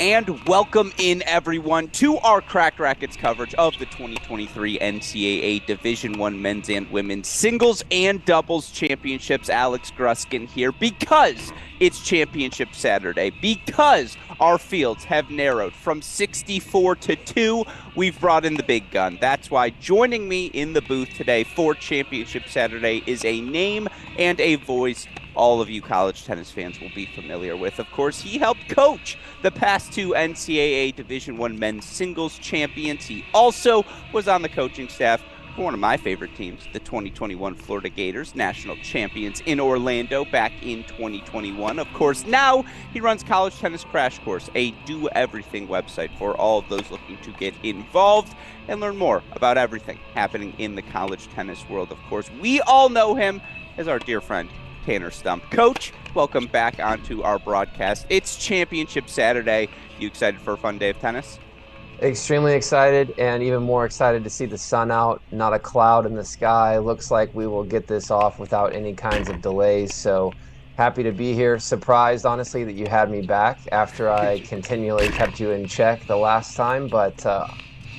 And welcome in, everyone, to our Cracked Racquets coverage of the 2023 NCAA Division I men's and women's singles and doubles championships. Alex Gruskin here because it's Championship Saturday, because our fields have narrowed from 64 to 2. We've brought in the big gun. That's why joining me in the booth today for Championship Saturday is a name and a voice all of you college tennis fans will be familiar with. Of course, he helped coach the past two NCAA Division I men's singles champions. He also was on the coaching staff for one of my favorite teams, the 2021 Florida Gators, national champions in Orlando back in 2021. Of course, now he runs College Tennis Crash Course, a do-everything website for all of those looking to get involved and learn more about everything happening in the college tennis world. Of course, we all know him as our dear friend, Tanner Stump. Coach, welcome back onto our broadcast. It's Championship Saturday. You excited for a fun day of tennis? Extremely excited, and even more excited to see the sun out, not a cloud in the sky. Looks like we will get this off without any kinds of delays. So happy to be here. Surprised, honestly, that you had me back after I continually kept you in check the last time, but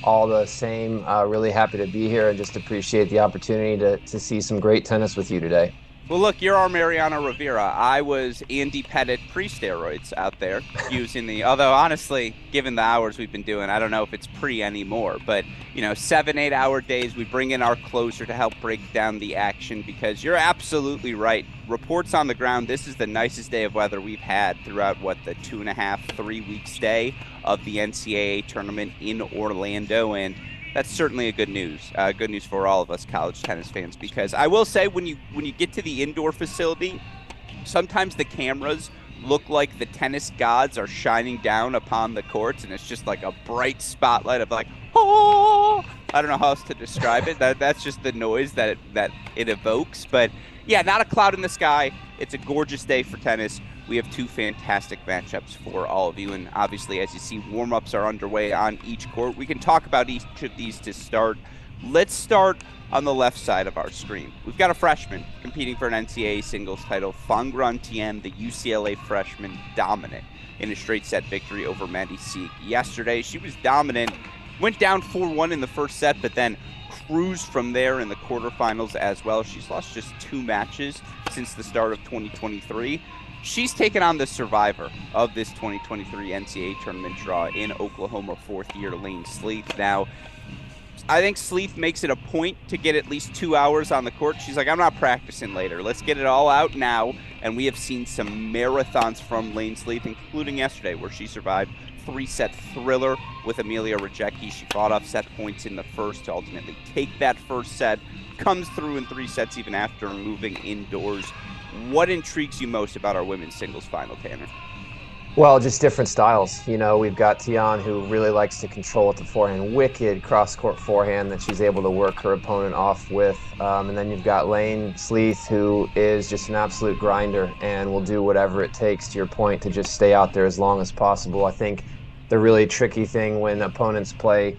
all the same, really happy to be here and just appreciate the opportunity to see some great tennis with you today. Well, look, you're our Mariano Rivera. I was Andy Pettit pre-steroids out there using although honestly, given the hours we've been doing, I don't know if it's pre anymore, but 7-8 hour days, we bring in our closer to help break down the action because you're absolutely right. Reports on the ground, this is the nicest day of weather we've had throughout, the 2.5, 3 week stay of the NCAA tournament in Orlando, and that's certainly a good news for all of us college tennis fans, because I will say when you get to the indoor facility, sometimes the cameras look like the tennis gods are shining down upon the courts, and it's just like a bright spotlight of oh, I don't know how else to describe it. That's just the noise that it evokes. But yeah, not a cloud in the sky. It's a gorgeous day for tennis. We have two fantastic matchups for all of you, and obviously, as you see, warm-ups are underway on each court. We can talk about each of these to start. Let's start on the left side of our screen. We've got a freshman competing for an NCAA singles title, Fangran Tien, the UCLA freshman, dominant in a straight-set victory over Maddie Sieg yesterday. She was dominant, went down 4-1 in the first set, but then cruised from there in the quarterfinals as well. She's lost just 2 matches since the start of 2023. She's taken on the survivor of this 2023 NCAA tournament draw in Oklahoma, fourth-year Lane Sleeth. Now, I think Sleeth makes it a point to get at least 2 hours on the court. She's like, I'm not practicing later. Let's get it all out now. And we have seen some marathons from Lane Sleeth, including yesterday, where she survived 3-set thriller with Amelia Rajecki. She fought off set points in the first to ultimately take that first set, comes through in 3 sets even after moving indoors. What intrigues you most about our women's singles final, Tanner? Well, just different styles. We've got Tian, who really likes to control with the forehand, wicked cross-court forehand that she's able to work her opponent off with. And then you've got Lane Sleeth, who is just an absolute grinder and will do whatever it takes, to your point, to just stay out there as long as possible. I think the really tricky thing when opponents play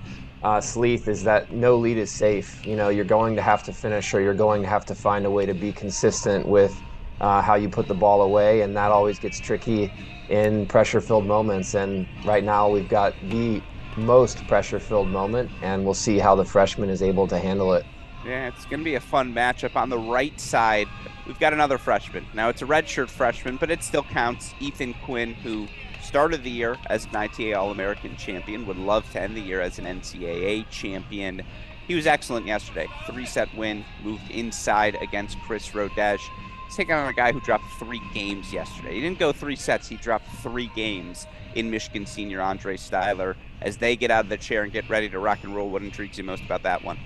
Sleeth is that no lead is safe. You're going to have to finish, or you're going to have to find a way to be consistent with how you put the ball away, and that always gets tricky in pressure-filled moments. And right now we've got the most pressure-filled moment, and we'll see how the freshman is able to handle it. Yeah, it's going to be a fun matchup. On the right side, we've got another freshman. Now, it's a redshirt freshman, but it still counts. Ethan Quinn, who started the year as an ITA All-American champion, would love to end the year as an NCAA champion. He was excellent yesterday. 3-set win, moved inside against Chris Rodesh. He's taking on a guy who dropped 3 games yesterday. He didn't go 3 sets. He dropped 3 games in Michigan senior Andre Styler. As they get out of the chair and get ready to rock and roll, what intrigues you most about that one?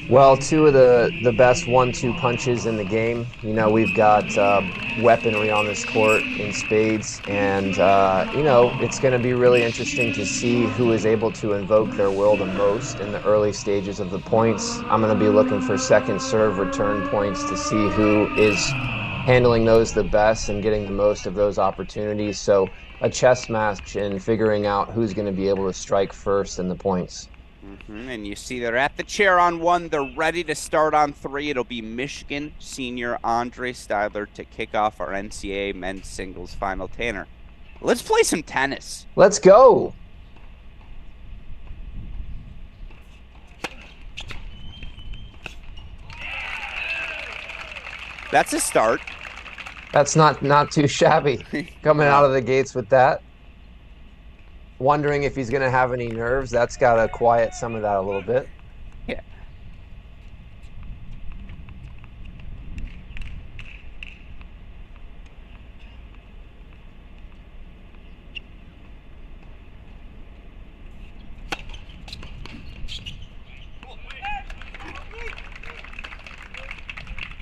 Well, 2 of the best 1-2 punches in the game. We've got weaponry on this court in spades, and it's going to be really interesting to see who is able to invoke their will the most in the early stages of the points. I'm going to be looking for second serve return points to see who is handling those the best and getting the most of those opportunities. So a chess match and figuring out who's going to be able to strike first in the points. And you see they're at the chair on 1. They're ready to start on 3. It'll be Michigan senior Andre Styler to kick off our NCAA men's singles final. Tanner, Let's play some tennis. Let's go. That's a start. That's not too shabby. Coming out No. of the gates with that. Wondering if he's going to have any nerves. That's got to quiet some of that a little bit. Yeah.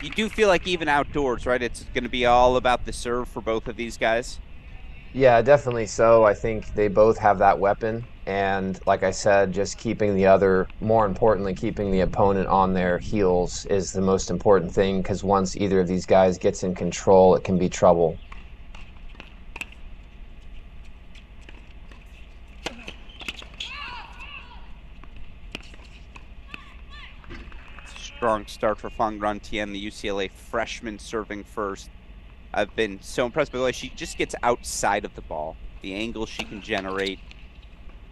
You do feel like even outdoors, right? It's going to be all about the serve for both of these guys. Yeah, definitely so. I think they both have that weapon. And like I said, just keeping the other, more importantly, keeping the opponent on their heels is the most important thing because once either of these guys gets in control, it can be trouble. Strong start for Fang Rantian, the UCLA freshman serving first. I've been so impressed by the way she just gets outside of the ball. The angle she can generate,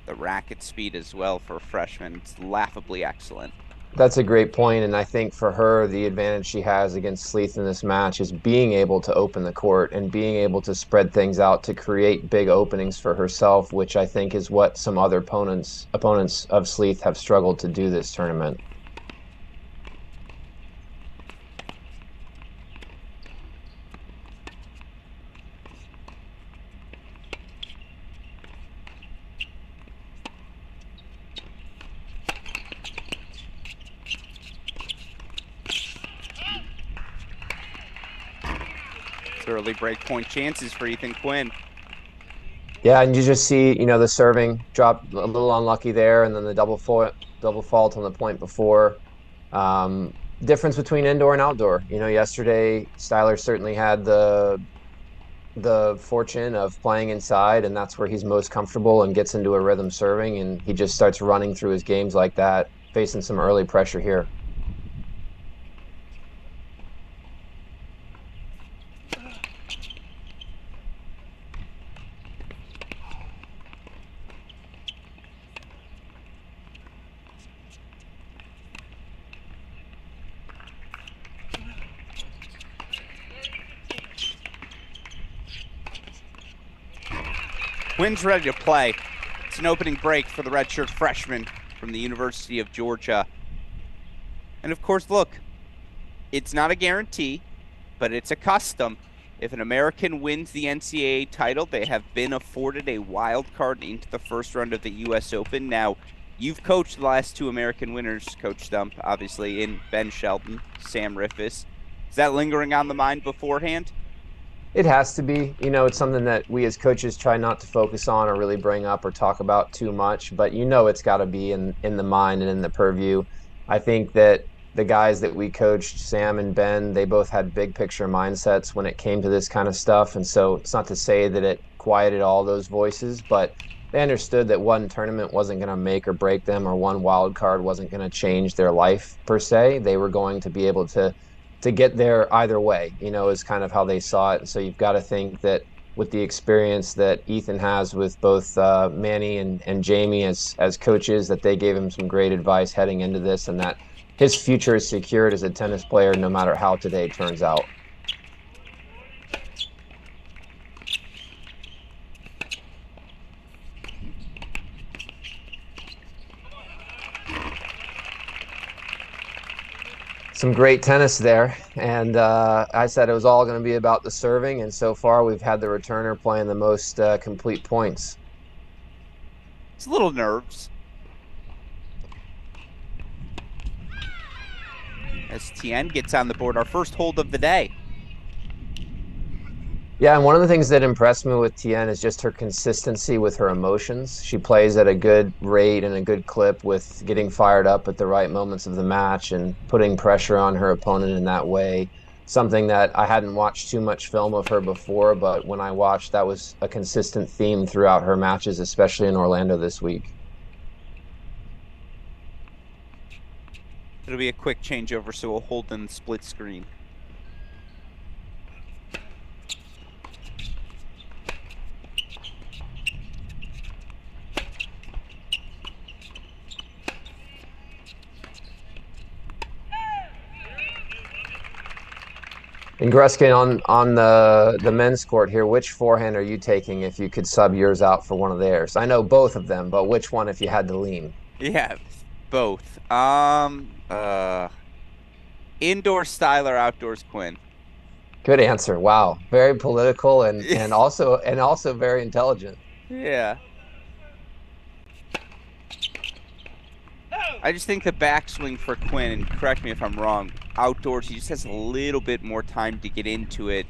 the racket speed as well for a freshman. It's laughably excellent. That's a great point, and I think for her, the advantage she has against Sleeth in this match is being able to open the court and being able to spread things out to create big openings for herself, which I think is what some other opponents of Sleeth have struggled to do this tournament. Early break point chances for Ethan Quinn. Yeah, and you just see, the serving drop a little unlucky there, and then the double fault on the point before. Difference between indoor and outdoor. Yesterday Styler certainly had the fortune of playing inside, and that's where he's most comfortable and gets into a rhythm serving, and he just starts running through his games like that, facing some early pressure here. Quinn's ready to play. It's an opening break for the redshirt freshman from the University of Georgia. And of course, look, it's not a guarantee, but it's a custom. If an American wins the NCAA title, they have been afforded a wild card into the first round of the U.S. Open. Now, you've coached the last two American winners, Coach Stump, obviously, in Ben Shelton, Sam Riffis. Is that lingering on the mind beforehand? It has to be. It's something that we as coaches try not to focus on or really bring up or talk about too much, but it's got to be in the mind and in the purview. I think that the guys that we coached, Sam and Ben, they both had big picture mindsets when it came to this kind of stuff. And so it's not to say that it quieted all those voices, but they understood that one tournament wasn't going to make or break them, or one wild card wasn't going to change their life per se. They were going to be able to get there either way, is kind of how they saw it. And so you've got to think that with the experience that Ethan has with both Manny and Jamie as coaches, that they gave him some great advice heading into this, and that his future is secured as a tennis player no matter how today turns out. Some great tennis there, and I said it was all going to be about the serving, and so far we've had the returner playing the most complete points. It's a little nerves. As Tien gets on the board, our first hold of the day. Yeah, and one of the things that impressed me with Tien is just her consistency with her emotions. She plays at a good rate and a good clip with getting fired up at the right moments of the match and putting pressure on her opponent in that way. Something that I hadn't watched too much film of her before, but when I watched, that was a consistent theme throughout her matches, especially in Orlando this week. It'll be a quick changeover, so we'll hold in the split screen. And Gruskin, on the men's court here, which forehand are you taking if you could sub yours out for one of theirs? I know both of them, but which one if you had to lean? Yeah, both. Indoor Styler, outdoors Quinn. Good answer. Wow. Very political and also very intelligent. Yeah. I just think the backswing for Quinn, and correct me if I'm wrong, outdoors, he just has a little bit more time to get into it.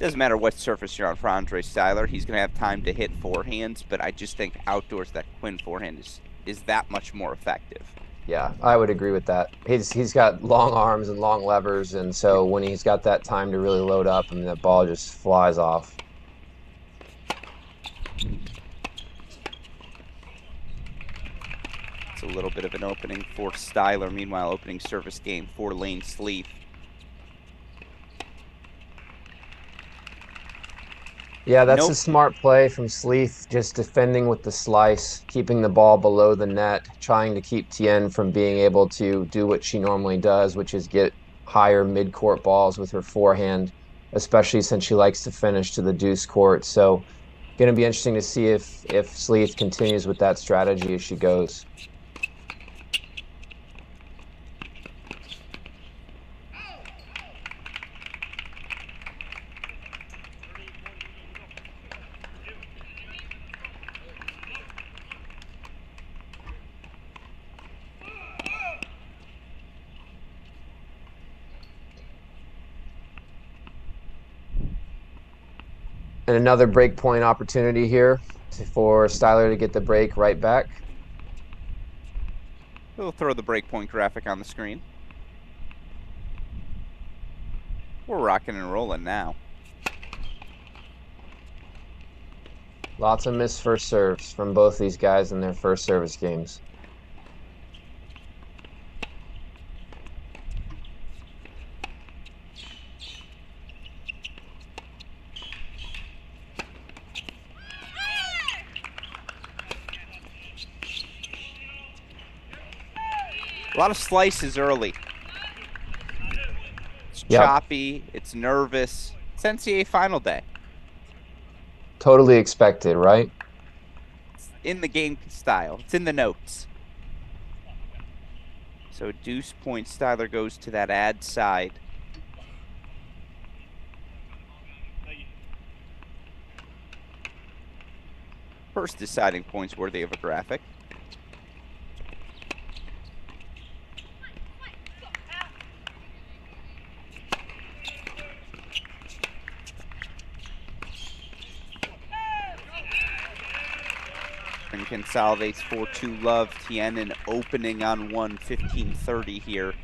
Doesn't matter what surface you're on for Andre Styler, he's going to have time to hit forehands, but I just think outdoors that Quinn forehand is that much more effective. Yeah, I would agree with that. He's got long arms and long levers, and so when he's got that time to really load up, I mean, that ball just flies off. It's a little bit of an opening for Styler. Meanwhile, opening service game for Lane Sleeth. Yeah, that's a Nope. smart play from Sleeth, just defending with the slice, keeping the ball below the net, trying to keep Tien from being able to do what she normally does, which is get higher mid-court balls with her forehand, especially since she likes to finish to the deuce court. So, going to be interesting to see if Sleeth continues with that strategy as she goes. And another break point opportunity here for Styler to get the break right back. We'll throw the breakpoint graphic on the screen. We're rocking and rolling now. Lots of missed first serves from both these guys in their first service games. A lot of slices early. It's Yep, choppy. It's nervous. It's NCAA final day. totally expected, right? It's in the game style. It's in the notes. So deuce point Styler goes to that ad side. First deciding points worthy of a graphic. And consolidates 4-2 love. Tien opening on 1:15:30 here.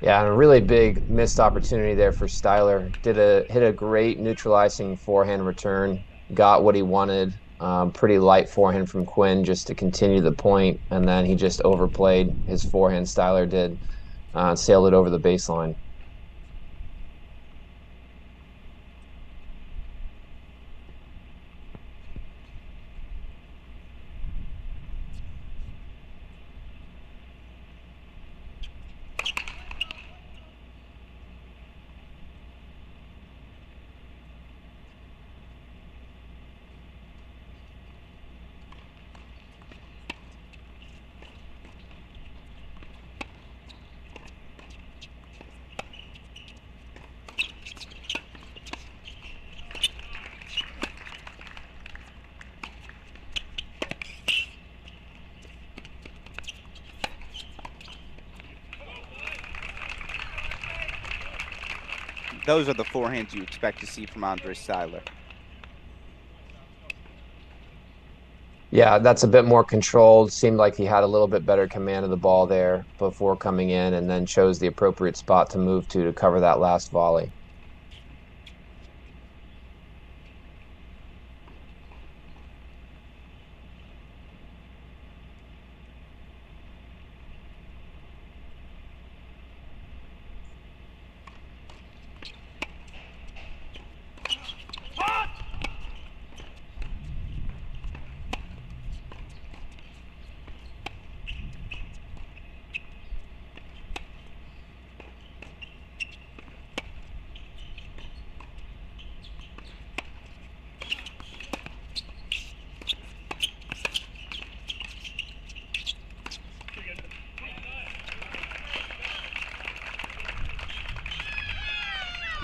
Yeah, and a really big missed opportunity there for Styler. Hit a great neutralizing forehand return, got what he wanted. Pretty light forehand from Quinn just to continue the point, and then he just overplayed his forehand. Styler did, sailed it over the baseline. Those are the forehands you expect to see from Andre Styler. Yeah, that's a bit more controlled. Seemed like he had a little bit better command of the ball there before coming in, and then chose the appropriate spot to move to cover that last volley.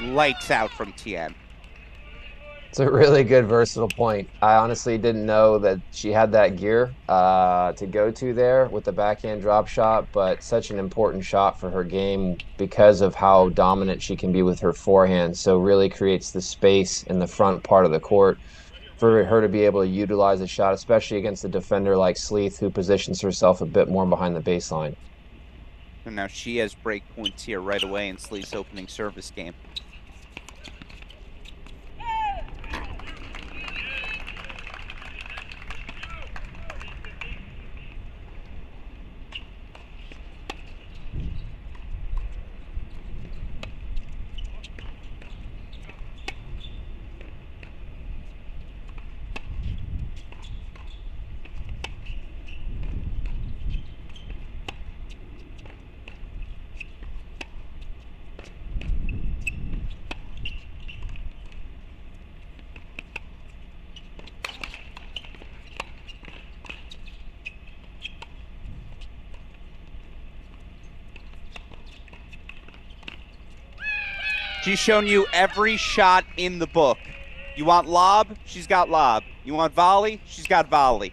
lights out from Tien. It's a really good versatile point. I honestly didn't know that she had that gear to go to there with the backhand drop shot, but such an important shot for her game because of how dominant she can be with her forehand. So really creates the space in the front part of the court for her to be able to utilize the shot, especially against a defender like Sleeth, who positions herself a bit more behind the baseline. And now she has break points here right away in Sleeth's opening service game. She's shown you every shot in the book. You want lob? She's got lob. You want volley? She's got volley.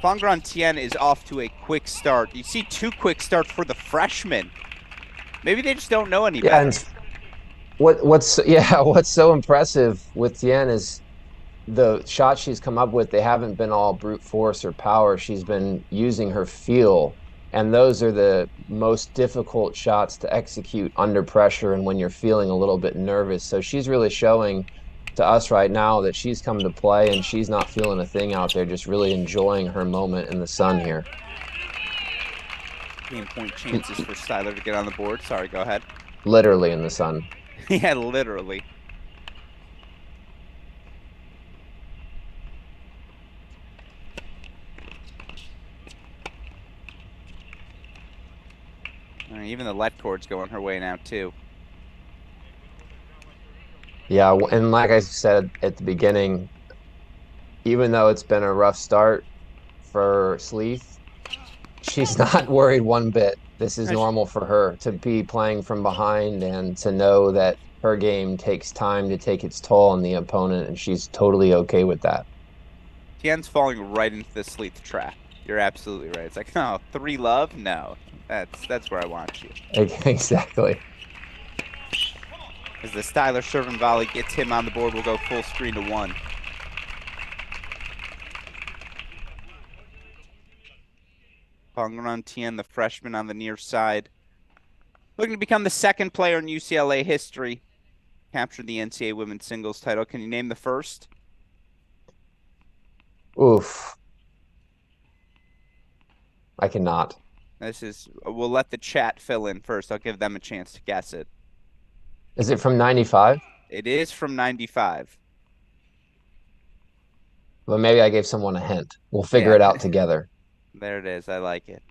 Fangran Tien is off to a quick start. You see 2 quick starts for the freshman. Maybe they just don't know any Yeah, better. and what's so impressive with Tien is the shots she's come up with, they haven't been all brute force or power. She's been using her feel, and those are the most difficult shots to execute under pressure and when you're feeling a little bit nervous. So she's really showing to us right now that she's come to play and she's not feeling a thing out there, just really enjoying her moment in the sun here. Game point chances for Styler to get on the board. Sorry, go ahead. Literally in the sun. Yeah, literally. Even the let cord's going her way now, too. Yeah, and like I said at the beginning, even though it's been a rough start for Sleeth, she's not worried one bit. This is normal for her to be playing from behind and to know that her game takes time to take its toll on the opponent, and she's totally okay with that. Tien's falling right into the Sleeth trap. You're absolutely right. It's like, oh, 3 love? No. That's where I want you. Exactly. As the Styler serve and volley gets him on the board, we'll go full screen to 1. Fangran Tien, the freshman on the near side, looking to become the 2nd player in UCLA history capture the NCAA women's singles title. Can you name the first? Oof. I cannot. We'll let the chat fill in first. I'll give them a chance to guess it. Is it from 95? It is from 95. Well, maybe I gave someone a hint. We'll figure it out together. There it is. I like it.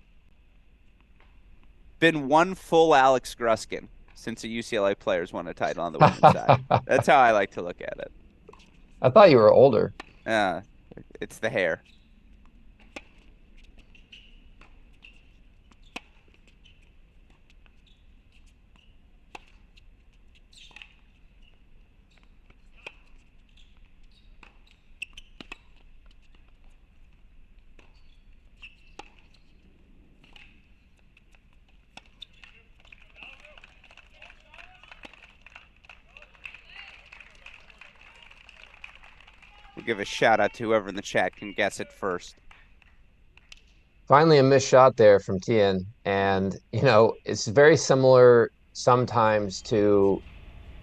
Been 1 full Alex Gruskin since a UCLA player's won a title on the women's side. That's how I like to look at it. I thought you were older. It's the hair. We'll give a shout out to whoever in the chat can guess it first. Finally, a missed shot there from Tien. And, it's very similar sometimes to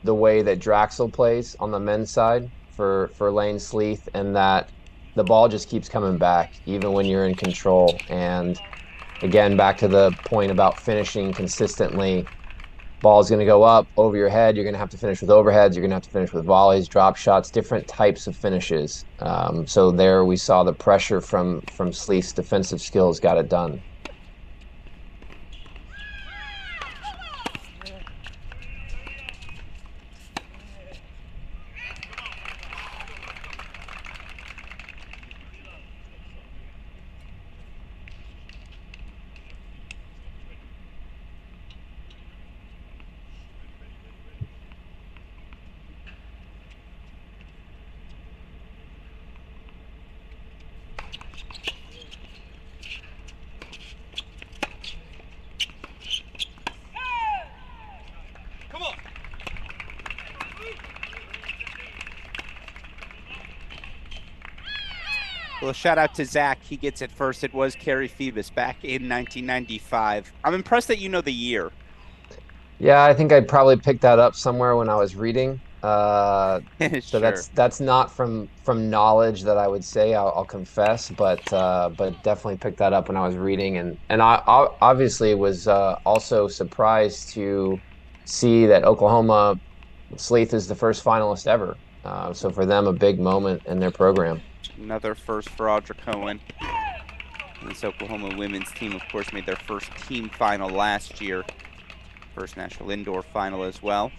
the way that Draxel plays on the men's side for Lane Sleeth, and that the ball just keeps coming back, even when you're in control. And again, back to the point about finishing consistently. Ball's going to go up over your head. You're going to have to finish with overheads. You're going to have to finish with volleys, drop shots, different types of finishes. So there we saw the pressure from Sleeth's defensive skills got it done. Well, shout out to Zach. He gets it first. It was Carrie Phoebus back in 1995. I'm impressed that you know the year. Yeah, I think I probably picked that up somewhere when I was reading. So Sure. that's not from knowledge that I would say. I'll confess, but definitely picked that up when I was reading, and I obviously was also surprised to see that Oklahoma Sleeth is the first finalist ever. So for them, a big moment in their program. Another first for Audra Cohen. This Oklahoma women's team, of course, made their first team final last year. First national indoor final as well.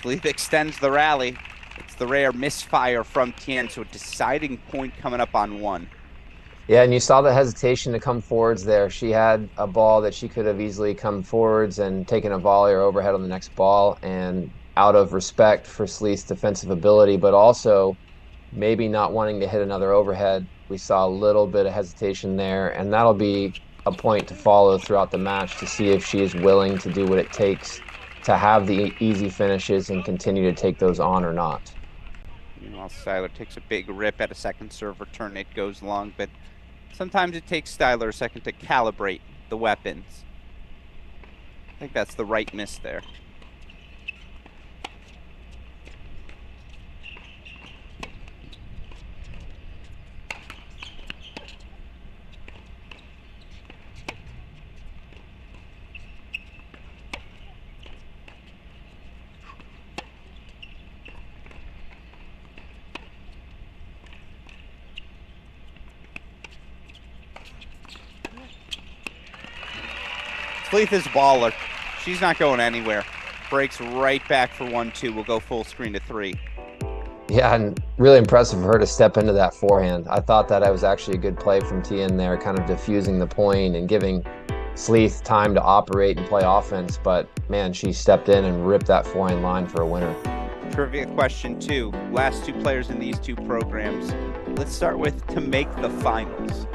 Sleeth extends the rally. It's the rare misfire from Tien, so a deciding point coming up on 1. Yeah, and you saw the hesitation to come forwards there. She had a ball that she could have easily come forwards and taken a volley or overhead on the next ball. And out of respect for Sleeth's defensive ability, but also maybe not wanting to hit another overhead, we saw a little bit of hesitation there. And that'll be a point to follow throughout the match to see if she is willing to do what it takes to have the easy finishes and continue to take those on or not. Meanwhile, Styler takes a big rip at a second serve return. It goes long, but sometimes it takes Styler a second to calibrate the weapons. I think that's the right miss there. Sleeth is baller. She's not going anywhere. Breaks right back for 1-2. We'll go full screen to 3. Yeah, and really impressive for her to step into that forehand. I thought that was actually a good play from Tien there, kind of diffusing the point and giving Sleeth time to operate and play offense. But man, she stepped in and ripped that forehand line for a winner. Trivia question 2. Last 2 players in these 2 programs. Let's start with to make the finals.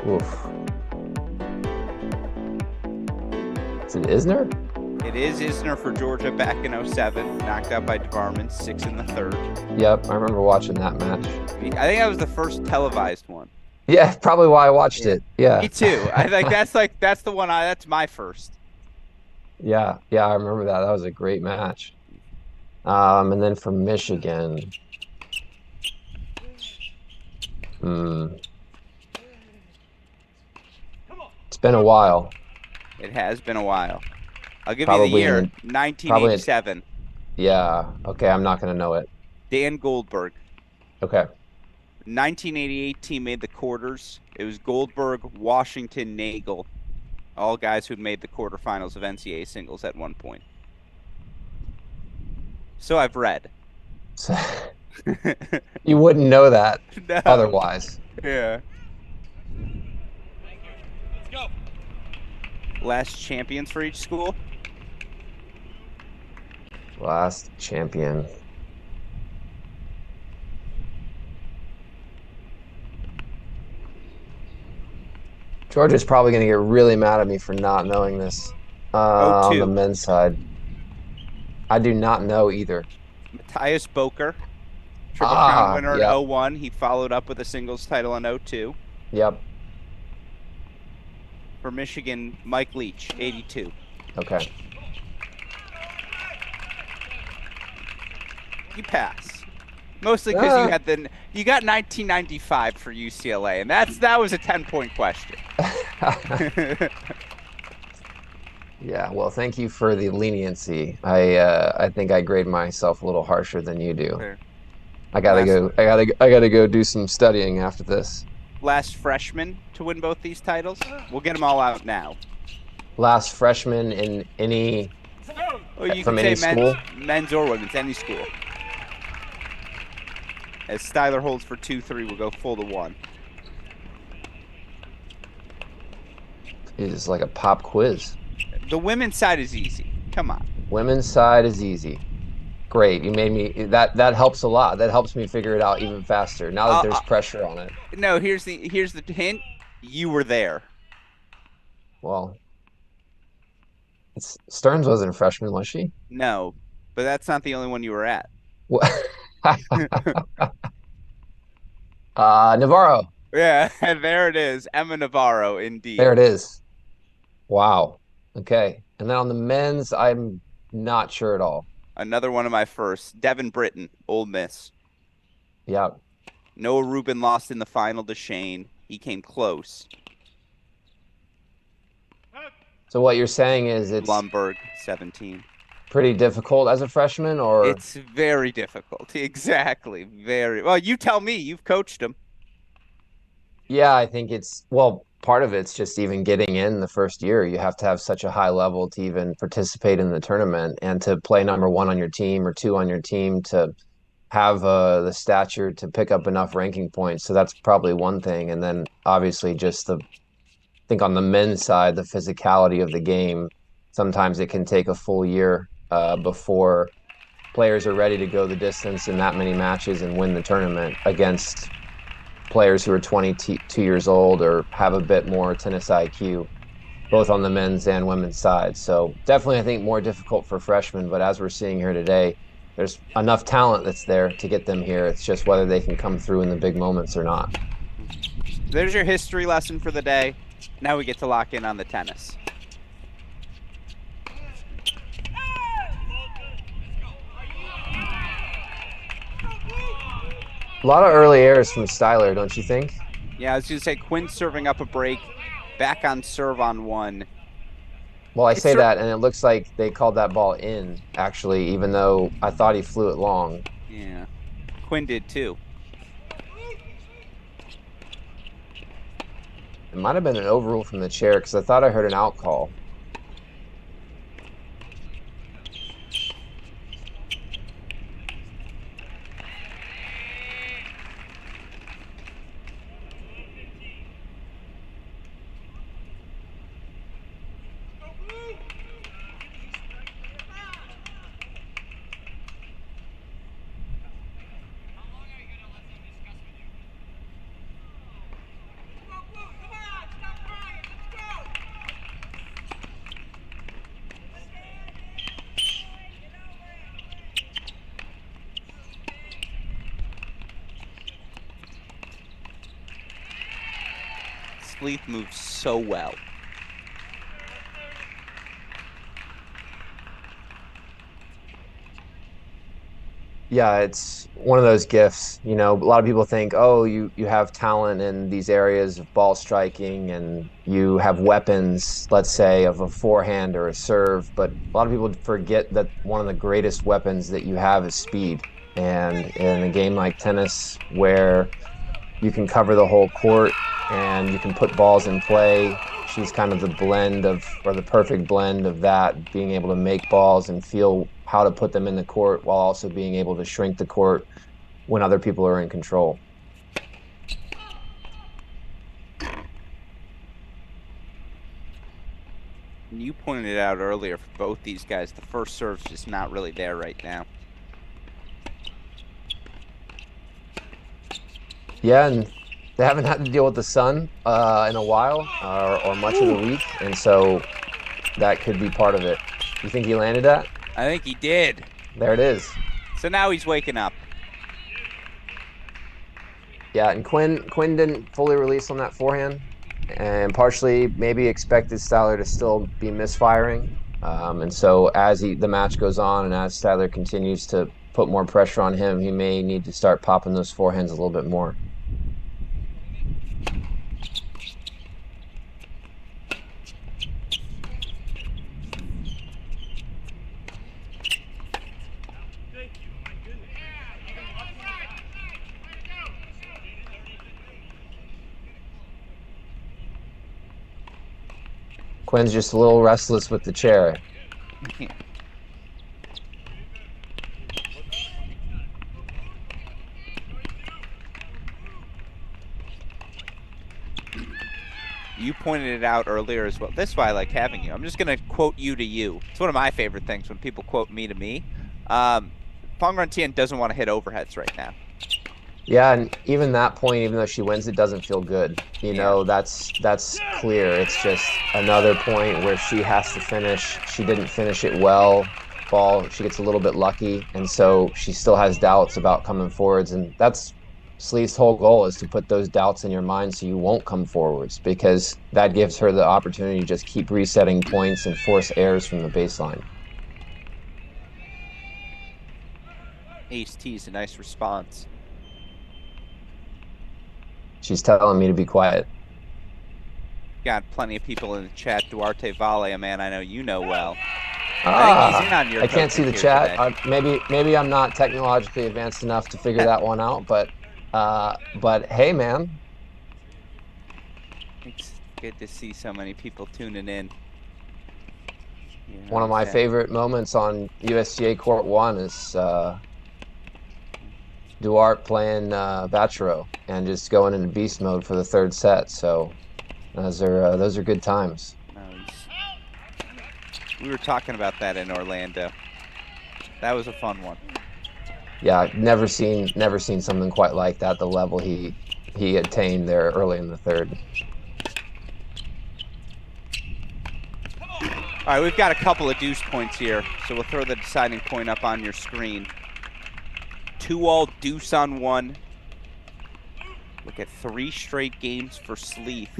Oof. Is it Isner? It is Isner for Georgia back in 07. Knocked out by Dvarman, 6 in the 3rd. Yep, I remember watching that match. I think that was the first televised one. Yeah, probably why I watched it. Yeah. Me too. I think that's the one that's my first. Yeah, I remember that. That was a great match. And then for Michigan. It's been a while. It has been a while. I'll give Probably you the year, in 1987. Yeah, okay, I'm not going to know it. Dan Goldberg. Okay. 1988 team made the quarters. It was Goldberg, Washington, Nagel. All guys who'd made the quarterfinals of NCAA singles at one point. So I've read. You wouldn't know that No. otherwise. Yeah. Let's go. Last champions for each school? Last champion. Georgia's probably going to get really mad at me for not knowing this on the men's side. I do not know either. Matthias Boker, Triple Crown winner yep. in 01. He followed up with a singles title in 02. Yep. For Michigan, Mike Leach, 82. Okay. You pass. Mostly because you got 1995 for UCLA, and that was a 10-point question. Yeah, well, thank you for the leniency. I think I grade myself a little harsher than you do. Fair. I gotta go do some studying after this. Last freshman to win both these titles. We'll get them all out now. Last freshman in any from any school? Men's or women's, any school. As Styler holds for 2-3, we'll go full to 1. It's like a pop quiz. The women's side is easy. Come on. Women's side is easy. Great. You made me that helps a lot. That helps me figure it out even faster now that Uh, there's uh, pressure on it. no, here's the hint. You were there. Well, it's Stearns wasn't a freshman, was she? No, but that's not the only one you were at. What? Navarro. Yeah, and there it is. Emma Navarro, There indeed. it is. Wow. Okay. And then on the men's, I'm not sure at all. Another one of my first. Devin Britton, Ole Miss. Yeah. Noah Rubin lost in the final to Shane. He came close. So what you're saying is it's Lumberg, 17. pretty difficult as a freshman, or It's very difficult. Exactly. Very well. You tell me. You've coached him. yeah, I think it's well, part of it's just even getting in the first year. You have to have such a high level to even participate in the tournament and to play number one on your team or two on your team to have the stature to pick up enough ranking points. So that's probably one thing. And then obviously just the I think on the men's side, the physicality of the game, sometimes it can take a full year before players are ready to go the distance in that many matches and win the tournament against players who are 22 years old or have a bit more tennis IQ, both on the men's and women's side. So definitely, I think more difficult for freshmen. But as we're seeing here today, there's enough talent that's there to get them here. It's just whether they can come through in the big moments or not. There's your history lesson for the day. Now we get to lock in on the tennis. A lot of early errors from Styler, don't you think? Yeah, I was going to say Quinn serving up a break, back on serve on one. Well, I It's say that, and it looks like they called that ball in, actually, even though I thought he flew it long. Yeah, Quinn did too. It might have been an overrule from the chair because I thought I heard an out call. Sleeth moves so well. Yeah, it's one of those gifts. You know, a lot of people think, oh, you have talent in these areas of ball striking and you have weapons, let's say, of a forehand or a serve. But a lot of people forget that one of the greatest weapons that you have is speed. And in a game like tennis, where you can cover the whole court and you can put balls in play, she's kind of the blend of, or the perfect blend of that, being able to make balls and feel how to put them in the court while also being able to shrink the court when other people are in control. You pointed it out earlier for both these guys. The first serve's just not really there right now. Yeah, and they haven't had to deal with the sun in a while or much of the week, and so that could be part of it. You think he landed that? I think he did. There it is. So now he's waking up. Yeah, and Quinn didn't fully release on that forehand, and partially maybe expected Styler to still be misfiring. And so as the match goes on and as Styler continues to put more pressure on him, he may need to start popping those forehands a little bit more. Quinn's just a little restless with the chair. You pointed it out earlier as well. That's why I like having you. I'm just going to quote you to you. It's one of my favorite things when people quote me to me. Fong Tian doesn't want to hit overheads right now. Yeah, and even that point, even though she wins, it doesn't feel good. You Yeah. know, that's clear. It's just another point where she has to finish. She didn't finish it well. She gets a little bit lucky, and so she still has doubts about coming forwards. And that's Sleeth's whole goal, is to put those doubts in your mind so you won't come forwards, because that gives her the opportunity to just keep resetting points and force errors from the baseline. Ace T's a nice response. She's telling me to be quiet. Got plenty of people in the chat. Duarte Valle, a man I know you know well. I think he's in Ah, on your I can't see coaching the here chat. today. Maybe I'm not technologically advanced enough to figure that one out, but hey, man, It's good to see so many people tuning in. one of my favorite moments on USGA Court 1 is Duarte playing Bachero and just going into beast mode for the third set. So those are good times. We were talking about that in Orlando. That was a fun one. Yeah, never seen something quite like that. The level he attained there early in the third. All right, we've got a couple of deuce points here, so we'll throw the deciding point up on your screen. 2-all deuce on 1. Look at 3 straight games for Sleeth.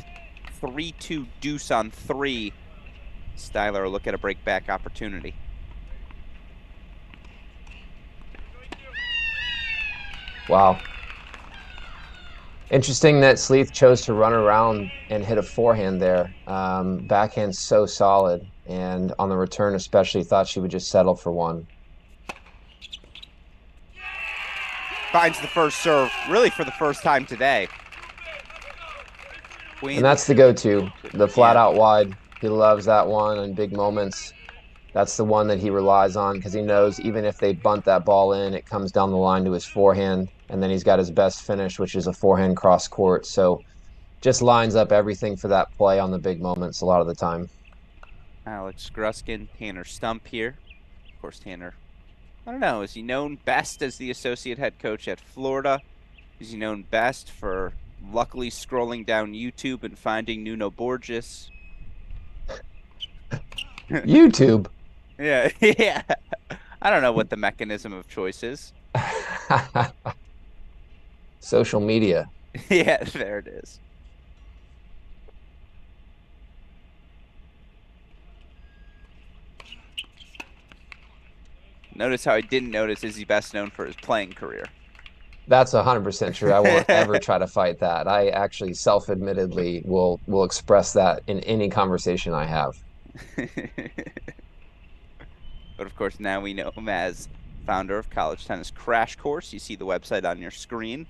3-2 deuce on 3. Styler will look at a breakback opportunity. Wow. Interesting that Sleeth chose to run around and hit a forehand there. Backhand so solid, and on the return especially, thought she would just settle for one. Finds the first serve, really for the first time today. Queen. And that's the go-to, the flat out wide. He loves that one in big moments. That's the one that he relies on, because he knows even if they bunt that ball in, it comes down the line to his forehand, and then he's got his best finish, which is a forehand cross court. So just lines up everything for that play on the big moments a lot of the time. Alex Gruskin, Tanner Stump here. Of course, Tanner, I don't know, is he known best as the associate head coach at Florida? Is he known best for luckily scrolling down YouTube and finding Nuno Borges? YouTube? Yeah, yeah. I don't know what the mechanism of choice is. Social media. Yeah, there it is. Notice how I didn't notice, is he best known for his playing career? That's 100% true. I won't ever try to fight that. I actually self-admittedly will express that in any conversation I have. But of course, now we know him as founder of College Tennis Crash Course. You see the website on your screen.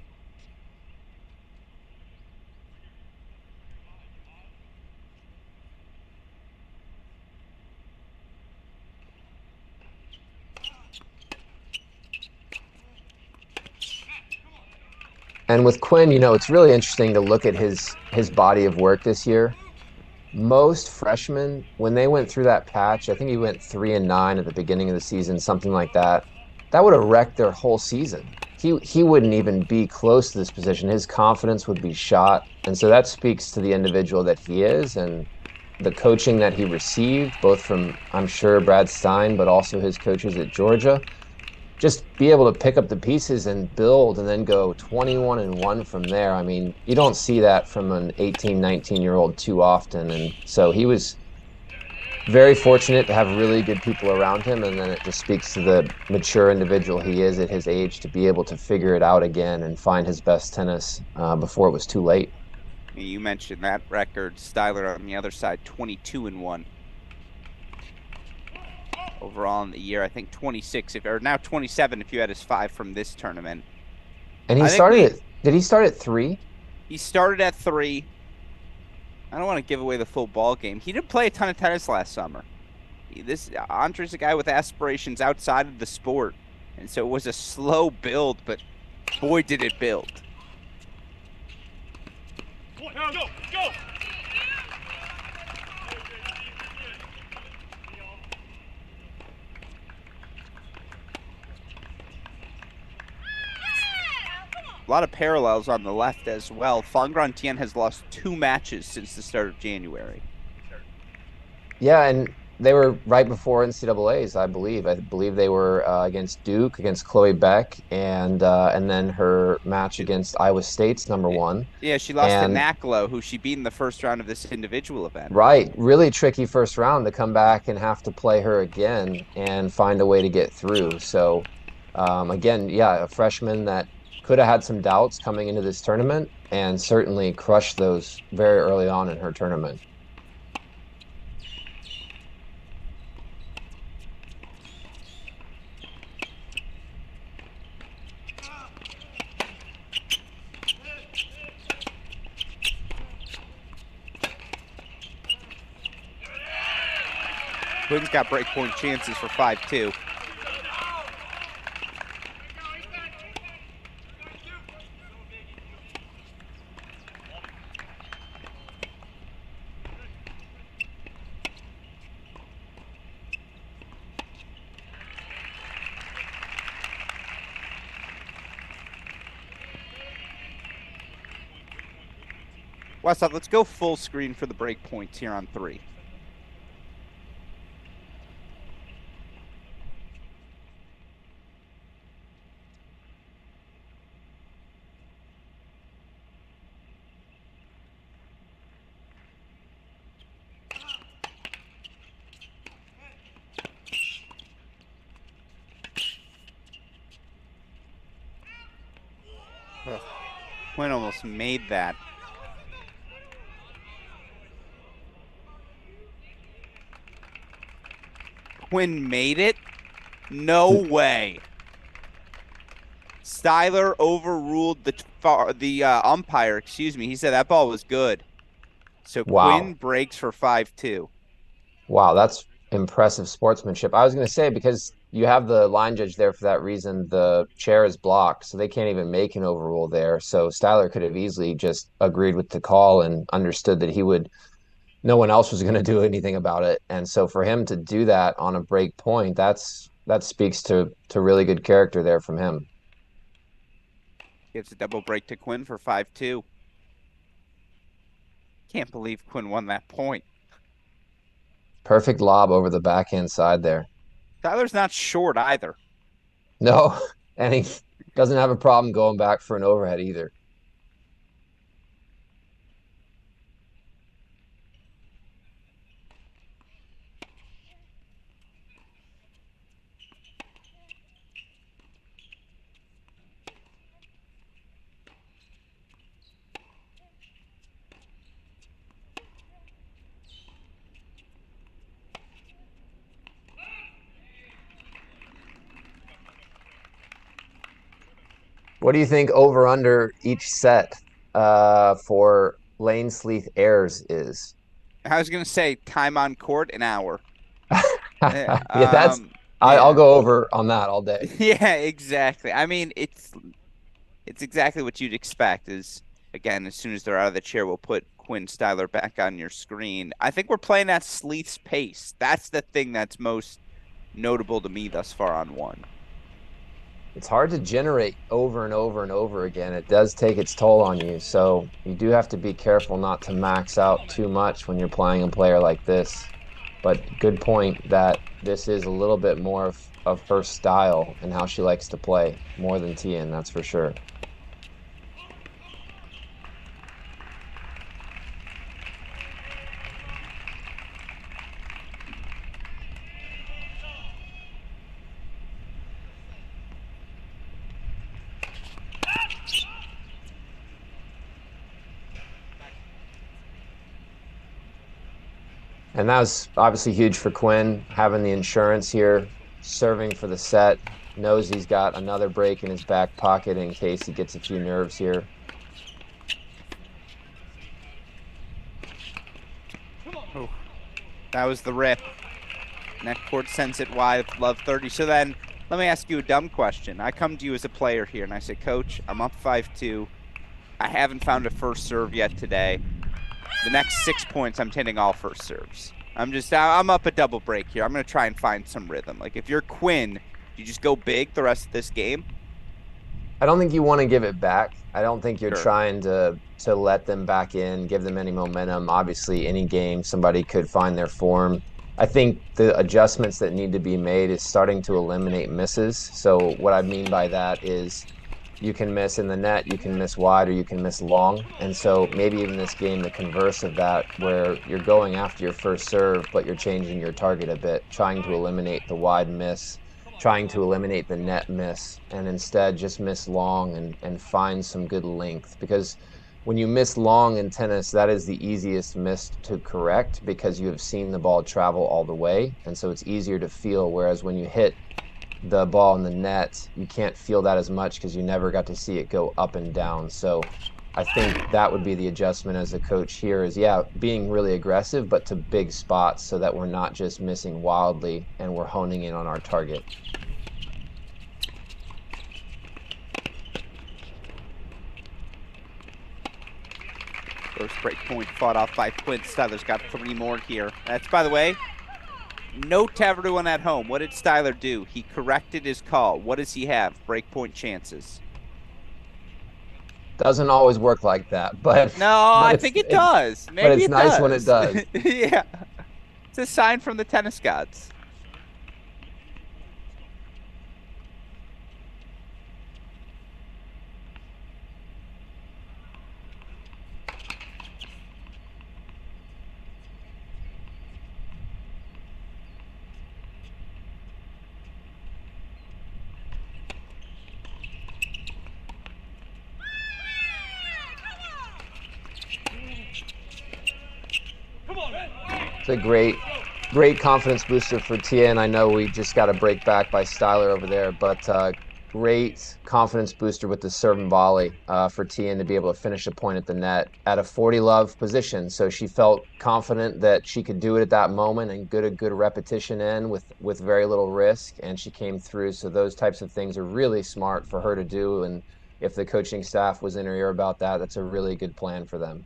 And with Quinn, you know, it's really interesting to look at his body of work this year. Most freshmen, when they went through that patch, I think he went 3-9 at the beginning of the season, something like that. That would have wrecked their whole season. He wouldn't even be close to this position. His confidence would be shot. And so that speaks to the individual that he is and the coaching that he received, both from, I'm sure, Brad Stein, but also his coaches at Georgia. Just be able to pick up the pieces and build and then go 21-1 from there. I mean, you don't see that from an 18, 19-year-old too often. And so he was very fortunate to have really good people around him. And then it just speaks to the mature individual he is at his age to be able to figure it out again and find his best tennis before it was too late. You mentioned that record. Styler on the other side, 22-1. Overall in the year, I think 26, or now 27 if you had his 5 from this tournament. And he did he start at 3? He started at 3. I don't want to give away the full ball game. He didn't play a ton of tennis last summer. Andre's a guy with aspirations outside of the sport. And so it was a slow build, but boy, did it build. Go, go! lot of parallels on the left as well. Fangran Tian has lost 2 matches since the start of January. Yeah, and they were right before NCAAs, I believe. I believe they were against Duke, against Chloe Beck, and then her match against Iowa State's number one. Yeah, she lost to And Naklo, who she beat in the first round of this individual event. right, really tricky first round to come back and have to play her again and find a way to get through. So again, yeah, a freshman that could have had some doubts coming into this tournament and certainly crushed those very early on in her tournament. Quinn's got breakpoint chances for 5-2. Westhoff, let's go full screen for the break points here on 3. Ugh. Quinn almost made that. Quinn made it? No way. Styler overruled the umpire, excuse me. He said that ball was good. So Wow. Quinn breaks for 5-2. Wow, that's impressive sportsmanship. I was going to say, because you have the line judge there for that reason, the chair is blocked, so they can't even make an overrule there. So Styler could have easily just agreed with the call and understood that no one else was going to do anything about it. And so for him to do that on a break point, that speaks to really good character there from him. Gives a double break to Quinn for 5-2. Can't believe Quinn won that point. Perfect lob over the backhand side there. Tyler's not short either. No, and he doesn't have a problem going back for an overhead either. What do you think over under each set for Lane Sleeth airs is? I was going to say time on court, an hour. Yeah, Yeah. I'll go over on that all day. Yeah, exactly. I mean, it's exactly what you'd expect is, again, as soon as they're out of the chair, we'll put Quinn Styler back on your screen. I think we're playing at Sleeth's pace. That's the thing that's most notable to me thus far on 1. It's hard to generate over and over and over again. It does take its toll on you. So you do have to be careful not to max out too much when you're playing a player like this. But good point that this is a little bit more of her style and how she likes to play, more than Tian, that's for sure. And that was obviously huge for Quinn, having the insurance here, serving for the set, knows he's got another break in his back pocket in case he gets a few nerves here. Oh, that was the rip. Net court sends it wide, love 30. So then, let me ask you a dumb question. I come to you as a player here, and I say, Coach, I'm up 5-2. I haven't found a first serve yet today. The next 6 points, I'm hitting all first serves. I'm up a double break here. I'm going to try and find some rhythm. Like, if you're Quinn, you just go big the rest of this game? I don't think you want to give it back. I don't think you're Sure. trying to let them back in, give them any momentum. Obviously, any game somebody could find their form. I think the adjustments that need to be made is starting to eliminate misses. So what I mean by that is you can miss in the net, you can miss wide, or you can miss long. And so maybe even this game, the converse of that, where you're going after your first serve, but you're changing your target a bit, trying to eliminate the wide miss, trying to eliminate the net miss, and instead just miss long and find some good length. Because when you miss long in tennis, that is the easiest miss to correct because you have seen the ball travel all the way. And so it's easier to feel. Whereas when you hit the ball in the net, you can't feel that as much because you never got to see it go up and down. So I think that would be the adjustment as a coach here is, yeah, being really aggressive, but to big spots so that we're not just missing wildly and we're honing in on our target. First break point fought off by Quinn. Styler's got 3 more here. That's, by the way, note to everyone at home. What did Styler do? He corrected his call. What does he have? Breakpoint chances. Doesn't always work like that, but No, but I it's think it does. but Maybe it's it nice when it does. Yeah. It's a sign from the tennis gods. Come on, man. It's a great confidence booster for Tien. I know we just got a break back by Styler over there, but great confidence booster with the serve and volley for Tien to be able to finish a point at the net at a 40-love position. So she felt confident that she could do it at that moment and get a good repetition in with very little risk, and she came through. So those types of things are really smart for her to do, and if the coaching staff was in her ear about that, that's a really good plan for them.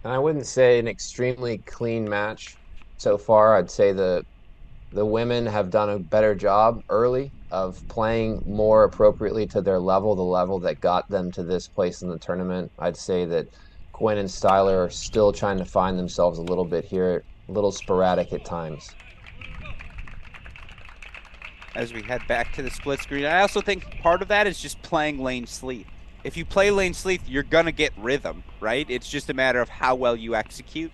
And I wouldn't say an extremely clean match so far. I'd say the women have done a better job early of playing more appropriately to their level, the level that got them to this place in the tournament. I'd say that Gwen and Styler are still trying to find themselves a little bit here, a little sporadic at times. As we head back to the split screen, I also think part of that is just playing lane sleep. If you play lane sleep, you're going to get rhythm, right? It's just a matter of how well you execute.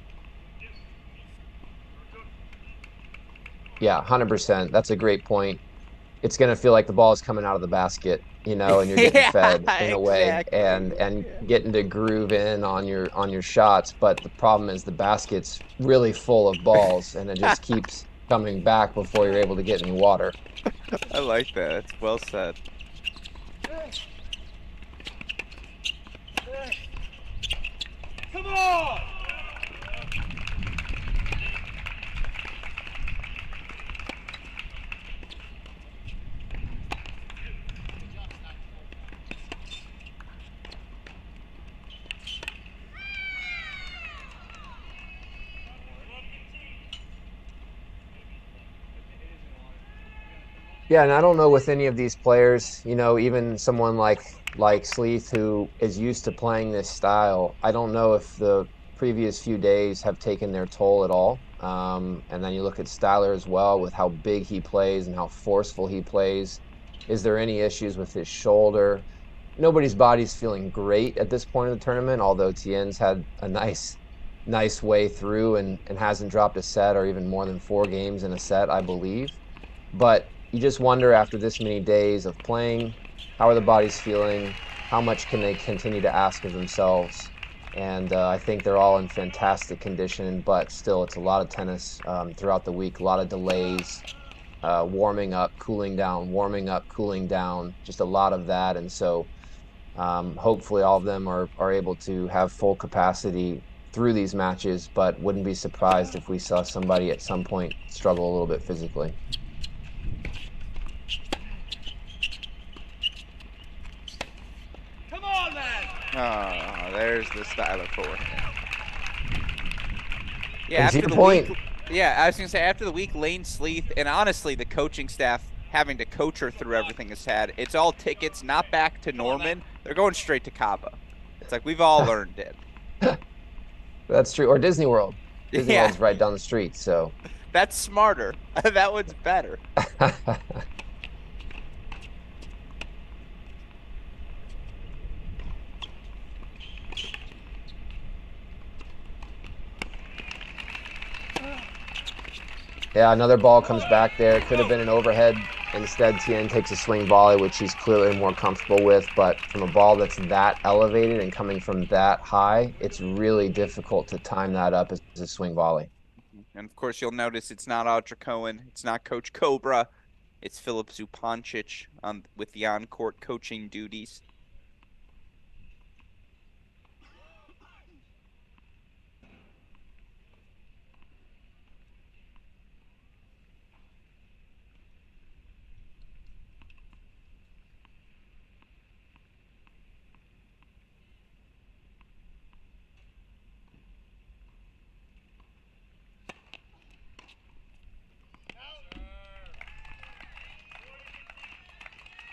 Yeah, 100%. That's a great point. It's going to feel like the ball is coming out of the basket, and you're getting Yeah, fed in a way exactly. and getting to groove in on your shots. But the problem is the basket's really full of balls, and it just keeps coming back before you're able to get any water. I like that. It's well said. Come on! Yeah, and I don't know with any of these players, even someone like Sleeth who is used to playing this style. I don't know if the previous few days have taken their toll at all. And then you look at Styler as well with how big he plays and how forceful he plays. Is there any issues with his shoulder? Nobody's body's feeling great at this point of the tournament, although Tien's had a nice way through and hasn't dropped a set or even more than 4 games in a set, I believe. But you just wonder after this many days of playing, how are the bodies feeling? How much can they continue to ask of themselves? And I think they're all in fantastic condition, but still, it's a lot of tennis throughout the week, a lot of delays, warming up, cooling down, warming up, cooling down, just a lot of that. And so hopefully all of them are able to have full capacity through these matches, but wouldn't be surprised if we saw somebody at some point struggle a little bit physically. Come on, man. Oh, there's the Styler forehand. Yeah, And to after your the point, week, yeah, I was gonna say after the week, Lane Sleeth, and honestly, the coaching staff having to coach her through everything has had. It's all tickets, not back to Come on, man. Norman. They're going straight to Cabo. It's like we've all learned it. that's true. Or Disney World. Disney Yeah, World's right down the street, so that's smarter. That one's better. yeah, another ball comes back there. Could have been an overhead. Instead, Tien takes a swing volley, which he's clearly more comfortable with. But from a ball that's that elevated and coming from that high, it's really difficult to time that up as a swing volley. And of course, you'll notice it's not Audra Cohen, it's not Coach Cobra, it's Philip Zupancic with the on-court coaching duties.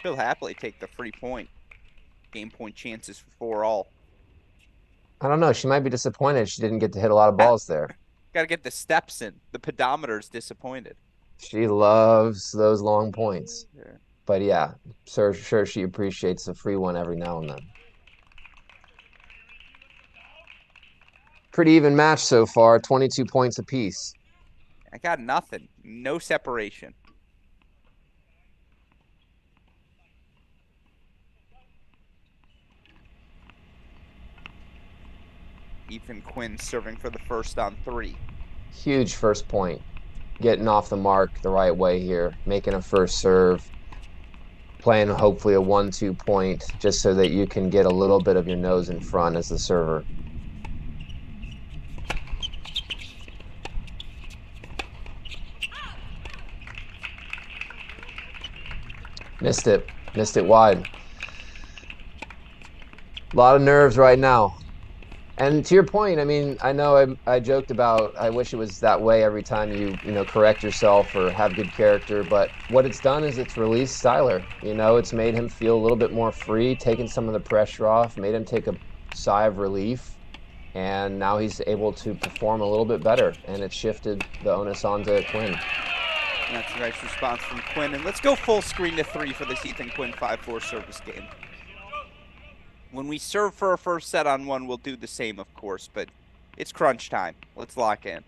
He'll happily take the free point. Game point chances for 4-all. I don't know. She might be disappointed she didn't get to hit a lot of balls there. Got to get the steps in. The pedometer's disappointed. She loves those long points. Yeah. But yeah, sure she appreciates a free one every now and then. Pretty even match so far, 22 points apiece. I got nothing. No separation. Ethan Quinn serving for the first on 3. Huge first point. Getting off the mark the right way here, making a first serve, playing hopefully a 1-2 point just so that you can get a little bit of your nose in front as the server. Missed it wide. A lot of nerves right now. And to your point, I mean, I know I joked about I wish it was that way every time you correct yourself or have good character, but what it's done is it's released Styler. It's made him feel a little bit more free, taken some of the pressure off, made him take a sigh of relief, and now he's able to perform a little bit better, and it shifted the onus onto Quinn. And that's a nice response from Quinn. And let's go full screen to 3 for this Ethan Quinn 5-4 service game. When we serve for a first set on 1, we'll do the same, of course, but it's crunch time. Let's lock in.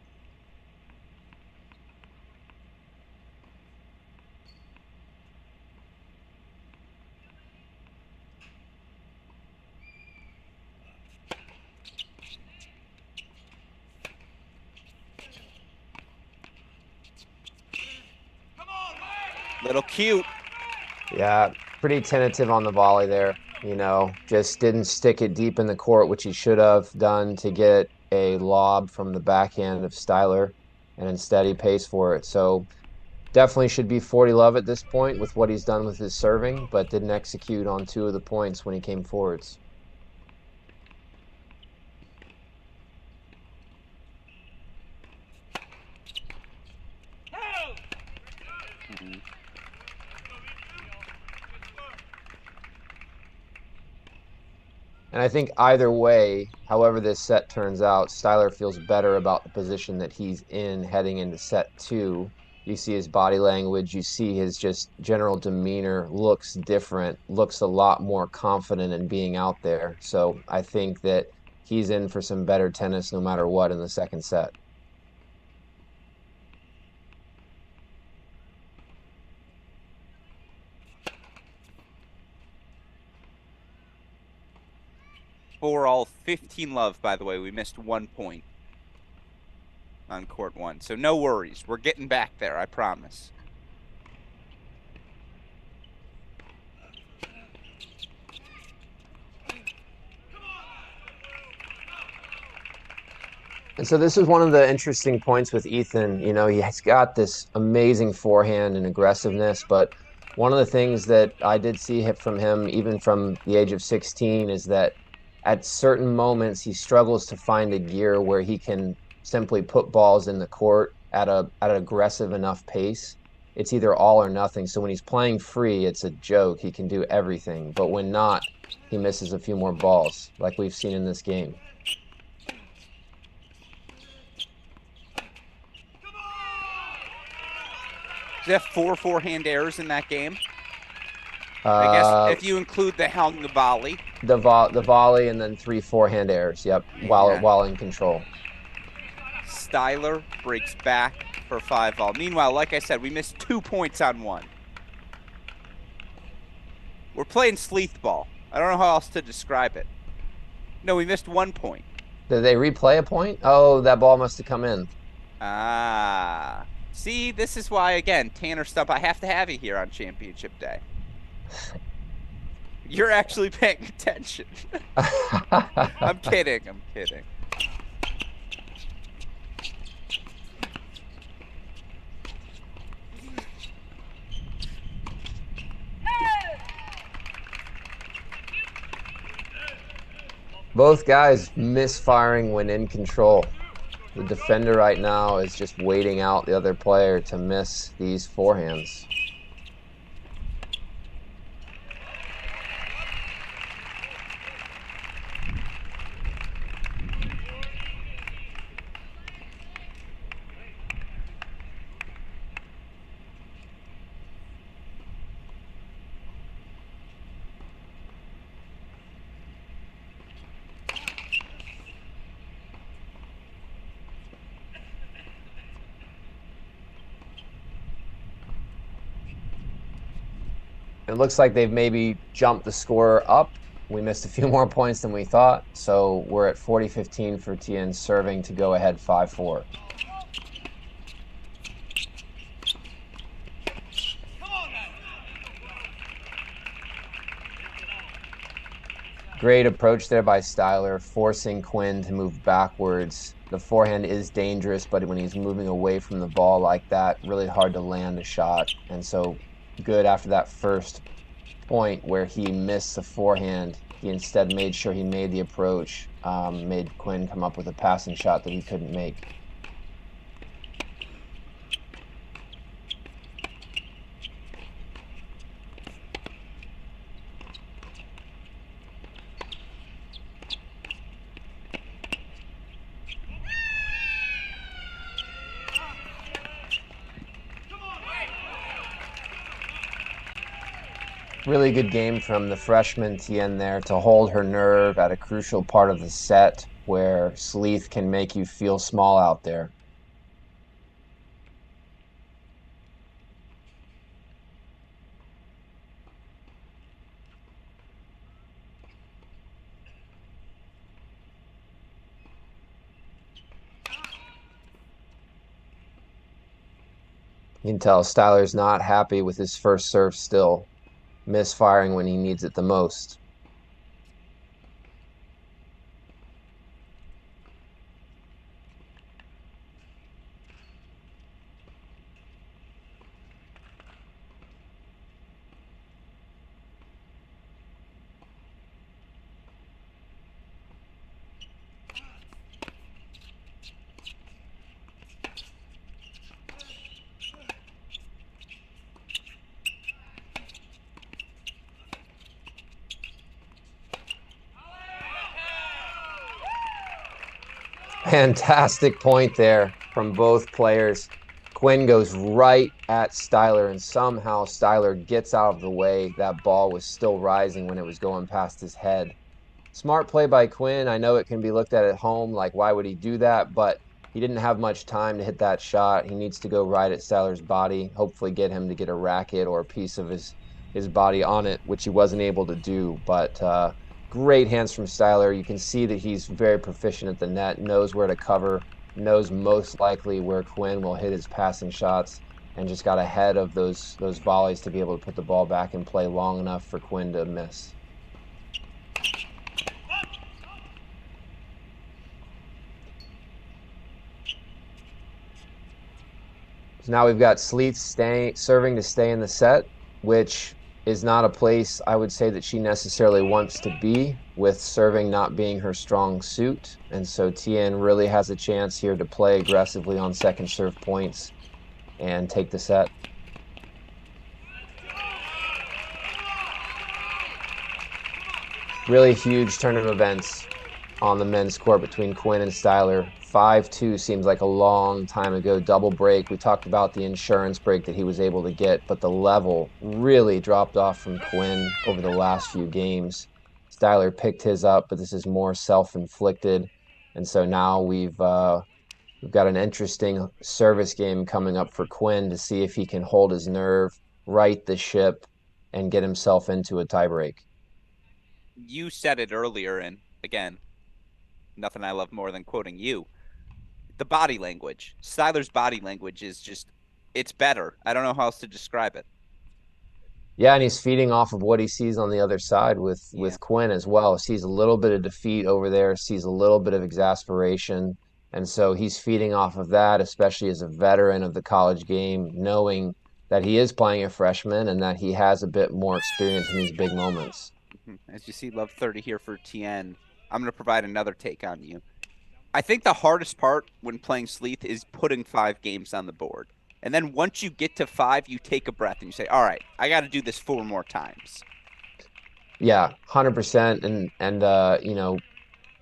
Little cute. Yeah, pretty tentative on the volley there. Just didn't stick it deep in the court, which he should have done to get a lob from the backhand of Styler, and instead he pays for it. So definitely should be 40 love at this point with what he's done with his serving, but didn't execute on 2 of the points when he came forwards. And I think either way, however this set turns out, Styler feels better about the position that he's in heading into set 2. You see his body language, you see his just general demeanor looks different, looks a lot more confident in being out there. So I think that he's in for some better tennis no matter what in the second set. 4 all, 15 love, by the way. We missed 1 point on court 1. So no worries. We're getting back there, I promise. And so this is one of the interesting points with Ethan. You know, he's got this amazing forehand and aggressiveness, but one of the things that I did see from him, even from the age of 16, is that at certain moments he struggles to find a gear where he can simply put balls in the court at an aggressive enough pace. It's either all or nothing. So when he's playing free, it's a joke. He can do everything. But when not, he misses a few more balls, like we've seen in this game. Does he have 4 forehand errors in that game? I guess if you include the hung volley. The volley and then 3 forehand errors. Yep, while in control. Styler breaks back for 5 all. Meanwhile, like I said, we missed 2 points on 1. We're playing sleeth ball. I don't know how else to describe it. No, we missed 1 point. Did they replay a point? Oh, that ball must have come in. Ah. See, this is why, again, Tanner Stump, I have to have you here on championship day. You're actually paying attention. I'm kidding. I'm kidding. Both guys misfiring when in control. The defender right now is just waiting out the other player to miss these forehands. It looks like they've maybe jumped the score up. We missed a few more points than we thought, so we're at 40-15 for Tien serving to go ahead 5-4. Great approach there by Styler, forcing Quinn to move backwards. The forehand is dangerous, but when he's moving away from the ball like that, really hard to land a shot. And so good after that first point where he missed the forehand. He instead made sure he made the approach, made Quinn come up with a passing shot that he couldn't make. Really good game from the freshman Tien there to hold her nerve at a crucial part of the set where Sleeth can make you feel small out there. You can tell Styler's not happy with his first serve still. Misfiring when he needs it the most. Fantastic point there from both players. Quinn goes right at Styler, and somehow Styler gets out of the way. That ball was still rising when it was going past his head. Smart play by Quinn. I know it can be looked at home like, why would he do that? But he didn't have much time to hit that shot. He needs to go right at Styler's body, hopefully get him to get a racket or a piece of his body on it, which he wasn't able to do. But great hands from Styler. You can see that he's very proficient at the net, knows where to cover, knows most likely where Quinn will hit his passing shots, and just got ahead of those volleys to be able to put the ball back in play long enough for Quinn to miss. So now we've got Sleeth serving to stay in the set, which is not a place I would say that she necessarily wants to be, with serving not being her strong suit. And so Tien really has a chance here to play aggressively on second serve points and take the set. Really huge turn of events on the men's court between Quinn and Styler. 5-2 seems like a long time ago. Double break. We talked about the insurance break that he was able to get, but the level really dropped off from Quinn over the last few games. Styler picked his up, but this is more self-inflicted. And so now we've got an interesting service game coming up for Quinn to see if he can hold his nerve, right the ship, and get himself into a tiebreak. You said it earlier, and again, nothing I love more than quoting you. The body language. Styler's body language is just, it's better. I don't know how else to describe it. Yeah, and he's feeding off of what he sees on the other side Yeah. with Quinn as well. Sees a little bit of defeat over there, sees a little bit of exasperation, and so he's feeding off of that, especially as a veteran of the college game, knowing that he is playing a freshman and that he has a bit more experience in these big moments. As you see, love 30 here for Tien. I'm going to provide another take on you. I think the hardest part when playing Sleeth is putting 5 games on the board. And then once you get to 5, you take a breath and you say, all right, I got to do this 4 more times. Yeah, 100%. And you know,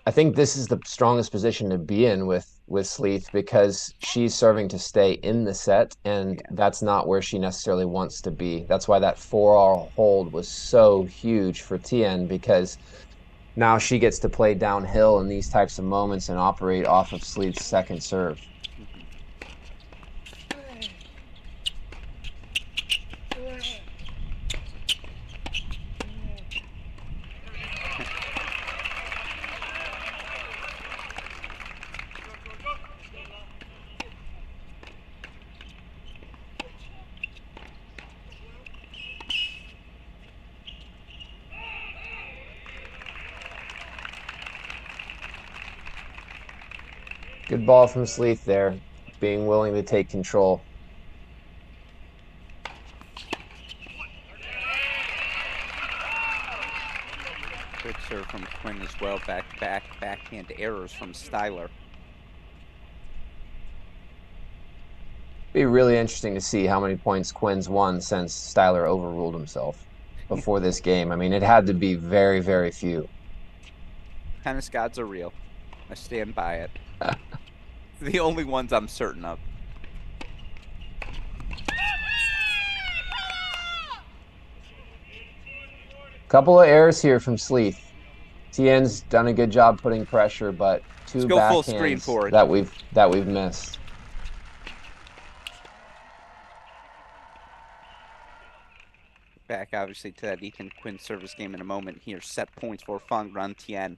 I think this is the strongest position to be in with Sleeth because she's serving to stay in the set, and Yeah. that's not where she necessarily wants to be. That's why that 4-all hold was so huge for Tien, because now she gets to play downhill in these types of moments and operate off of Sleeth's second serve. Good ball from Sleeth there, being willing to take control. Good serve from Quinn as well. Backhand errors from Styler. Be really interesting to see how many points Quinn's won since Styler overruled himself before this game. I mean, it had to be very, very few. Tennis gods are real. I stand by it. The only ones I'm certain of. Couple of errors here from Sleeth. Tien's done a good job putting pressure, but Let's two go full screen backhands for it. that we've missed. Back, obviously, to that Ethan Quinn service game in a moment here. Set points for Fang Ran Tien.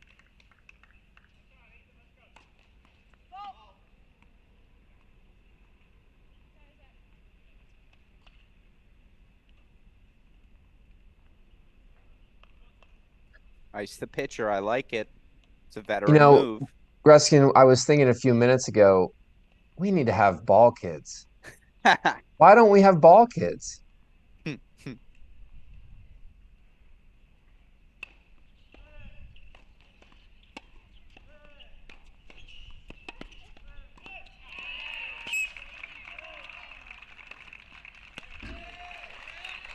Ice the pitcher. I like it. It's a You veteran know, move. Gruskin, I was thinking a few minutes ago, we need to have ball kids. Why don't we have ball kids?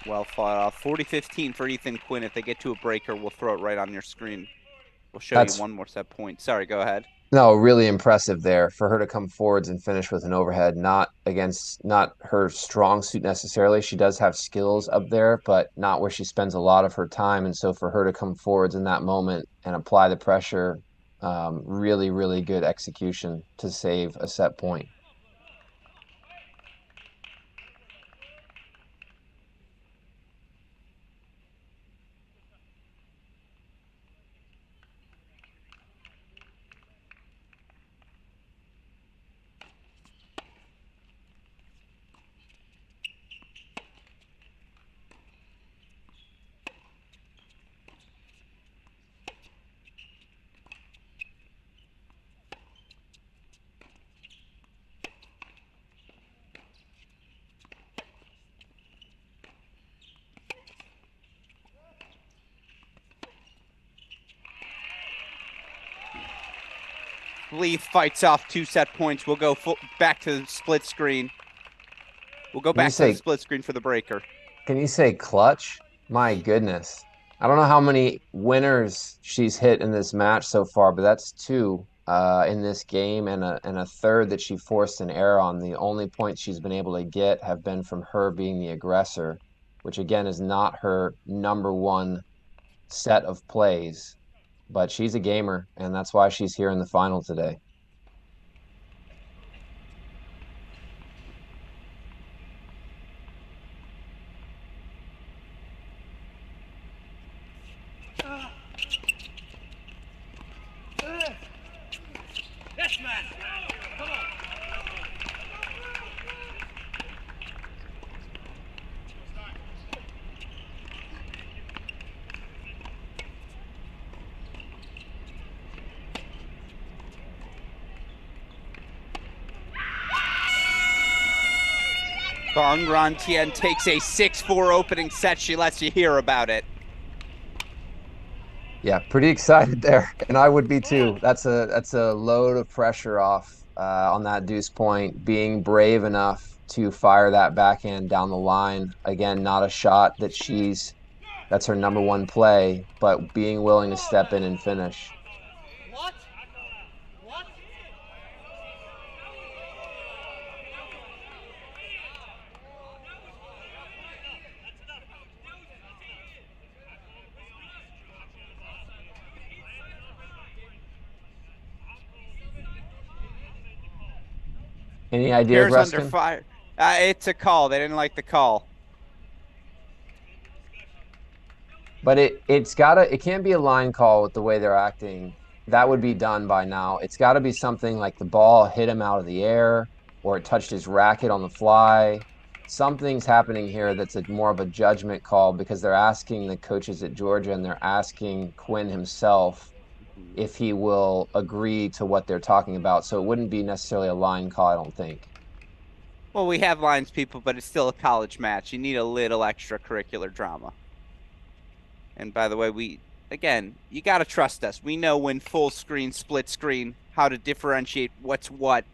Well fought off. 40-15 for Ethan Quinn. If they get to a breaker, we'll throw it right on your screen. We'll show you That's one more set point. Sorry, go ahead. No, really impressive there for her to come forwards and finish with an overhead, not her strong suit necessarily. She does have skills up there, but not where she spends a lot of her time. And so for her to come forwards in that moment and apply the pressure, really, really good execution to save a set point. Leith fights off 2 set points. We'll go back to the split screen. We'll go back to the split screen for the breaker. Can you say clutch? My goodness. I don't know how many winners she's hit in this match so far, but that's 2 in this game and a third that she forced an error on. The only points she's been able to get have been from her being the aggressor, which again is not her #1 set of plays. But she's a gamer, and that's why she's here in the final today. Yes, man. Come on. Fang Rantian takes a 6-4 opening set. She lets you hear about it. Yeah, pretty excited there, and I would be too. That's a load of pressure off on that deuce point. Being brave enough to fire that backhand down the line. Again, not a shot that that's her #1 play, but being willing to step in and finish. What? What? Any idea, Here's under Ruskin? fire. It's a call. They didn't like the call. But it can't be a line call with the way they're acting. That would be done by now. It's got to be something like the ball hit him out of the air or it touched his racket on the fly. Something's happening here that's more of a judgment call because they're asking the coaches at Georgia and they're asking Quinn himself if he will agree to what they're talking about. So it wouldn't be necessarily a line call, I don't think. Well, we have lines, people, but it's still a college match. You need a little extracurricular drama. And by the way, you got to trust us. We know when full screen, split screen, how to differentiate what's what.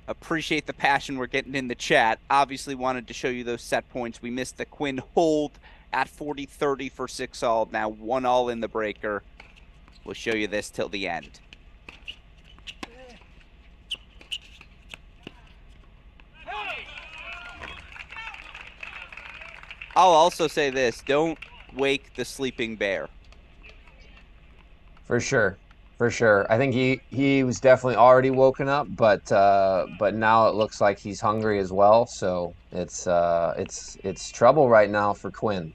Appreciate the passion we're getting in the chat. Obviously wanted to show you those set points. We missed the Quinn hold at 40-30 for 6-all. Now 1-all in the breaker. We'll show you this till the end. I'll also say this. Don't wake the sleeping bear. For sure. For sure. I think he was definitely already woken up, but now it looks like he's hungry as well. So it's trouble right now for Quinn.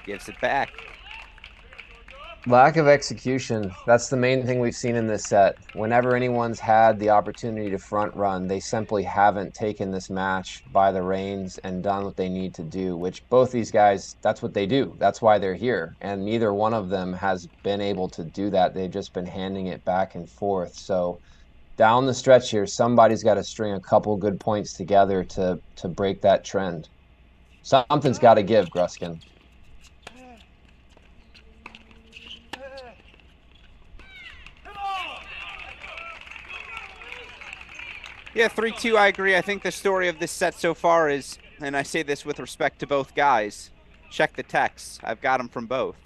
Gives it back. Lack of execution. That's the main thing we've seen in this set. Whenever anyone's had the opportunity to front run, they simply haven't taken this match by the reins and done what they need to do, which both these guys, that's what they do. That's why they're here. And neither one of them has been able to do that. They've just been handing it back and forth. So down the stretch here, somebody's got to string a couple good points together to break that trend. Something's got to give, Gruskin. Yeah, 3-2, I agree. I think the story of this set so far is, and I say this with respect to both guys, check the texts. I've got them from both.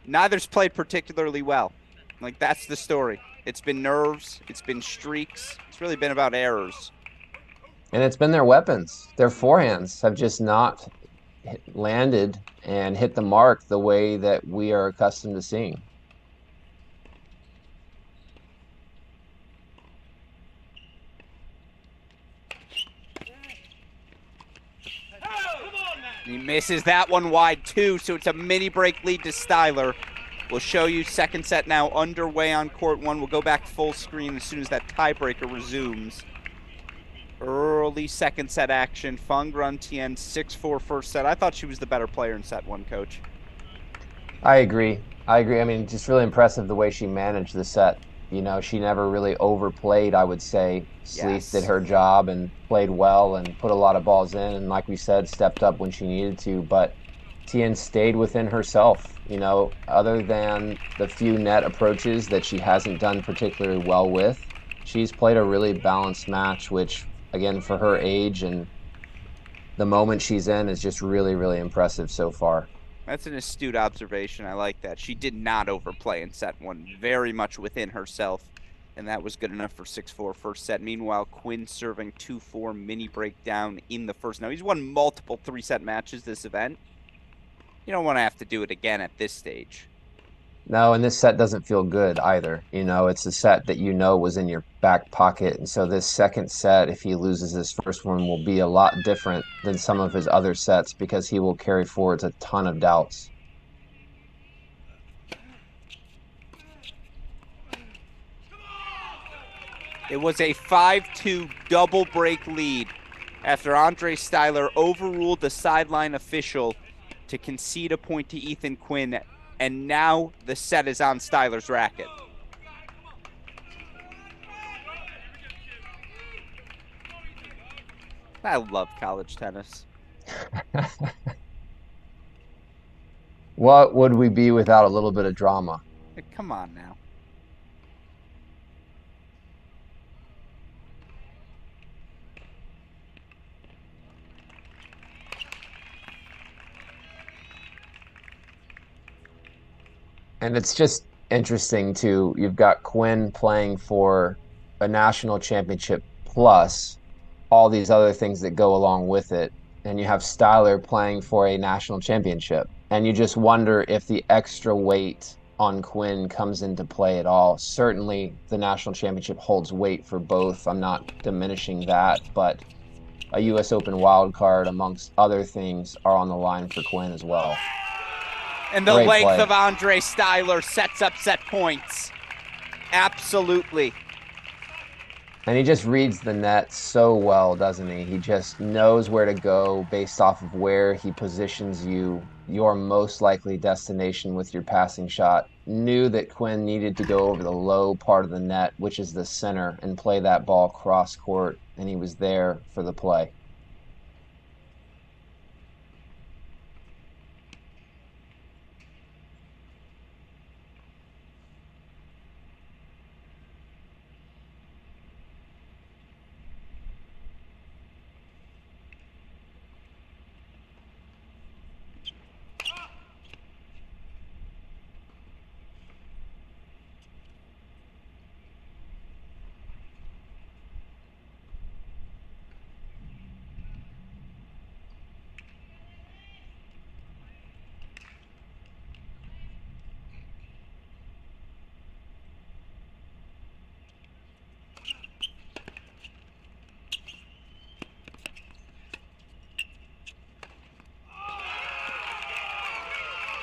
Neither's played particularly well. Like, that's the story. It's been nerves. It's been streaks. It's really been about errors. And it's been their weapons. Their forehands have just not landed and hit the mark the way that we are accustomed to seeing. He misses that one wide, too, so it's a mini break lead to Styler. We'll show you second set now underway on court one. We'll go back full screen as soon as that tiebreaker resumes. Early second set action. Fang Rantian 6-4 first set. I thought she was the better player in set one, Coach. I agree. I agree. I mean, just really impressive the way she managed the set. You know, she never really overplayed, I would say. Sleeth did Yes. her job and played well and put a lot of balls in. And like we said, stepped up when she needed to. But Tien stayed within herself, you know, other than the few net approaches that she hasn't done particularly well with. She's played a really balanced match, which, again, for her age and the moment she's in is just really, really impressive so far. That's an astute observation. I like that. She did not overplay in set one, very much within herself, and that was good enough for 6-4 first set. Meanwhile, Quinn serving 2-4 mini breakdown in the first. Now, he's won multiple three-set matches this event. You don't want to have to do it again at this stage. No, and this set doesn't feel good either. You know, it's a set that you know was in your back pocket. And so this second set, if he loses this first one, will be a lot different than some of his other sets because he will carry forwards a ton of doubts. It was a 5-2 double break lead after Andre Styler overruled the sideline official to concede a point to Ethan Quinn, and now the set is on Styler's racket. I love college tennis. What would we be without a little bit of drama? Come on now. And it's just interesting too. You've got Quinn playing for a national championship plus all these other things that go along with it. And you have Styler playing for a national championship. And you just wonder if the extra weight on Quinn comes into play at all. Certainly, the national championship holds weight for both. I'm not diminishing that, but a US Open wild card, amongst other things, are on the line for Quinn as well. And the Great length play. of Andre Styler sets up set points. Absolutely. And he just reads the net so well, doesn't he? He just knows where to go based off of where he positions you, your most likely destination with your passing shot. Knew that Quinn needed to go over the low part of the net, which is the center, and play that ball cross court, and he was there for the play.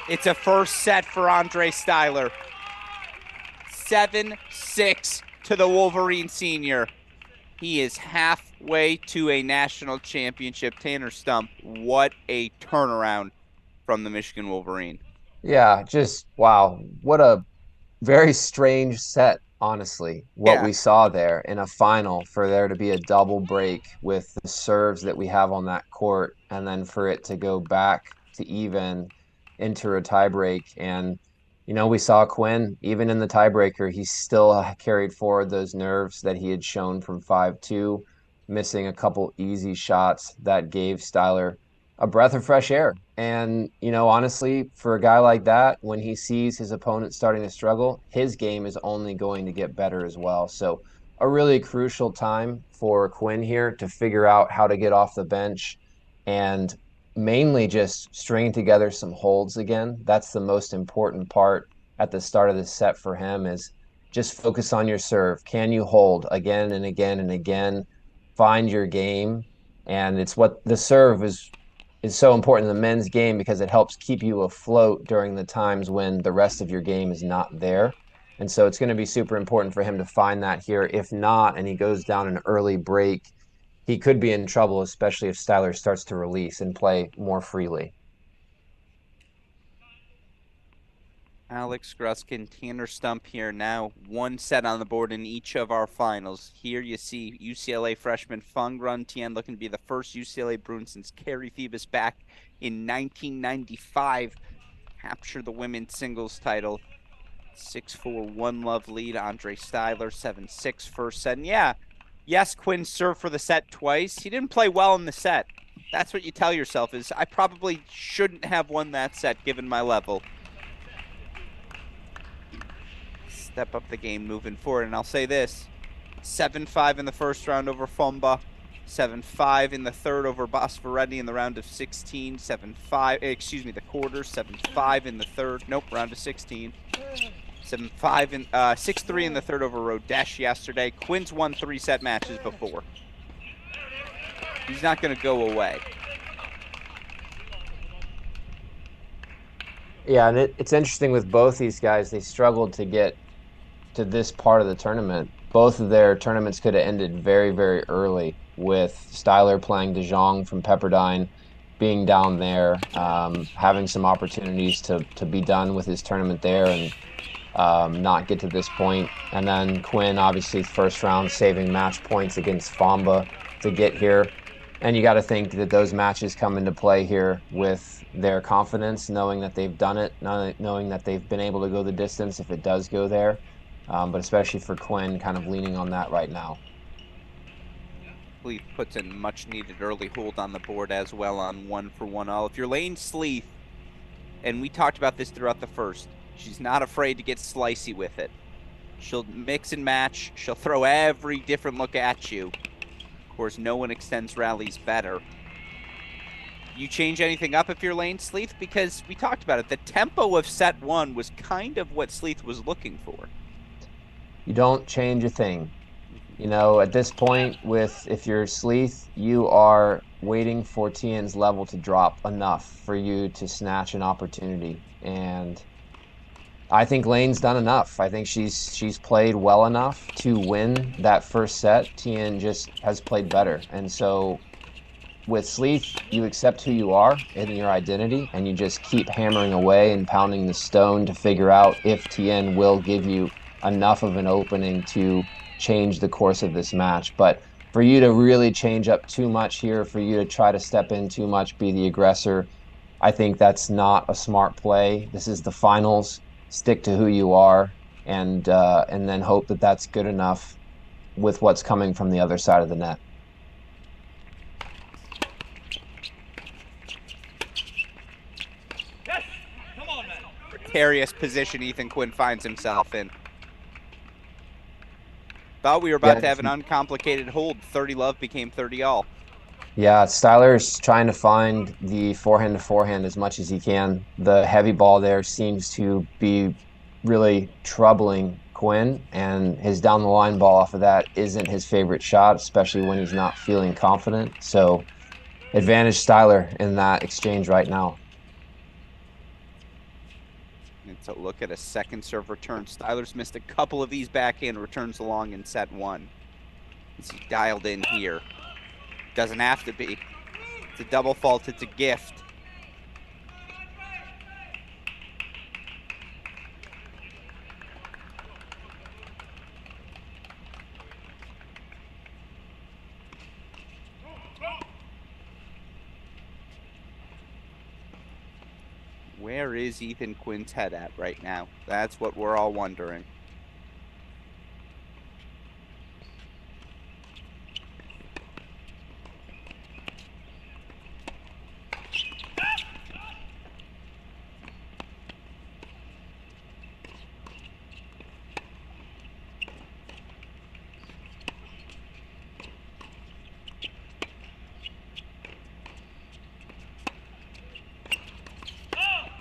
It's a first set for Andre Styler. 7-6 to the Wolverine senior. He is halfway to a national championship. Tanner Stump, what a turnaround from the Michigan Wolverine. Yeah, just wow. What a very strange set, honestly, what Yeah. we saw there in a final for there to be a double break with the serves that we have on that court, and then for it to go back to even into a tiebreak. And, you know, we saw Quinn, even in the tiebreaker, he still carried forward those nerves that he had shown from 5-2, missing a couple easy shots that gave Styler a breath of fresh air. And, you know, honestly, for a guy like that, when he sees his opponent starting to struggle, his game is only going to get better as well. So, a really crucial time for Quinn here to figure out how to get off the bench and mainly just string together some holds again. That's the most important part at the start of the set for him is just focus on your serve. Can you hold again and again and again? Find your game. And it's what the serve is so important in the men's game because it helps keep you afloat during the times when the rest of your game is not there. And so it's going to be super important for him to find that here. If not, and he goes down an early break, he could be in trouble, especially if Styler starts to release and play more freely. Alex Gruskin, Tanner Stump here now. One set on the board in each of our finals. Here you see UCLA freshman Fung Run Tien looking to be the first UCLA Bruin since Carrie Phoebus back in 1995. Capture the women's singles title. 6-4, one love lead. Andre Styler, 7-6 first set. And yeah, yes, Quinn served for the set twice. He didn't play well in the set. That's what you tell yourself is I probably shouldn't have won that set given my level. Step up the game moving forward. And I'll say this, 7-5 in the first round over Fomba. 7-5 in the third over Bosforetti in the round of 16. 7-5, the quarters. 7-5 in the third. Nope, round of 16. 7-5 in 6-3 in the third over Rodesh yesterday. Quinn's won 3-set matches before. He's not going to go away. Yeah, and it's interesting with both these guys. They struggled to get to this part of the tournament. Both of their tournaments could have ended very, very early, with Styler playing De Jong from Pepperdine, being down there, having some opportunities to be done with his tournament there and not get to this point. And then Quinn, obviously, first round, saving match points against Fomba to get here. And you got to think that those matches come into play here with their confidence, knowing that they've done it, knowing that they've been able to go the distance if it does go there. But especially for Quinn, kind of leaning on that right now. Sleeth puts in much needed early hold on the board as well on 1-for-1 all. If you're laying Sleeth, and we talked about this throughout the first, she's not afraid to get slicey with it. She'll mix and match. She'll throw every different look at you. Of course, no one extends rallies better. You change anything up if you're laying Sleeth? Because we talked about it. The tempo of set one was kind of what Sleeth was looking for. You don't change a thing. You know, at this point, if you're Sleeth, you are waiting for Tien's level to drop enough for you to snatch an opportunity. And I think Lane's done enough. I think she's played well enough to win that first set. Tien just has played better. And so with Sleeth, you accept who you are and your identity, and you just keep hammering away and pounding the stone to figure out if Tien will give you enough of an opening to change the course of this match. But for you to really change up too much here, for you to try to step in too much, be the aggressor, I think that's not a smart play. This is the finals. Stick to who you are, and then hope that that's good enough with what's coming from the other side of the net. Yes! Come on, man. Precarious position Ethan Quinn finds himself in. Thought we were about to have an uncomplicated hold. 30 love became 30 all. Yeah, Styler's trying to find the forehand to forehand as much as he can. The heavy ball there seems to be really troubling Quinn, and his down the line ball off of that isn't his favorite shot, especially when he's not feeling confident. So advantage Styler in that exchange right now. It's a look at a second serve return. Styler's missed a couple of these backhand returns along in set one. Is he dialed in here? Doesn't have to be. It's a double fault. It's a gift. Where is Ethan Quinn's head at right now? That's what we're all wondering.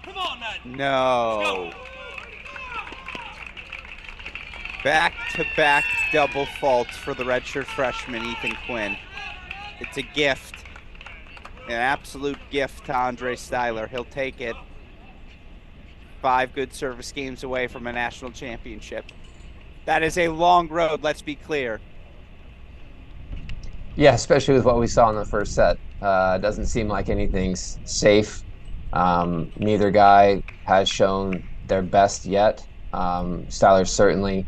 Come on, man. No. Back-to-back double faults for the redshirt freshman Ethan Quinn. It's a gift. An absolute gift to Andre Styler. He'll take it. 5 good service games away from a national championship. That is a long road, let's be clear. Yeah, especially with what we saw in the first set. It doesn't seem like anything's safe. Neither guy has shown their best yet. Styler's certainly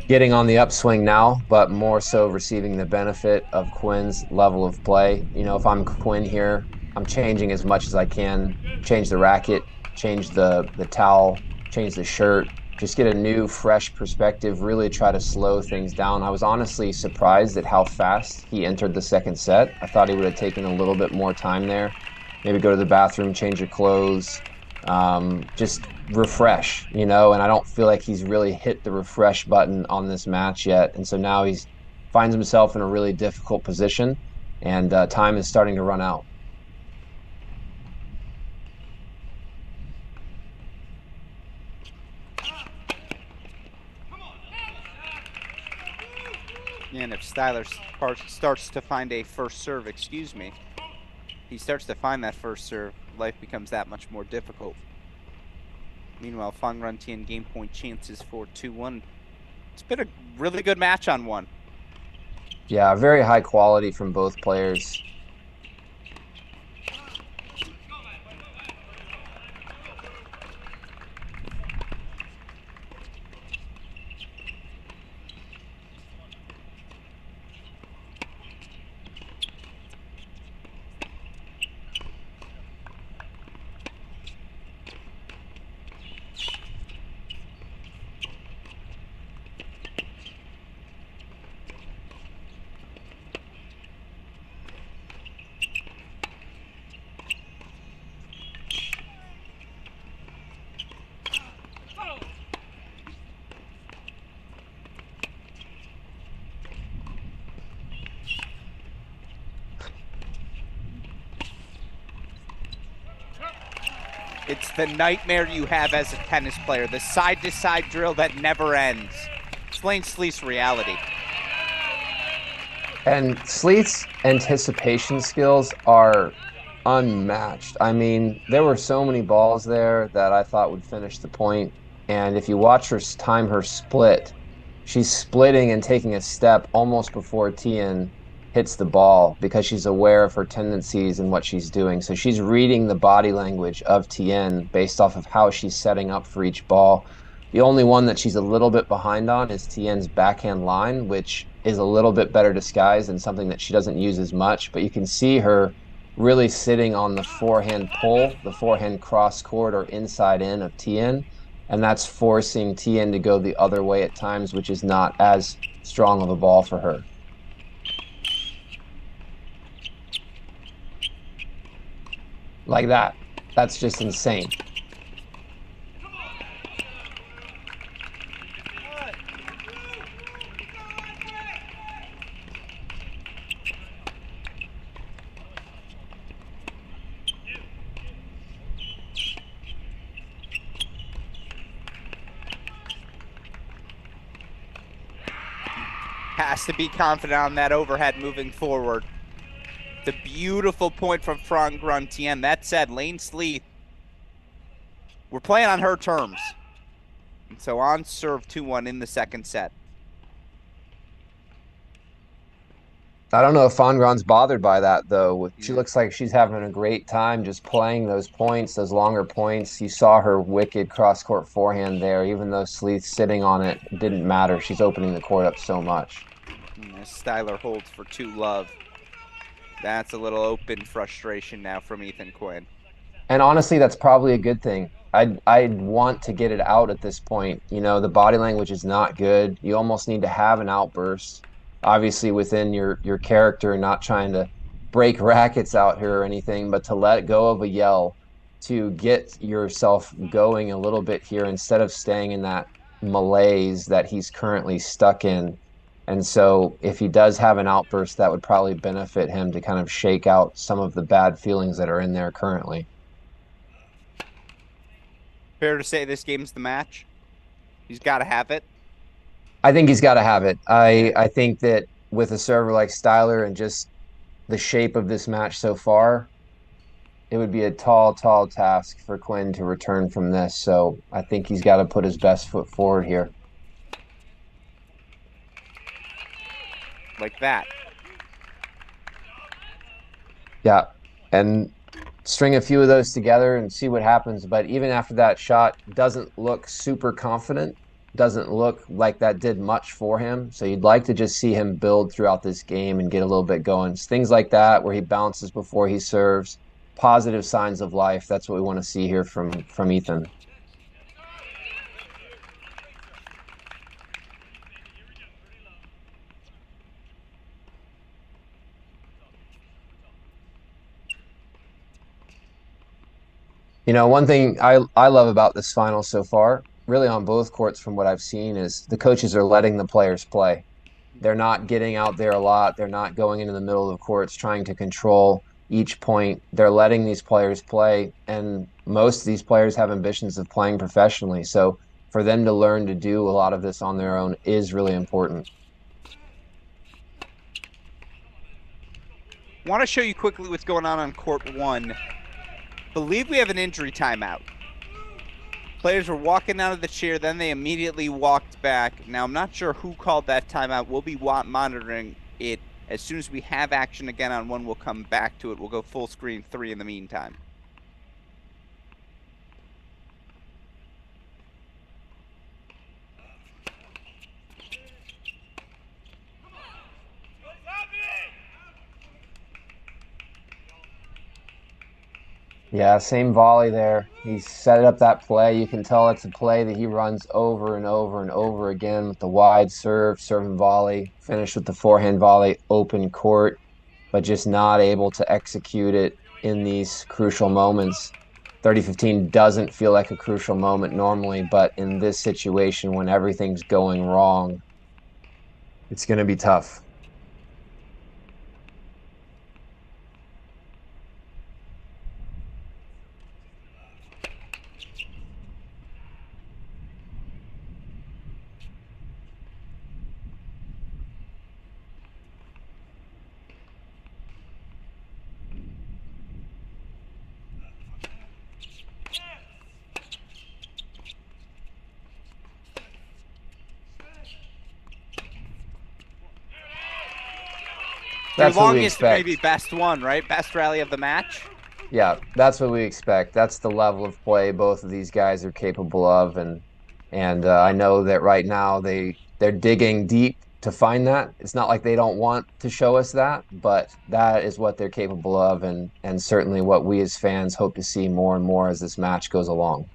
getting on the upswing now, but more so receiving the benefit of Quinn's level of play. You know, if I'm Quinn here, I'm changing as much as I can, change the racket, change the towel, change the shirt, just get a new, fresh perspective, really try to slow things down. I was honestly surprised at how fast he entered the second set. I thought he would have taken a little bit more time there. Maybe go to the bathroom, change your clothes, just refresh, you know, and I don't feel like he's really hit the refresh button on this match yet. And so now he's finds himself in a really difficult position, and time is starting to run out. And if Styler starts to find a first serve, he starts to find that first serve, life becomes that much more difficult. Meanwhile, Fang Runtian game point chances for 2-1. It's been a really good match on one. Yeah, very high quality from both players. It's the nightmare you have as a tennis player, the side-to-side drill that never ends. It's Lane Sleeth's reality. And Sleeth's anticipation skills are unmatched. I mean, there were so many balls there that I thought would finish the point. And if you watch her time her split, she's splitting and taking a step almost before Tien hits the ball because she's aware of her tendencies and what she's doing. So she's reading the body language of Tien based off of how she's setting up for each ball. The only one that she's a little bit behind on is Tien's backhand line, which is a little bit better disguised and something that she doesn't use as much. But you can see her really sitting on the forehand pull, the forehand cross court or inside in of Tien. And that's forcing Tien to go the other way at times, which is not as strong of a ball for her. Like that. That's just insane. Has to be confident on that overhead moving forward. The beautiful point from Fang Runtian. That said, Lane Sleeth, we're playing on her terms. And so on serve 2-1 in the second set. I don't know if Fangran's bothered by that, though. She looks like she's having a great time just playing those points, those longer points. You saw her wicked cross-court forehand there. Even though Sleeth's sitting on it, it didn't matter. She's opening the court up so much. As Styler holds for 2-love. That's a little open frustration now from Ethan Quinn. And honestly, that's probably a good thing. I'd want to get it out at this point. You know, the body language is not good. You almost need to have an outburst, obviously within your character, not trying to break rackets out here or anything, but to let go of a yell, to get yourself going a little bit here instead of staying in that malaise that he's currently stuck in. And so if he does have an outburst, that would probably benefit him to kind of shake out some of the bad feelings that are in there currently. Fair to say this game's the match? He's got to have it. I think he's got to have it. I think that with a server like Styler and just the shape of this match so far, it would be a tall, tall task for Quinn to return from this. So I think he's got to put his best foot forward here. Like that. Yeah. And string a few of those together and see what happens. But even after that shot, doesn't look super confident, doesn't look like that did much for him. So you'd like to just see him build throughout this game and get a little bit going. It's things like that where he bounces before he serves, positive signs of life. That's what we want to see here from Ethan. You know, one thing I love about this final so far, really on both courts from what I've seen, is the coaches are letting the players play. They're not getting out there a lot. They're not going into the middle of the courts trying to control each point. They're letting these players play, and most of these players have ambitions of playing professionally. So for them to learn to do a lot of this on their own is really important. Want to show you quickly what's going on court 1. Believe we have an injury timeout. Players were walking out of the chair, then they immediately walked back. Now, I'm not sure who called that timeout. We'll be monitoring it. As soon as we have action again on 1, we'll come back to it. We'll go full screen 3 in the meantime. Yeah, same volley there. He set up that play. You can tell it's a play that he runs over and over and over again with the wide serve, and volley, finish with the forehand volley, open court, but just not able to execute it in these crucial moments. 30-15 doesn't feel like a crucial moment normally, but in this situation when everything's going wrong, it's going to be tough. The longest, maybe best one, right? Best rally of the match. Yeah, that's what we expect. That's the level of play both of these guys are capable of, and I know that right now they're digging deep to find that. It's not like they don't want to show us that, but that is what they're capable of, and certainly what we as fans hope to see more and more as this match goes along.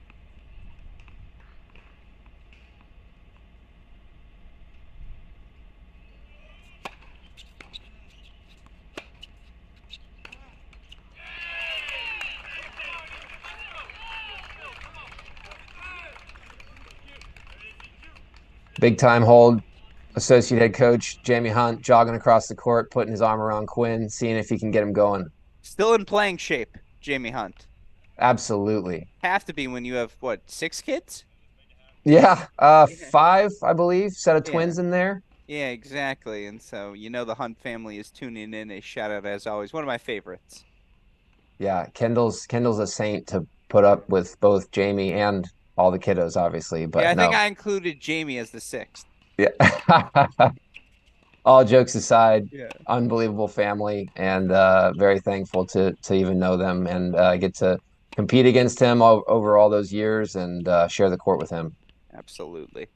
Big time hold. Associate head coach Jamie Hunt jogging across the court, putting his arm around Quinn, seeing if he can get him going. Still in playing shape, Jamie Hunt. Absolutely. Have to be when you have, what, 6 kids? Yeah, 5, I believe. Set of twins in there. Yeah, exactly. And so, you know, the Hunt family is tuning in. A shout out, as always. One of my favorites. Yeah, Kendall's a saint to put up with both Jamie and all the kiddos, obviously. But yeah, I think I included Jamie as the 6th. Yeah. All jokes aside, unbelievable family, and very thankful to even know them and get to compete against him over all those years and share the court with him. Absolutely.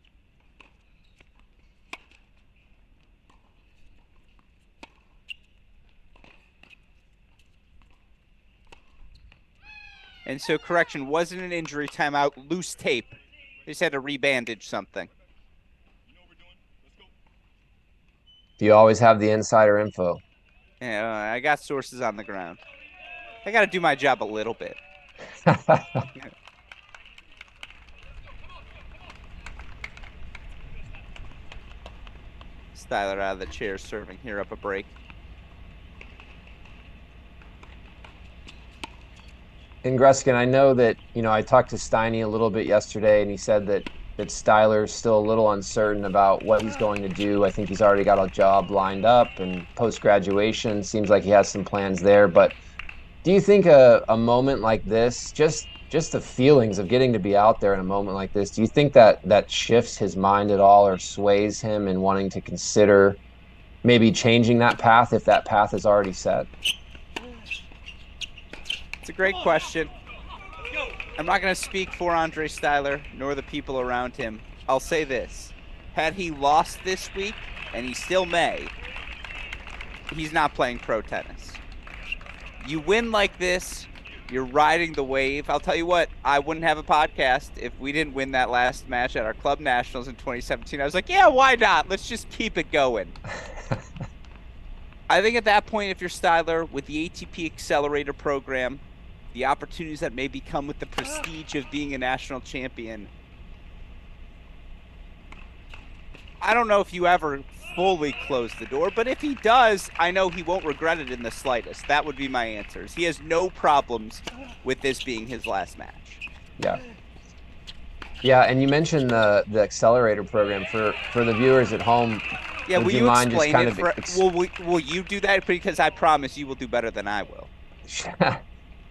And so, correction, wasn't an injury timeout, loose tape. They just had to rebandage something. Do you always have the insider info? Yeah, I got sources on the ground. I got to do my job a little bit. Styler out of the chair, serving here up a break. And Gruskin, I know that, you know, I talked to Steiny a little bit yesterday, and he said that Styler's still a little uncertain about what he's going to do. I think he's already got a job lined up, and post-graduation seems like he has some plans there. But do you think a moment like this, just the feelings of getting to be out there in a moment like this, do you think that shifts his mind at all or sways him in wanting to consider maybe changing that path if that path is already set? It's a great question. Let's go. I'm not going to speak for Andre Styler nor the people around him. I'll say this. Had he lost this week, and he still may, he's not playing pro tennis. You win like this, you're riding the wave. I'll tell you what, I wouldn't have a podcast if we didn't win that last match at our club nationals in 2017. I was like, yeah, why not? Let's just keep it going. I think at that point, if you're Styler, with the ATP Accelerator program, the opportunities that maybe come with the prestige of being a national champion, I don't know if you ever fully close the door, but if he does, I know he won't regret it in the slightest. That would be my answers. He has no problems with this being his last match. Yeah. Yeah, and you mentioned the accelerator program for the viewers at home. Yeah, would will you you mind just explain kind it? of Will you do that? Because I promise you will do better than I will.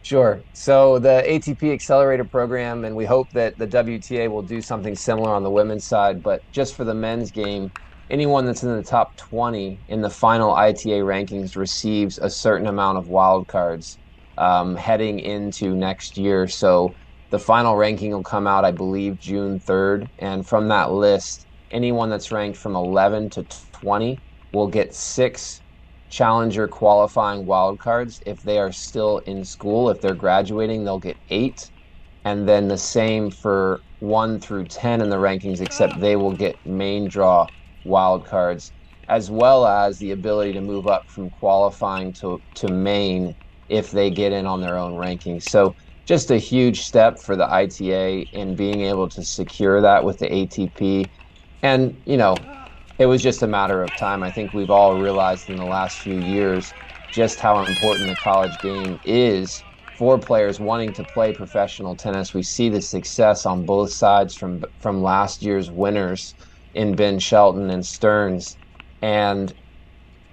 Sure. So the ATP Accelerator program, and we hope that the WTA will do something similar on the women's side, but just for the men's game, anyone that's in the top 20 in the final ITA rankings receives a certain amount of wild cards heading into next year. So the final ranking will come out, I believe, June 3rd. And from that list, anyone that's ranked from 11 to 20 will get 6 challenger qualifying wildcards. If they are still in school, if they're graduating, they'll get 8. And then the same for 1 through 10 in the rankings, except they will get main draw wildcards, as well as the ability to move up from qualifying to main if they get in on their own rankings. So just a huge step for the ITA in being able to secure that with the ATP. And, it was just a matter of time. I think we've all realized in the last few years just how important the college game is for players wanting to play professional tennis. We see the success on both sides from last year's winners in Ben Shelton and Stearns. And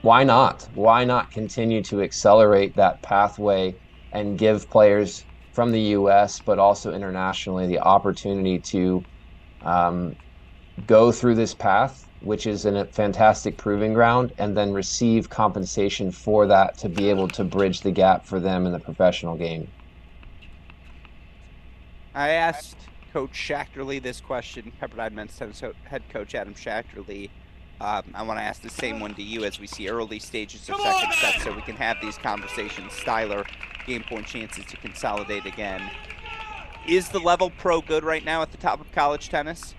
why not? Why not continue to accelerate that pathway and give players from the U.S., but also internationally, the opportunity to go through this path, which is a fantastic proving ground, and then receive compensation for that to be able to bridge the gap for them in the professional game. I asked Coach Schachterly this question, Pepperdine men's tennis head coach Adam Schachterly. I want to ask the same one to you as we see early stages of second set, so we can have these conversations. Styler, game point chances to consolidate again. Is the level pro good right now at the top of college tennis?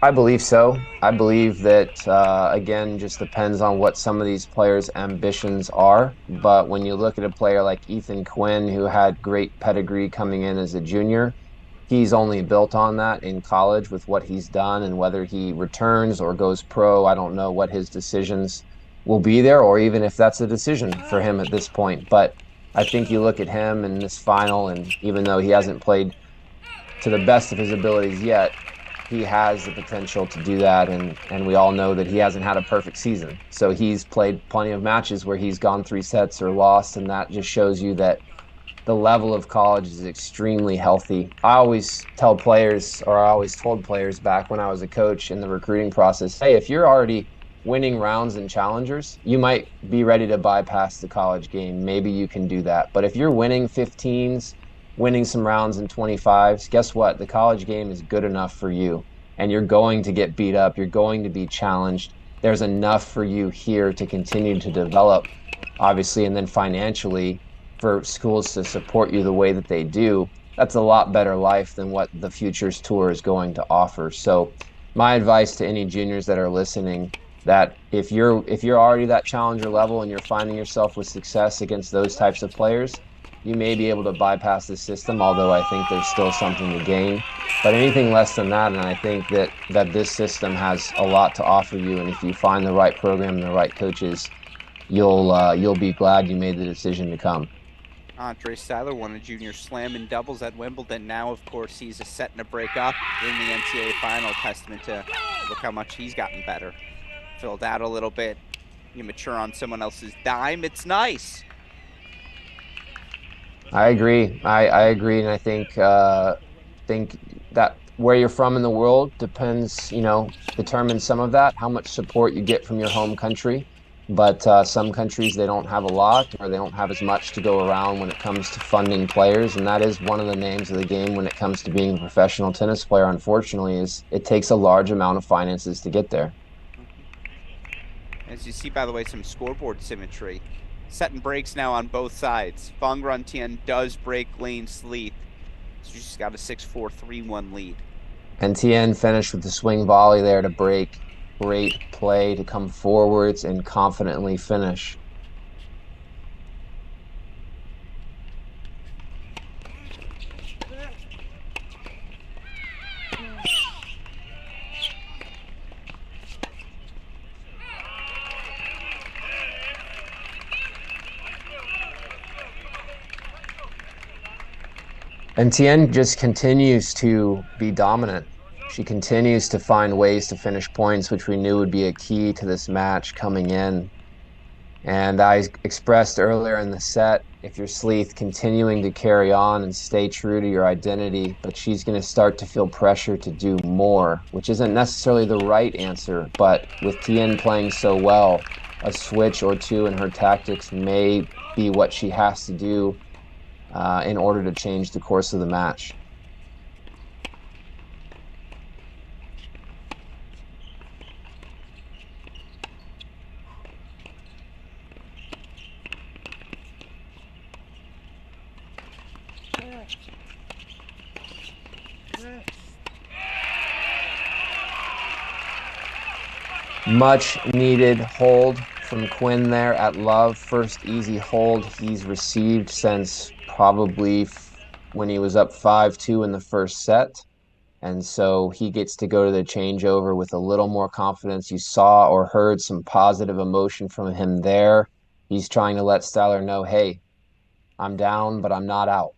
I believe so. I believe that, again, just depends on what some of these players' ambitions are. But when you look at a player like Ethan Quinn, who had great pedigree coming in as a junior, he's only built on that in college with what he's done, and whether he returns or goes pro, I don't know what his decisions will be there, or even if that's a decision for him at this point. But I think you look at him in this final, and even though he hasn't played to the best of his abilities yet, he has the potential to do that, and we all know that he hasn't had a perfect season. So he's played plenty of matches where he's gone 3 sets or lost, and that just shows you that the level of college is extremely healthy. I always tell players, or I always told players back when I was a coach in the recruiting process, hey, if you're already winning rounds and challengers, you might be ready to bypass the college game. Maybe you can do that. But if you're winning 15s, winning some rounds in 25s, guess what? The college game is good enough for you, and you're going to get beat up. You're going to be challenged. There's enough for you here to continue to develop, obviously, and then financially for schools to support you the way that they do. That's a lot better life than what the Futures Tour is going to offer. So my advice to any juniors that are listening, that if you're already that challenger level and you're finding yourself with success against those types of players, you may be able to bypass the system, although I think there's still something to gain. But anything less than that, and I think that this system has a lot to offer you, and if you find the right program and the right coaches, you'll be glad you made the decision to come. Andre Styler won a junior slam in doubles at Wimbledon. Now, of course, he's a set and a break up in the NCAA final. Testament to look how much he's gotten better. Filled out a little bit. You mature on someone else's dime. It's nice. I agree. I agree, and I think that where you're from in the world determines some of that, how much support you get from your home country. But some countries, they don't have a lot, or they don't have as much to go around when it comes to funding players. And that is one of the names of the game when it comes to being a professional tennis player, unfortunately, is it takes a large amount of finances to get there. As you see, by the way, some scoreboard symmetry. Setting breaks now on both sides. Fang Runtian does break Lane Sleeth. So she's got a 6-4, 3-1 lead. And Tien finished with the swing volley there to break. Great play to come forwards and confidently finish. And Tien just continues to be dominant. She continues to find ways to finish points, which we knew would be a key to this match coming in. And I expressed earlier in the set, if you're Sleeth, continuing to carry on and stay true to your identity, but she's going to start to feel pressure to do more, which isn't necessarily the right answer. But with Tien playing so well, a switch or two in her tactics may be what she has to do in order to change the course of the match. Much needed hold from Quinn there at love. First easy hold he's received since probably when he was up 5-2 in the first set. And so he gets to go to the changeover with a little more confidence. You saw or heard some positive emotion from him there. He's trying to let Styler know, hey, I'm down, but I'm not out.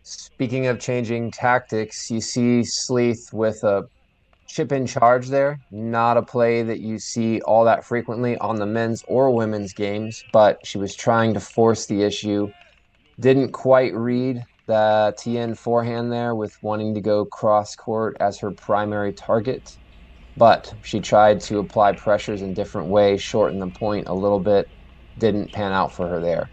Speaking of changing tactics, you see Sleeth with a chip in charge there. Not a play that you see all that frequently on the men's or women's games, but she was trying to force the issue. Didn't quite read the Tien forehand there with wanting to go cross court as her primary target, but she tried to apply pressures in different ways, shorten the point a little bit. Didn't pan out for her there.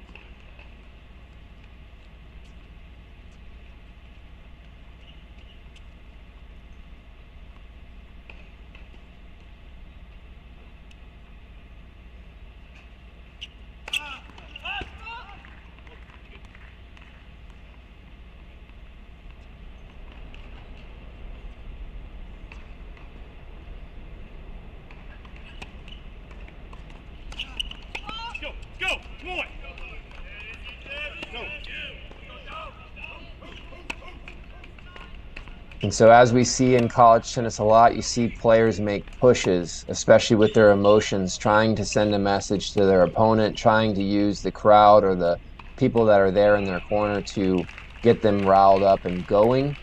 And so as we see in college tennis a lot, you see players make pushes, especially with their emotions, trying to send a message to their opponent, trying to use the crowd or the people that are there in their corner to get them riled up and going.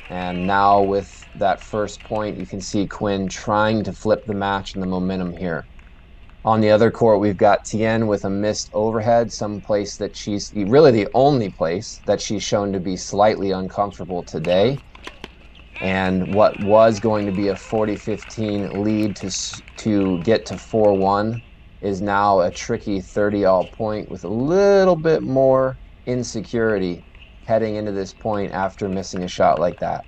And now with that first point, you can see Quinn trying to flip the match and the momentum here. On the other court, we've got Tien with a missed overhead, some place that she's really the only place that she's shown to be slightly uncomfortable today. And what was going to be a 40-15 lead to get to 4-1 is now a tricky 30-all point with a little bit more insecurity heading into this point after missing a shot like that.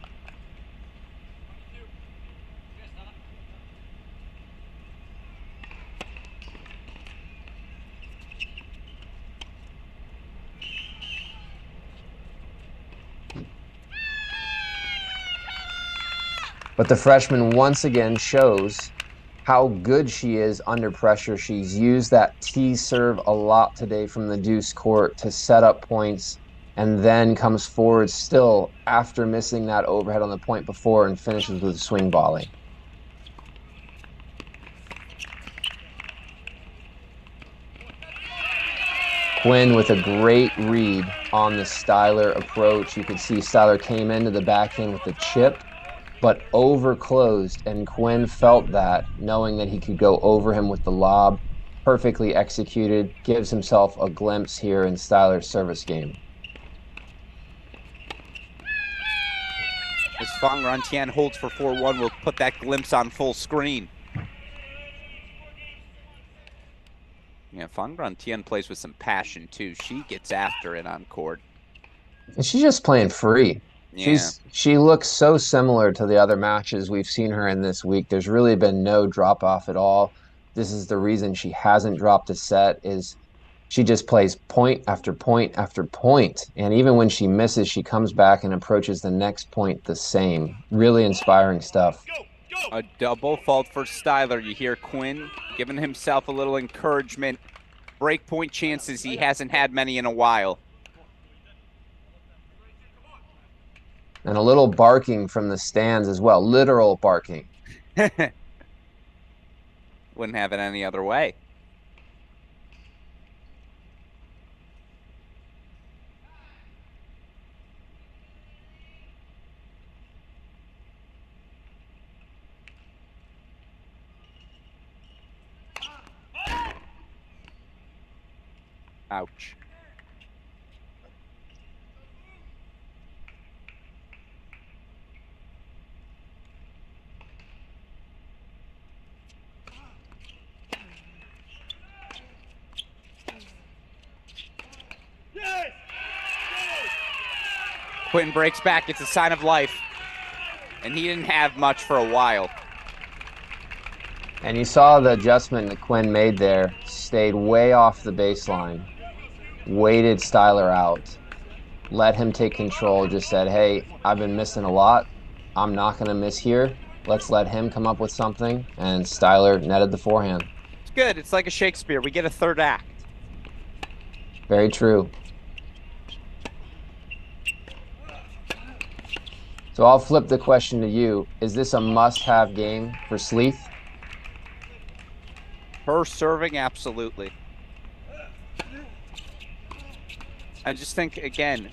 But the freshman once again shows how good she is under pressure. She's used that T serve a lot today from the deuce court to set up points and then comes forward still after missing that overhead on the point before and finishes with a swing volley. Quinn with a great read on the Styler approach. You could see Styler came into the backhand with the chip, but over closed, and Quinn felt that, knowing that he could go over him with the lob. Perfectly executed, gives himself a glimpse here in Styler's service game. As Fang Rantian holds for 4-1, we'll put that glimpse on full screen. Yeah, Fang Rantian plays with some passion, too. She gets after it on court. And she's just playing free. Yeah. She looks so similar to the other matches we've seen her in this week. There's really been no drop off at all. This is the reason she hasn't dropped a set, is she just plays point after point after point. And even when she misses, she comes back and approaches the next point the same. Really inspiring stuff. A double fault for Styler. You hear Quinn giving himself a little encouragement. Breakpoint chances, he hasn't had many in a while. And a little barking from the stands as well. Literal barking. Wouldn't have it any other way. Ouch. Quinn breaks back. It's a sign of life. And he didn't have much for a while. And you saw the adjustment that Quinn made there. Stayed way off the baseline. Waited Styler out. Let him take control. Just said, hey, I've been missing a lot. I'm not going to miss here. Let's let him come up with something. And Styler netted the forehand. It's good. It's like a Shakespeare. We get a third act. Very true. So I'll flip the question to you. Is this a must-have game for Sleeth? Her serving, absolutely. I just think, again,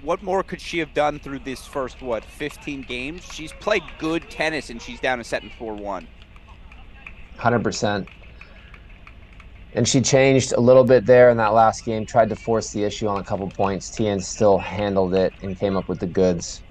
what more could she have done through this first, 15 games? She's played good tennis, and she's down a set in 4-1. 100%. And she changed a little bit there in that last game, tried to force the issue on a couple points. Tian still handled it and came up with the goods.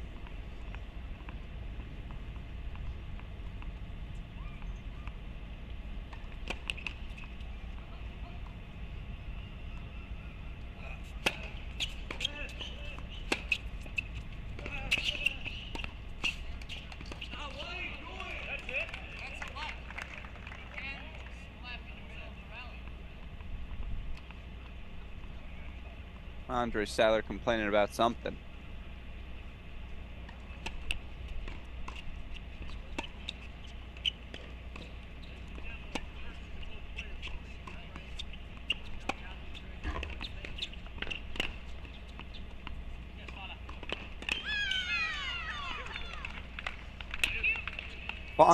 Andre Styler complaining about something.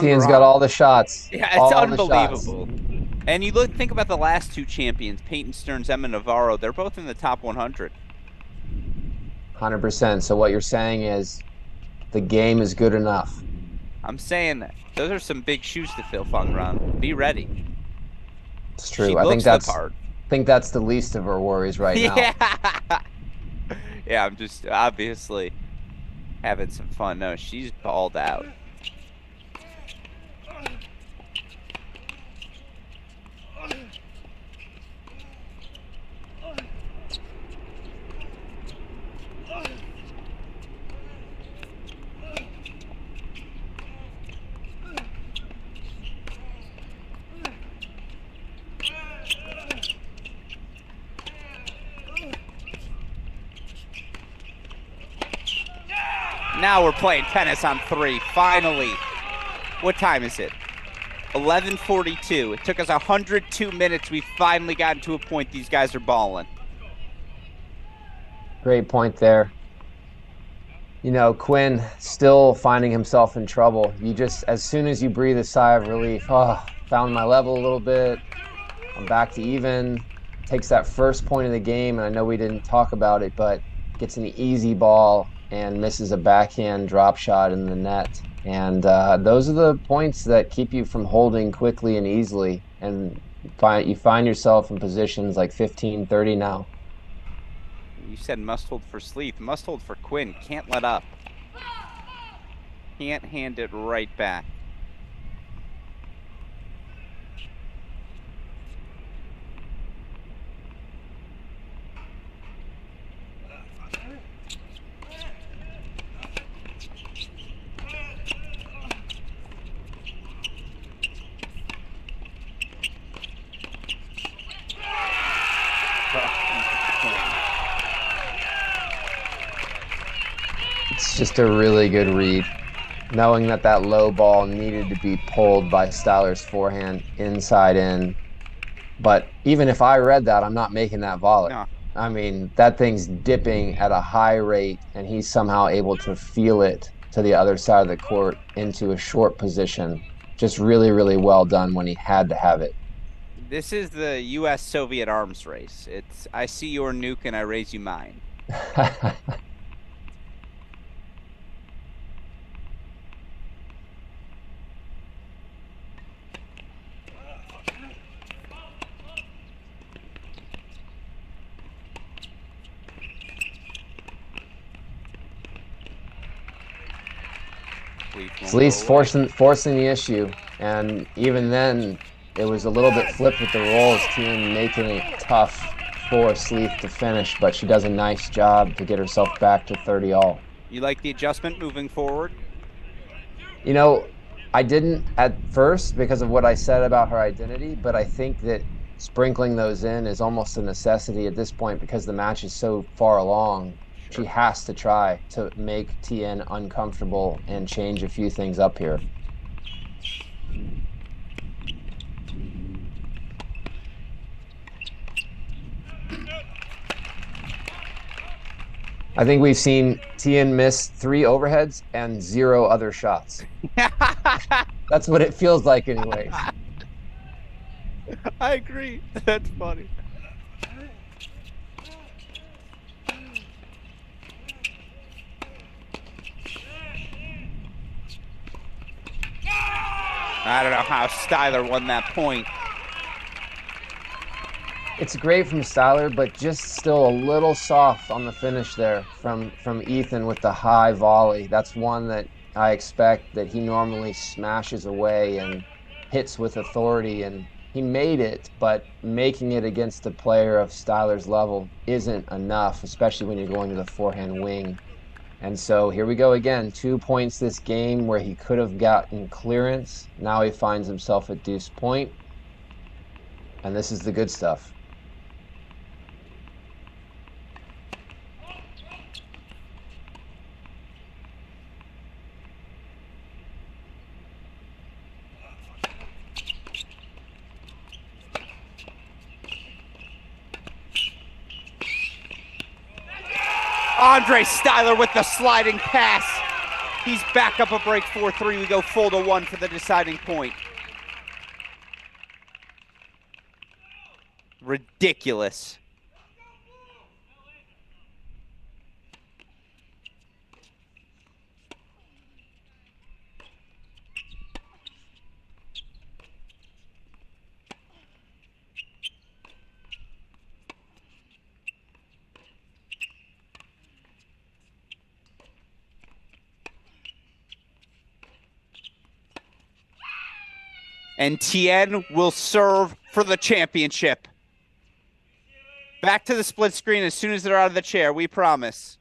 Tian's got all the shots. Yeah, it's unbelievable. And you think about the last two champions, Peyton Stearns, Emma Navarro. They're both in the top 100. 100%. So what you're saying is the game is good enough. I'm saying that. Those are some big shoes to fill, Fangran. Be ready. It's true. She I looks the part. think that's the least of her worries right now. Yeah. Yeah, I'm just obviously having some fun. No, she's balled out. Now we're playing tennis on 3, finally. What time is it? 11:42. It took us 102 minutes. We finally gotten to a point these guys are balling. Great point there. You know, Quinn still finding himself in trouble. You just, as soon as you breathe a sigh of relief, oh, found my level a little bit. I'm back to even. Takes that first point of the game, and I know we didn't talk about it, but gets an easy ball and misses a backhand drop shot in the net. And those are the points that keep you from holding quickly and easily. And you find yourself in positions like 15-30 now. You said must hold for Sleeth. Must hold for Quinn. Can't let up. Can't hand it right back. It's just a really good read, knowing that that low ball needed to be pulled by Styler's forehand inside in. But even if I read that, I'm not making that volley. No. I mean, that thing's dipping at a high rate, and he's somehow able to feel it to the other side of the court into a short position. Just really, really well done when he had to have it. This is the U.S. Soviet arms race. It's I see your nuke and I raise you mine. Sleeth's forcing the issue, and even then, it was a little bit flipped with the rolls, team making it tough for Sleeth to finish, but she does a nice job to get herself back to 30 all. You like the adjustment moving forward? You know, I didn't at first because of what I said about her identity, but I think that sprinkling those in is almost a necessity at this point because the match is so far along. Sure. She has to try to make TN uncomfortable and change a few things up here. I think we've seen TN miss 3 overheads and 0 other shots. That's what it feels like anyways. I agree. That's funny. I don't know how Styler won that point. It's great from Styler, but just still a little soft on the finish there from Ethan with the high volley. That's one that I expect that he normally smashes away and hits with authority, and he made it, but making it against a player of Styler's level isn't enough, especially when you're going to the forehand wing. And so here we go again, 2 points this game where he could have gotten clearance. Now he finds himself at deuce point, and this is the good stuff. Andre Styler with the sliding pass. He's back up a break 4-3. We go full to 1 for the deciding point. Ridiculous. And Tien will serve for the championship. Back to the split screen as soon as they're out of the chair, we promise.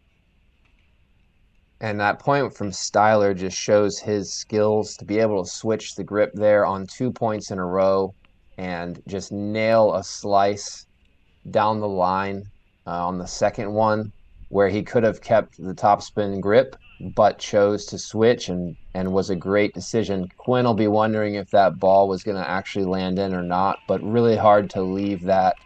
And that point from Styler just shows his skills to be able to switch the grip there on 2 points in a row and just nail a slice down the line on the second one where he could have kept the topspin grip but chose to switch and was a great decision. Quinn will be wondering if that ball was going to actually land in or not, but really hard to leave that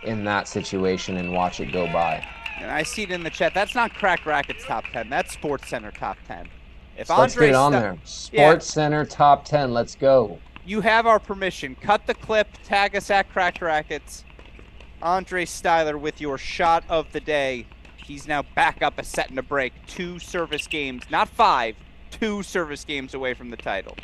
in that situation and watch it go by. And I see it in the chat. That's not Cracked Rackets top 10. That's Sports Center top 10. If So let's get it on there. Sports Center top 10. Let's go. You have our permission. Cut the clip. Tag us at Cracked Rackets. Andre Styler with your shot of the day. He's now back up a set and a break. 2 service games, not 5, 2 service games away from the title.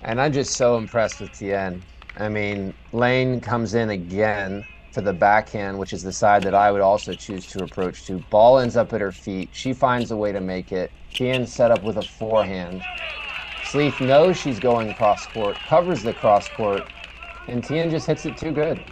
And I'm just so impressed with Tien. I mean, Lane comes in again for the backhand, which is the side that I would also choose to approach to. Ball ends up at her feet. She finds a way to make it. Tien set up with a forehand. Sleeth knows she's going cross court, covers the cross court, and Tien just hits it too good.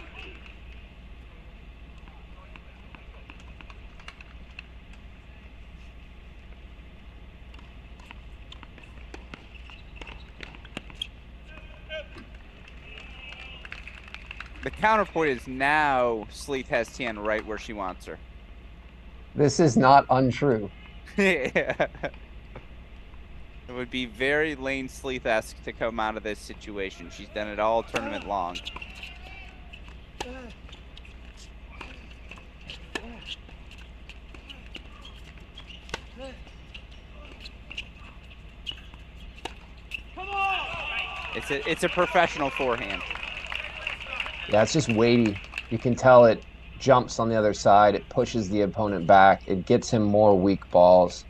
The counterpoint is now Sleeth has Tien right where she wants her. This is not untrue. It would be very Lane Sleeth-esque to come out of this situation. She's done it all tournament long. Come on! It's a professional forehand. Yeah, it's just weighty. You can tell it jumps on the other side. It pushes the opponent back. It gets him more weak balls.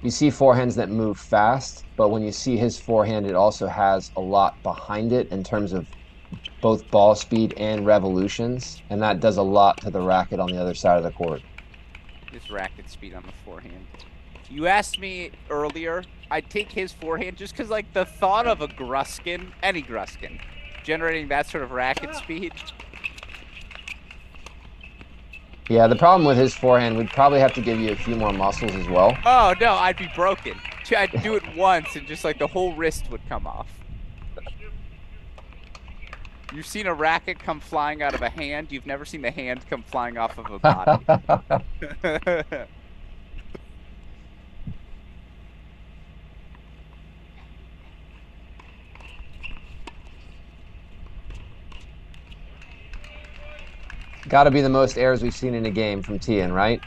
You see forehands that move fast, but when you see his forehand, it also has a lot behind it in terms of both ball speed and revolutions, and that does a lot to the racket on the other side of the court. This racket speed on the forehand. You asked me earlier, I'd take his forehand just because, like, the thought of a Gruskin, any Gruskin, generating that sort of racket speed. Yeah, the problem with his forehand, we'd probably have to give you a few more muscles as well. Oh, no, I'd be broken. I'd do it once and just, like, the whole wrist would come off. You've seen a racket come flying out of a hand. You've never seen the hand come flying off of a body. Got to be the most airs we've seen in a game from Tien, right?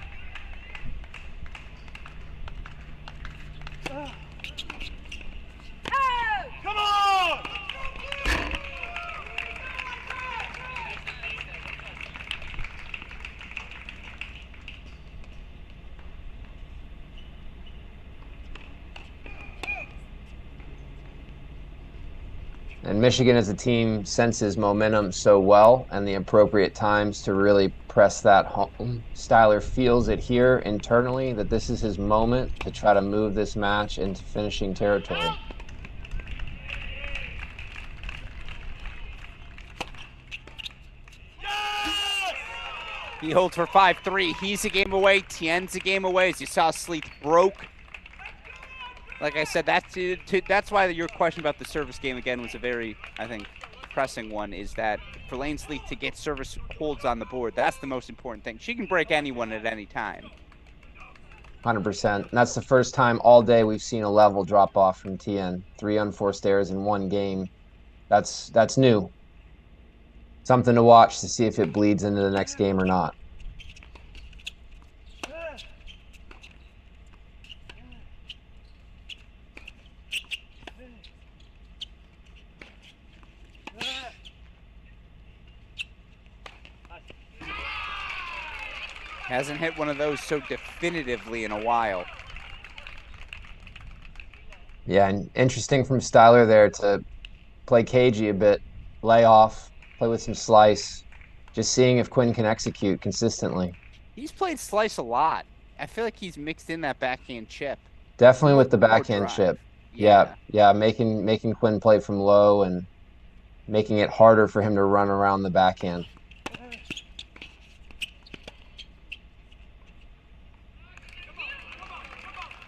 Come on! And Michigan as a team senses momentum so well and the appropriate times to really press that home. Styler feels it here internally that this is his moment to try to move this match into finishing territory. He holds for 5-3. He's a game away. Tien's a game away. As you saw, Sleeth broke. Like I said, that's why your question about the service game again was a very, I think, pressing one, is that for Lane Sleeth to get service holds on the board, that's the most important thing. She can break anyone at any time. 100%. And that's the first time all day we've seen a level drop off from Tien. 3 unforced errors in one game. That's new. Something to watch to see if it bleeds into the next game or not. Hasn't hit one of those so definitively in a while. Yeah, and interesting from Styler there to play cagey a bit, lay off, play with some slice, just seeing if Quinn can execute consistently. He's played slice a lot. I feel like he's mixed in that backhand chip. Definitely with the backhand chip. Yeah, making Quinn play from low and making it harder for him to run around the backhand.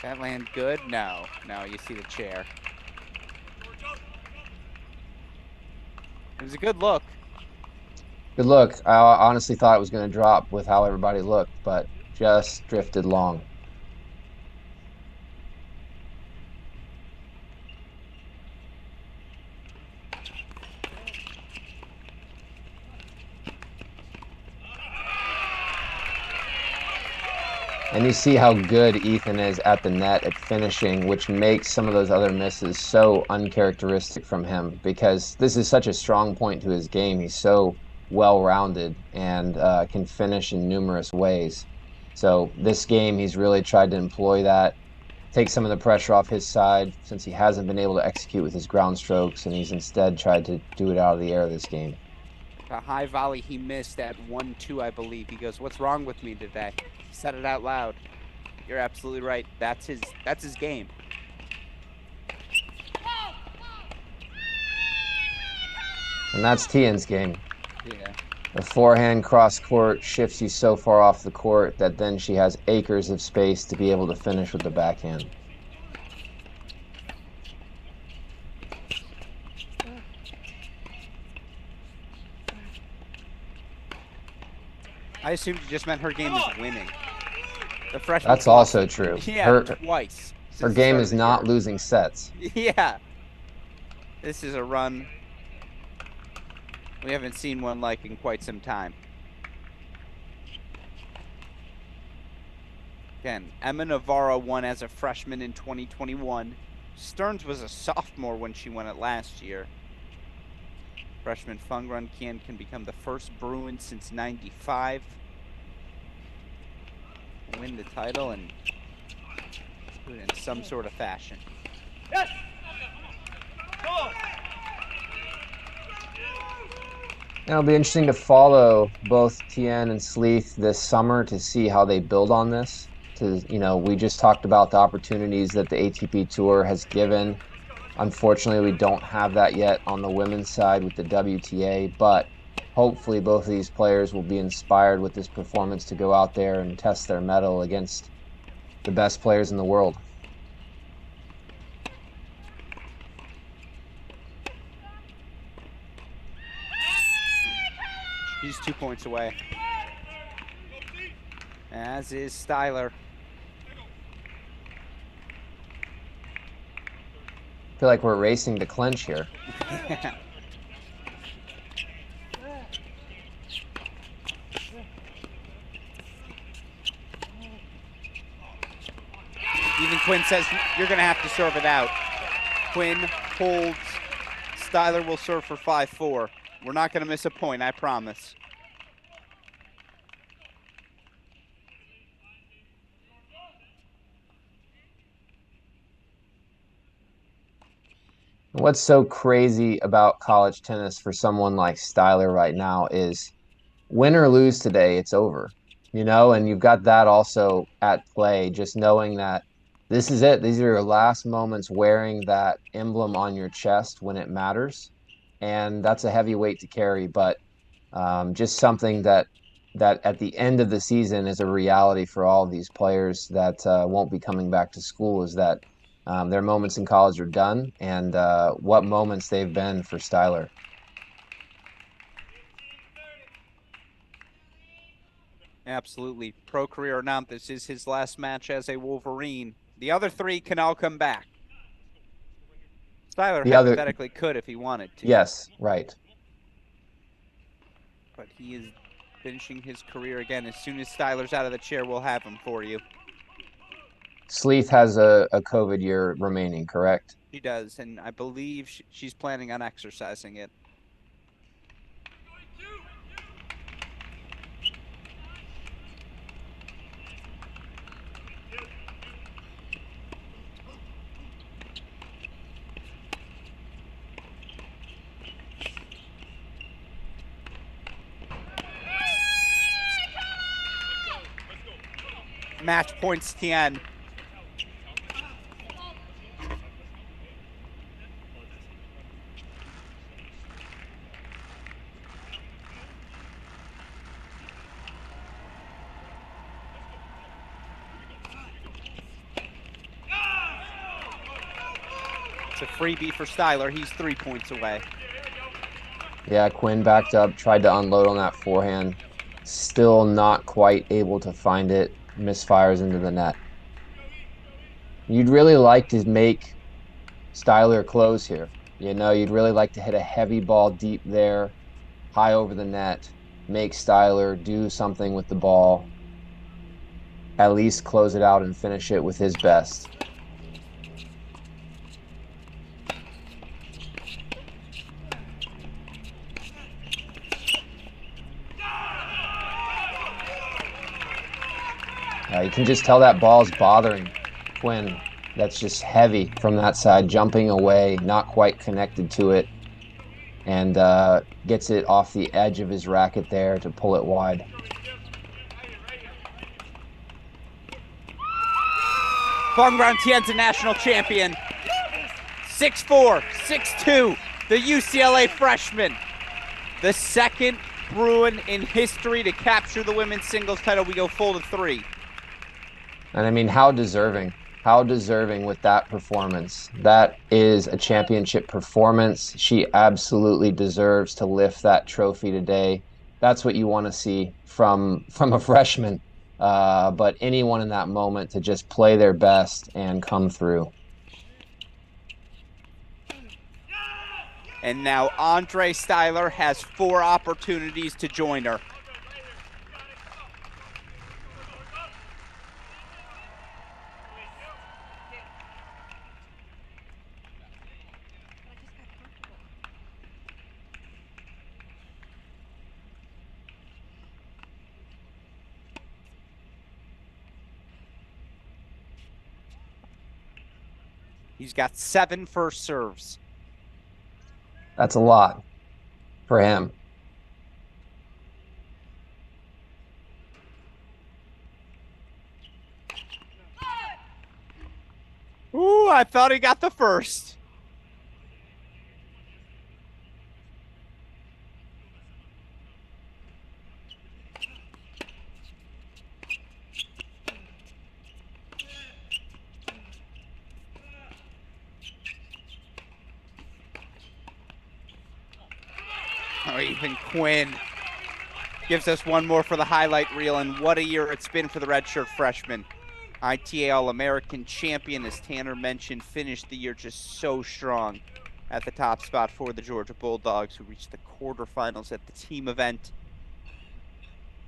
That land good? No, you see the chair. It was a good look. Good look. I honestly thought it was going to drop with how everybody looked, but just drifted long. And you see how good Ethan is at the net at finishing, which makes some of those other misses so uncharacteristic from him because this is such a strong point to his game. He's so well-rounded and can finish in numerous ways. So this game, he's really tried to employ that, take some of the pressure off his side since he hasn't been able to execute with his ground strokes, and he's instead tried to do it out of the air this game. A high volley he missed at 1-2, I believe. He goes, "What's wrong with me today?" He said it out loud. You're absolutely right. That's his game. And that's Tian's game. Yeah. A forehand cross court shifts you so far off the court that then she has acres of space to be able to finish with the backhand. I assumed you just meant her game is winning. The freshman. That's also true. Yeah, twice. Her game is not losing sets. Yeah. This is a run we haven't seen one like in quite some time. Again, Emma Navarro won as a freshman in 2021. Stearns was a sophomore when she won it last year. Freshman Fung Run Kian can become the first Bruin since '95. Win the title and do it in some sort of fashion. Yes! Go! It'll be interesting to follow both Tien and Sleeth this summer to see how they build on this. We just talked about the opportunities that the ATP Tour has given. Unfortunately, we don't have that yet on the women's side with the WTA, but hopefully both of these players will be inspired with this performance to go out there and test their mettle against the best players in the world. He's 2 points away. As is Styler. I feel like we're racing to clinch here. Even Quinn says you're going to have to serve it out. Quinn holds. Styler will serve for 5-4. We're not going to miss a point, I promise. What's so crazy about college tennis for someone like Styler right now is win or lose today, it's over, and you've got that also at play, just knowing that this is it. These are your last moments wearing that emblem on your chest when it matters. And that's a heavy weight to carry, but just something that at the end of the season is a reality for all of these players that won't be coming back to school is that their moments in college are done, and what moments they've been for Styler. Absolutely. Pro career or not, this is his last match as a Wolverine. The other three can all come back. Styler hypothetically could if he wanted to. Yes, right. But he is finishing his career again. As soon as Styler's out of the chair, we'll have him for you. Sleeth has a COVID year remaining, correct? She does, and I believe she's planning on exercising it. Match points 10. It's a freebie for Styler. He's 3 points away. Yeah, Quinn backed up, tried to unload on that forehand. Still not quite able to find it. Misfires into the net. You'd really like to make Styler close here. You'd really like to hit a heavy ball deep there, high over the net, make Styler do something with the ball. at least close it out and finish it with his best. You can just tell that ball's bothering Quinn. That's just heavy from that side, jumping away, not quite connected to it, and gets it off the edge of his racket there to pull it wide. Fangran Tian's a national champion. 6'4", 6'2", the UCLA freshman. The second Bruin in history to capture the women's singles title. We go full to 3. And I mean, how deserving with that performance. That is a championship performance. She absolutely deserves to lift that trophy today. That's what you want to see from a freshman. But anyone in that moment to just play their best and come through. And now Andre Styler has 4 opportunities to join her. He's got 7 first serves. That's a lot for him. Ooh, I thought he got the first. Oh, Ethan Quinn gives us one more for the highlight reel, and what a year it's been for the redshirt freshman. ITA All-American champion, as Tanner mentioned, finished the year just so strong at the top spot for the Georgia Bulldogs, who reached the quarterfinals at the team event.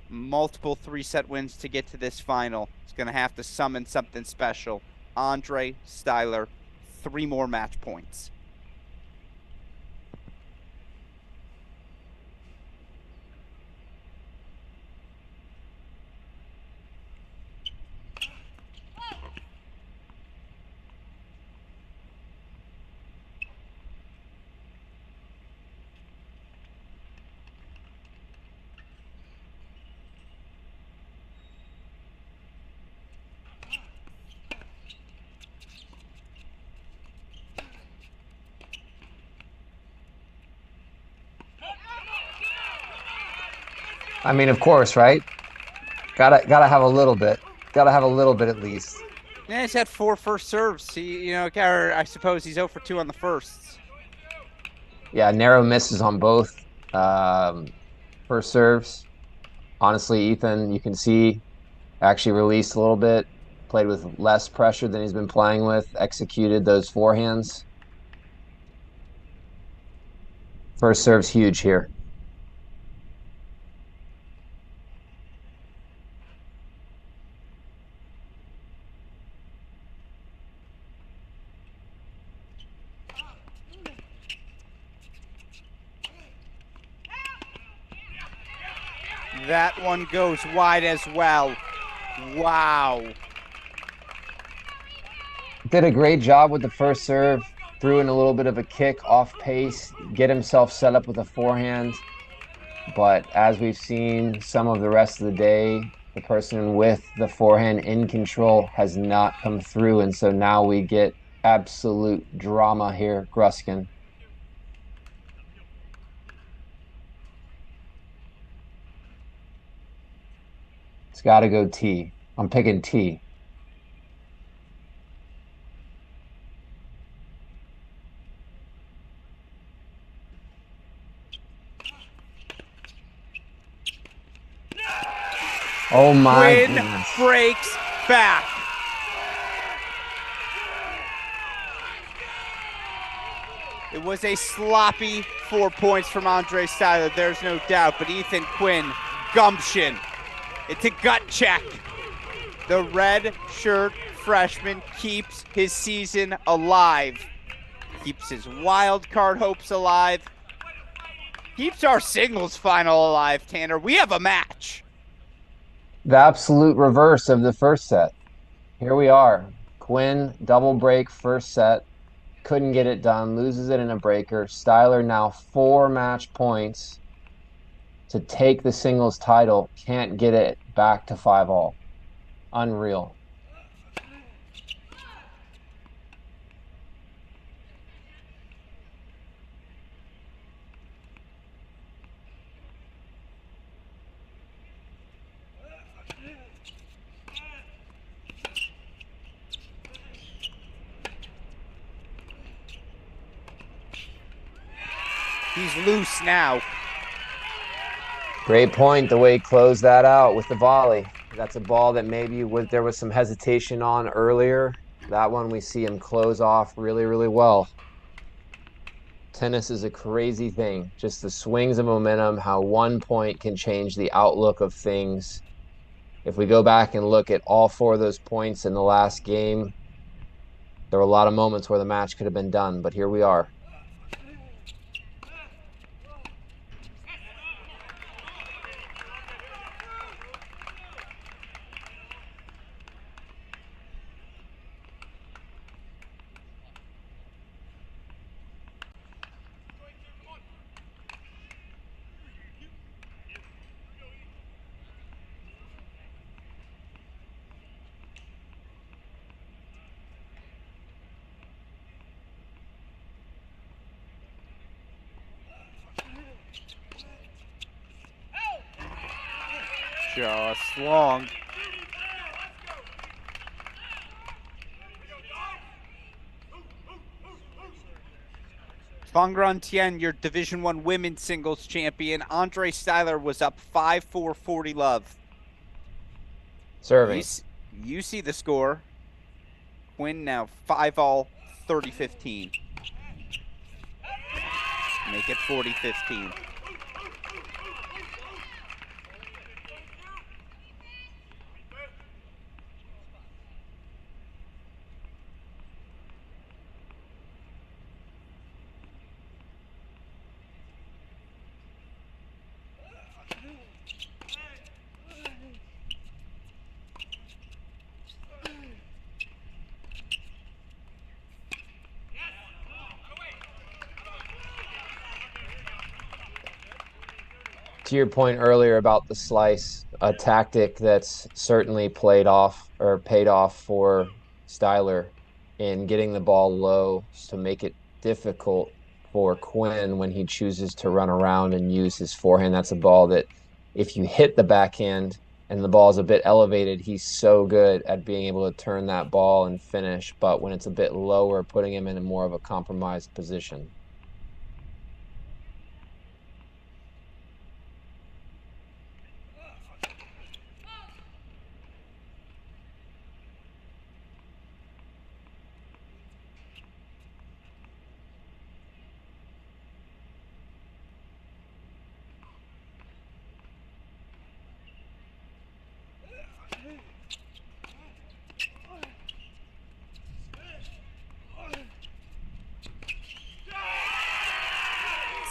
Multiple 3-set wins to get to this final. It's going to have to summon something special. Andre Styler, 3 more match points. I mean, of course, right? Gotta have a little bit. Gotta have a little bit at least. Yeah, he's had 4 first serves. Or I suppose he's 0 for 2 on the firsts. Yeah, narrow misses on both first serves. Honestly, Ethan, you can see, actually released a little bit, played with less pressure than he's been playing with, executed those forehands. First serve's huge here. That one goes wide as well. Wow. Did a great job with the first serve. Threw in a little bit of a kick off pace, get himself set up with a forehand. But as we've seen some of the rest of the day, the person with the forehand in control has not come through. And so now we get absolute drama here, Gruskin. It's got to go T. I'm picking T. Oh my Quinn goodness. breaks back. It was a sloppy 4 points from Andre Styler, there's no doubt, but Ethan Quinn, gumption. It's a gut check. The red shirt freshman keeps his season alive. Keeps his wild card hopes alive. Keeps our singles final alive, Tanner. We have a match. The absolute reverse of the first set. Here we are. Quinn, double break first set. Couldn't get it done. Loses it in a breaker. Styler now 4 match points to take the singles title. Can't get it back to 5-all. Unreal. He's loose now. Great point, the way he closed that out with the volley. That's a ball that maybe there was some hesitation on earlier. That one we see him close off really, really well. Tennis is a crazy thing. Just the swings of momentum, how 1 point can change the outlook of things. If we go back and look at all 4 of those points in the last game, there were a lot of moments where the match could have been done, but here we are. Just long. Fangran your Division I women's singles champion. Andre Styler was up 5-4, 40 love. Serving. You see the score. Quinn now 5-all, 30-15. Make it 40-15. To your point earlier about the slice, a tactic that's certainly paid off for Styler in getting the ball low to make it difficult for Quinn when he chooses to run around and use his forehand. That's a ball that if you hit the backhand and the ball's a bit elevated, he's so good at being able to turn that ball and finish. But when it's a bit lower, putting him in a more of a compromised position.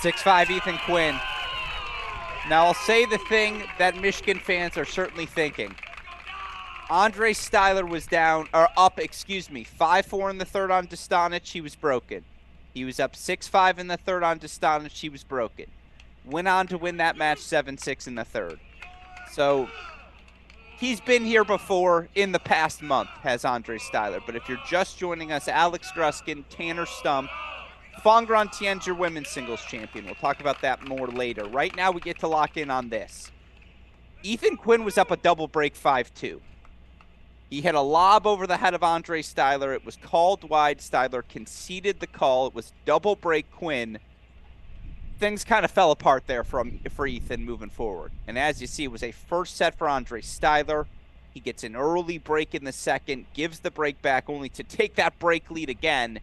Six-five Ethan Quinn. Now I'll say the thing that Michigan fans are certainly thinking. Andre Styler was up 5-4 in the third on Dostanic. He was broken. He was up 6-5 in the third on Dostanic. He was broken. Went on to win that match 7-6 in the third. So he's been here before in the past month, has Andre Styler. But if you're just joining us, Alex Gruskin, Tanner Stump, Fangran Tien's your women's singles champion. We'll talk about that more later. Right now, we get to lock in on this. Ethan Quinn was up a double break 5-2. He hit a lob over the head of Andre Styler. It was called wide. Styler conceded the call. It was double break Quinn. Things kind of fell apart there for Ethan moving forward. And as you see, it was a first set for Andre Styler. He gets an early break in the second, gives the break back, only to take that break lead again.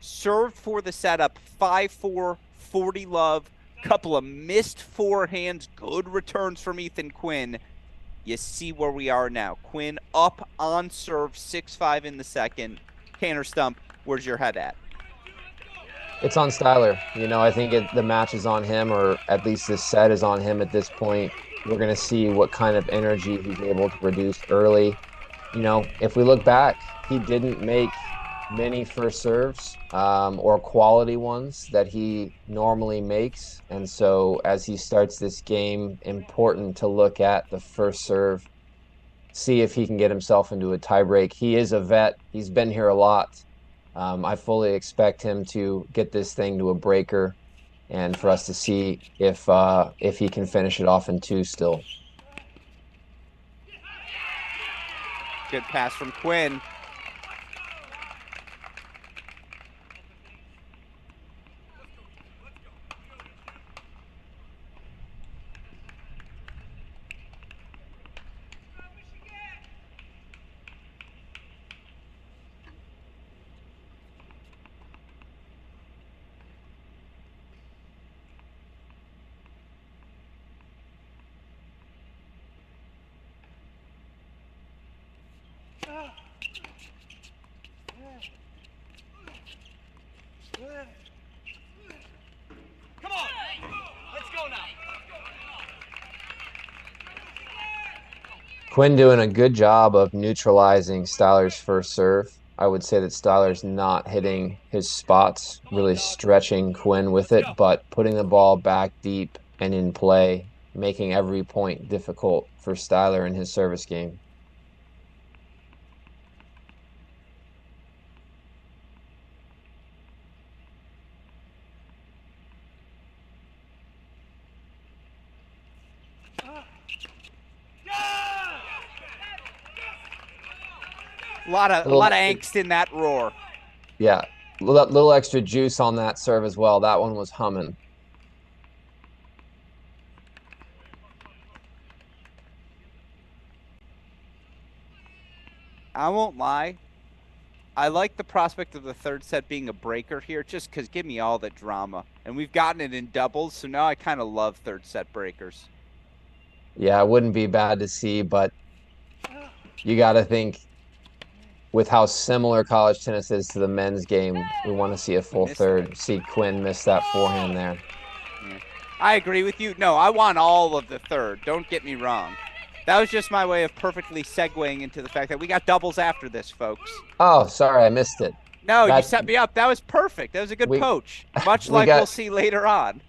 Served for the setup, 5-4, 40 love, couple of missed forehands, good returns from Ethan Quinn. You see where we are now. Quinn up on serve, 6-5 in the second. Tanner Stump, where's your head at? It's on Styler. You know, I think the match is on him, or at least this set is on him at this point. We're going to see what kind of energy he's able to produce early. You know, if we look back, he didn't make many first serves or quality ones that he normally makes. And so as he starts this game, important to look at the first serve, see if he can get himself into a tiebreak. He is a vet. He's been here a lot. I fully expect him to get this thing to a breaker and for us to see if he can finish it off in two still. Good pass from Quinn. Come on. Let's go now. Quinn doing a good job of neutralizing Styler's first serve. I would say that Styler's not hitting his spots, really stretching Quinn with it, but putting the ball back deep and in play, making every point difficult for Styler in his service game. A lot of angst in that roar. Yeah, little extra juice on that serve as well. That one was humming. I won't lie. I like the prospect of the third set being a breaker here just because give me all the drama. And we've gotten it in doubles, so now I kind of love third set breakers. Yeah, it wouldn't be bad to see, but you got to think with how similar college tennis is to the men's game, we want to see a full third. See Quinn miss that forehand there. Yeah. I agree with you. No, I want all of the third. Don't get me wrong. That was just my way of perfectly segueing into the fact that we got doubles after this, folks. Oh, sorry, I missed it. No, you set me up. That was perfect. That was a good poach. Much like we'll see later on.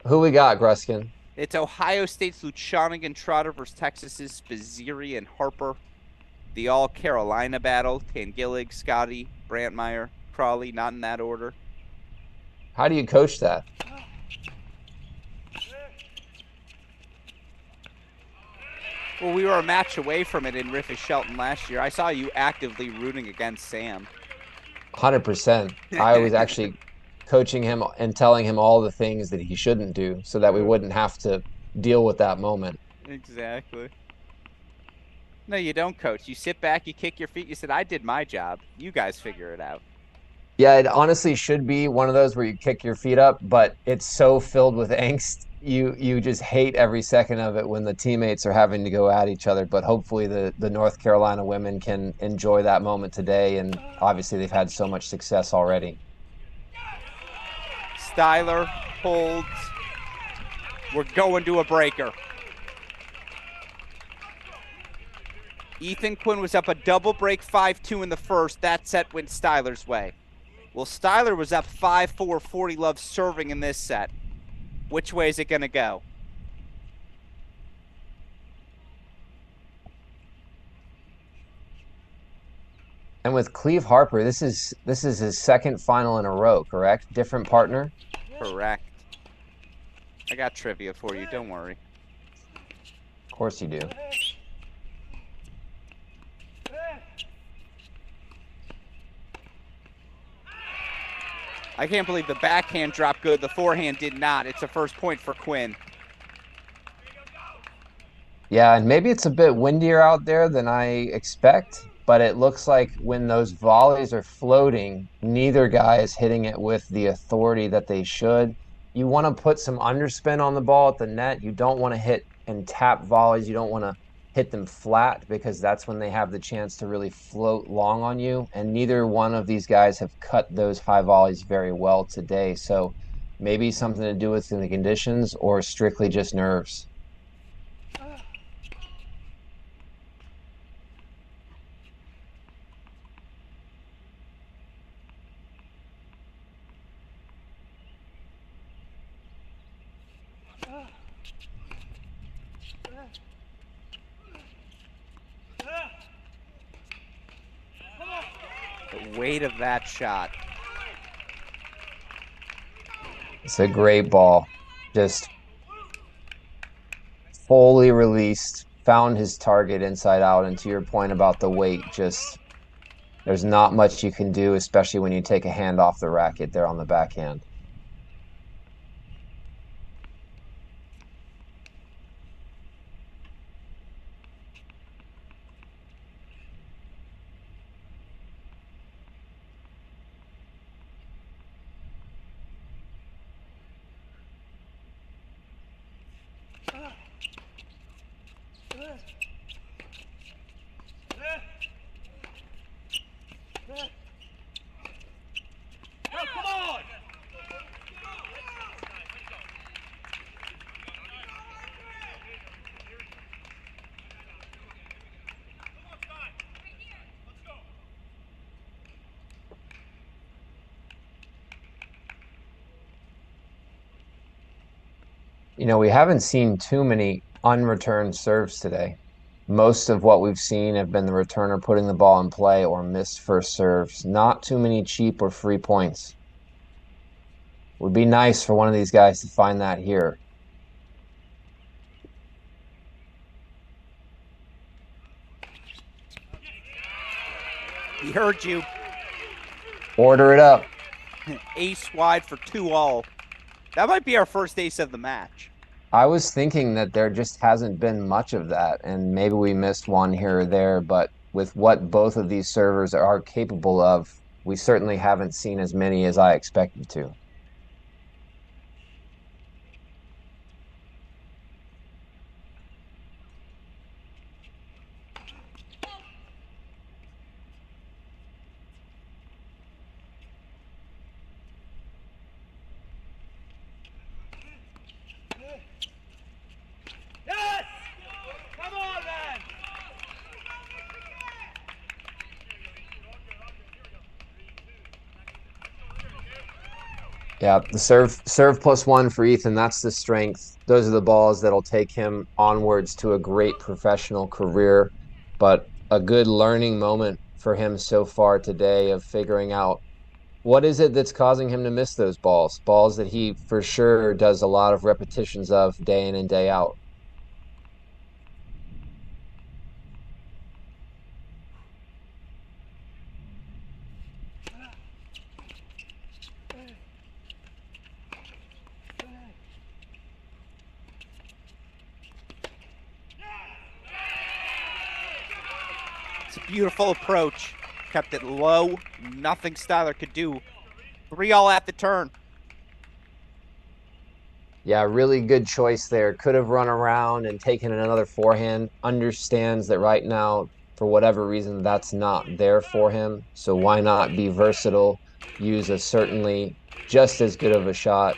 Who we got, Gruskin? It's Ohio State's Luchanigan Trotter versus Texas's Spazzeri and Harper. The All-Carolina battle, Tangillig, Scotty, Brantmeyer, Crawley, not in that order. How do you coach that? Well, we were a match away from it in Rufus Shelton last year. I saw you actively rooting against Sam. 100%. I was actually coaching him and telling him all the things that he shouldn't do so that we wouldn't have to deal with that moment. Exactly. No, you don't, coach. You sit back, you kick your feet. You said, I did my job. You guys figure it out. Yeah, it honestly should be one of those where you kick your feet up, but it's so filled with angst. You just hate every second of it when the teammates are having to go at each other. But hopefully the North Carolina women can enjoy that moment today. And obviously they've had so much success already. Styler holds. We're going to a breaker. Ethan Quinn was up a double break 5-2 in the first. That set went Styler's way. Well, Styler was up 5-4, 40 love serving in this set. Which way is it going to go? And with Cleve Harper, this is his second final in a row, correct? Different partner? Correct. I got trivia for you, don't worry. Of course you do. I can't believe the backhand dropped good. The forehand did not. It's a first point for Quinn. Yeah, and maybe it's a bit windier out there than I expect, but it looks like when those volleys are floating, neither guy is hitting it with the authority that they should. You want to put some underspin on the ball at the net. You don't want to hit and tap volleys. You don't want to hit them flat, because that's when they have the chance to really float long on you. And neither one of these guys have cut those high volleys very well today. So maybe something to do with the conditions or strictly just nerves. The weight of that shot. It's a great ball. Just fully released, found his target inside out. And to your point about the weight, just there's not much you can do, especially when you take a hand off the racket there on the backhand. You know, we haven't seen too many unreturned serves today. Most of what we've seen have been the returner putting the ball in play or missed first serves. Not too many cheap or free points. Would be nice for one of these guys to find that here. He heard you. Order it up. Ace wide for 2-all. That might be our first ace of the match. I was thinking that there just hasn't been much of that, and maybe we missed one here or there, but with what both of these servers are capable of, we certainly haven't seen as many as I expected to. Yes! Come on, man! Yeah, the serve +1 for Ethan, that's the strength. Those are the balls that'll take him onwards to a great professional career, but a good learning moment for him so far today of figuring out what is it that's causing him to miss those balls that he for sure does a lot of repetitions of day in and day out. It's a beautiful approach. Kept it low. Nothing Styler could do. 3-all at the turn. Yeah, really good choice there. Could have run around and taken another forehand. Understands that right now, for whatever reason, that's not there for him. So why not be versatile, use a certainly just as good of a shot,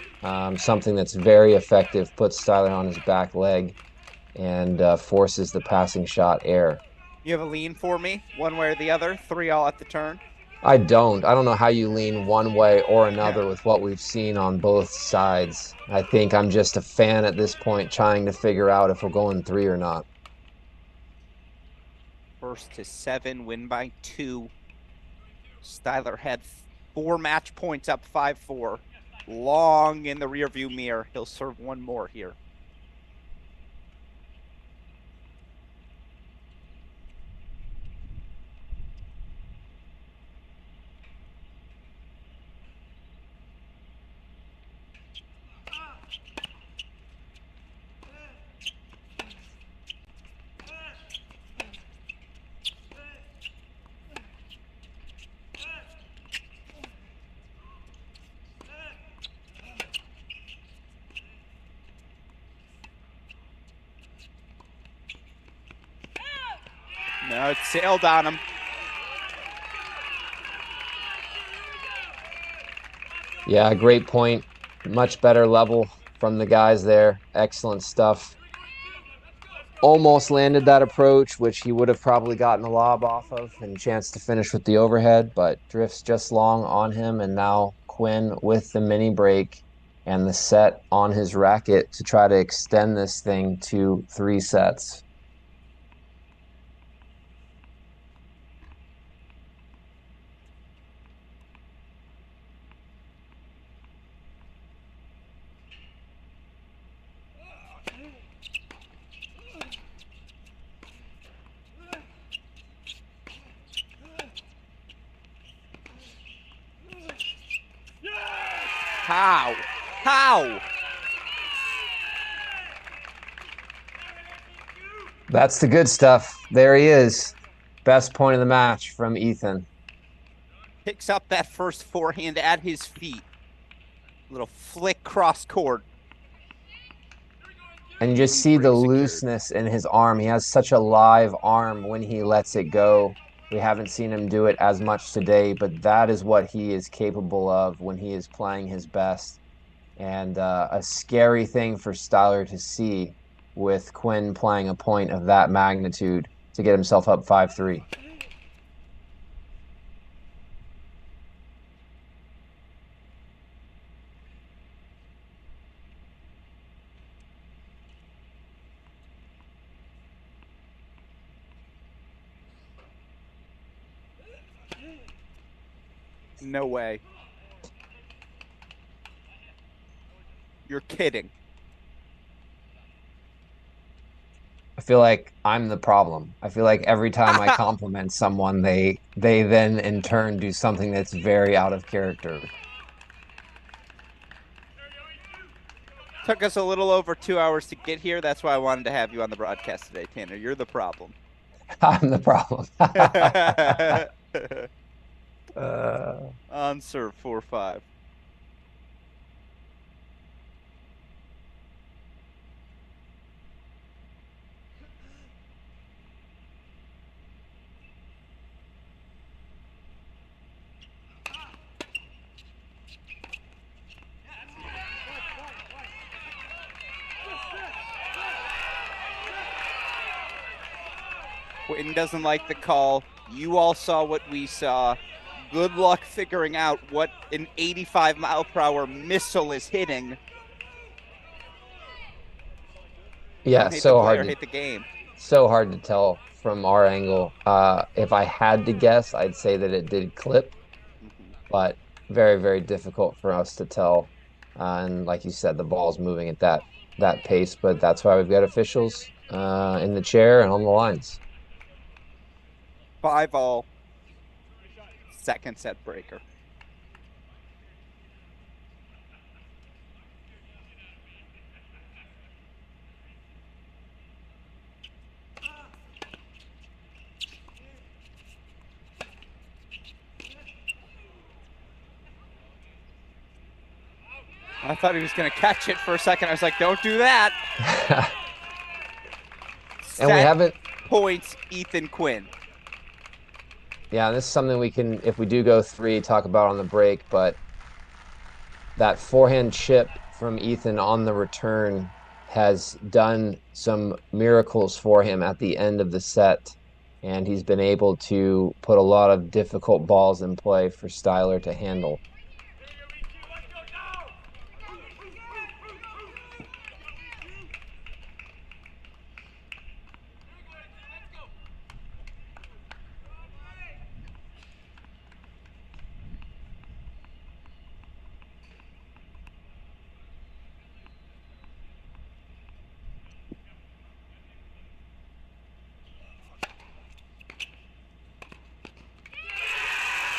something that's very effective, puts Styler on his back leg and forces the passing shot air. You have a lean for me, one way or the other. 3-all at the turn. I don't know how you lean one way or another with what we've seen on both sides. I think I'm just a fan at this point trying to figure out if we're going 3 or not. First to 7, win by 2. Styler had 4 match points up 5-4. Long in the rearview mirror. He'll serve one more here. No, it sailed on him. Yeah, great point. Much better level from the guys there. Excellent stuff. Almost landed that approach, which he would have probably gotten the lob off of and chance to finish with the overhead, but drifts just long on him. And now Quinn with the mini break and the set on his racket to try to extend this thing to 3 sets. How? How? That's the good stuff. There he is. Best point of the match from Ethan. Picks up that first forehand at his feet. Little flick cross court. And you just see the looseness in his arm. He has such a live arm when he lets it go. We haven't seen him do it as much today, but that is what he is capable of when he is playing his best. And a scary thing for Styler to see with Quinn playing a point of that magnitude to get himself up 5-3. No way. You're kidding. I feel like I'm the problem. I feel like every time I compliment someone, they then in turn do something that's very out of character. Took us a little over 2 hours to get here. That's why I wanted to have you on the broadcast today, Tanner. You're the problem. I'm the problem. On serve 4-5. Quinn doesn't like the call. You all saw what we saw. Good luck figuring out what an 85-mile-per-hour missile is hitting. Yeah, so hard hate the game. So hard to tell from our angle. If I had to guess, I'd say that it did clip, but very, very difficult for us to tell. And like you said, the ball's moving at that pace, but that's why we've got officials in the chair and on the lines. 5-all. Second set breaker. I thought he was going to catch it for a second. I was like, don't do that. And we haven't points Ethan Quinn. Yeah, this is something we can, if we do go 3, talk about on the break, but that forehand chip from Ethan on the return has done some miracles for him at the end of the set, and he's been able to put a lot of difficult balls in play for Styler to handle.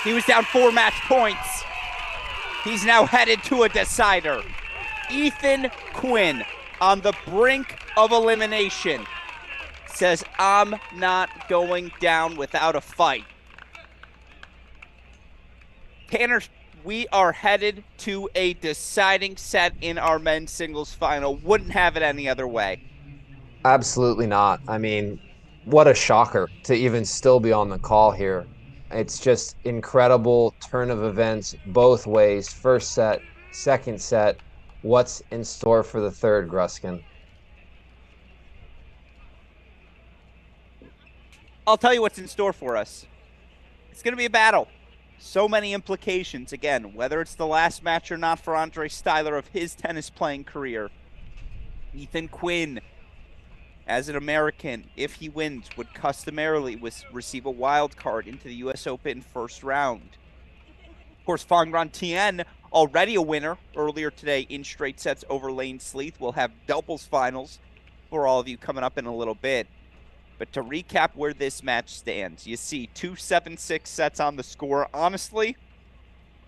He was down 4 match points. He's now headed to a decider. Ethan Quinn on the brink of elimination says, I'm not going down without a fight. Tanner, we are headed to a deciding set in our men's singles final. Wouldn't have it any other way. Absolutely not. I mean, What a shocker to even still be on the call here. It's just incredible turn of events both ways. First set, second set. What's in store for the third, Gruskin? I'll tell you what's in store for us. It's going to be a battle. So many implications. Again, whether it's the last match or not for Andre Styler of his tennis playing career. Ethan Quinn, as an American, if he wins, would customarily receive a wild card into the U.S. Open first round. Of course, Fangran Tien, already a winner earlier today in straight sets over Lane Sleeth. We'll have doubles finals for all of you coming up in a little bit. But to recap where this match stands, you see 2 7-6 sets on the score. Honestly,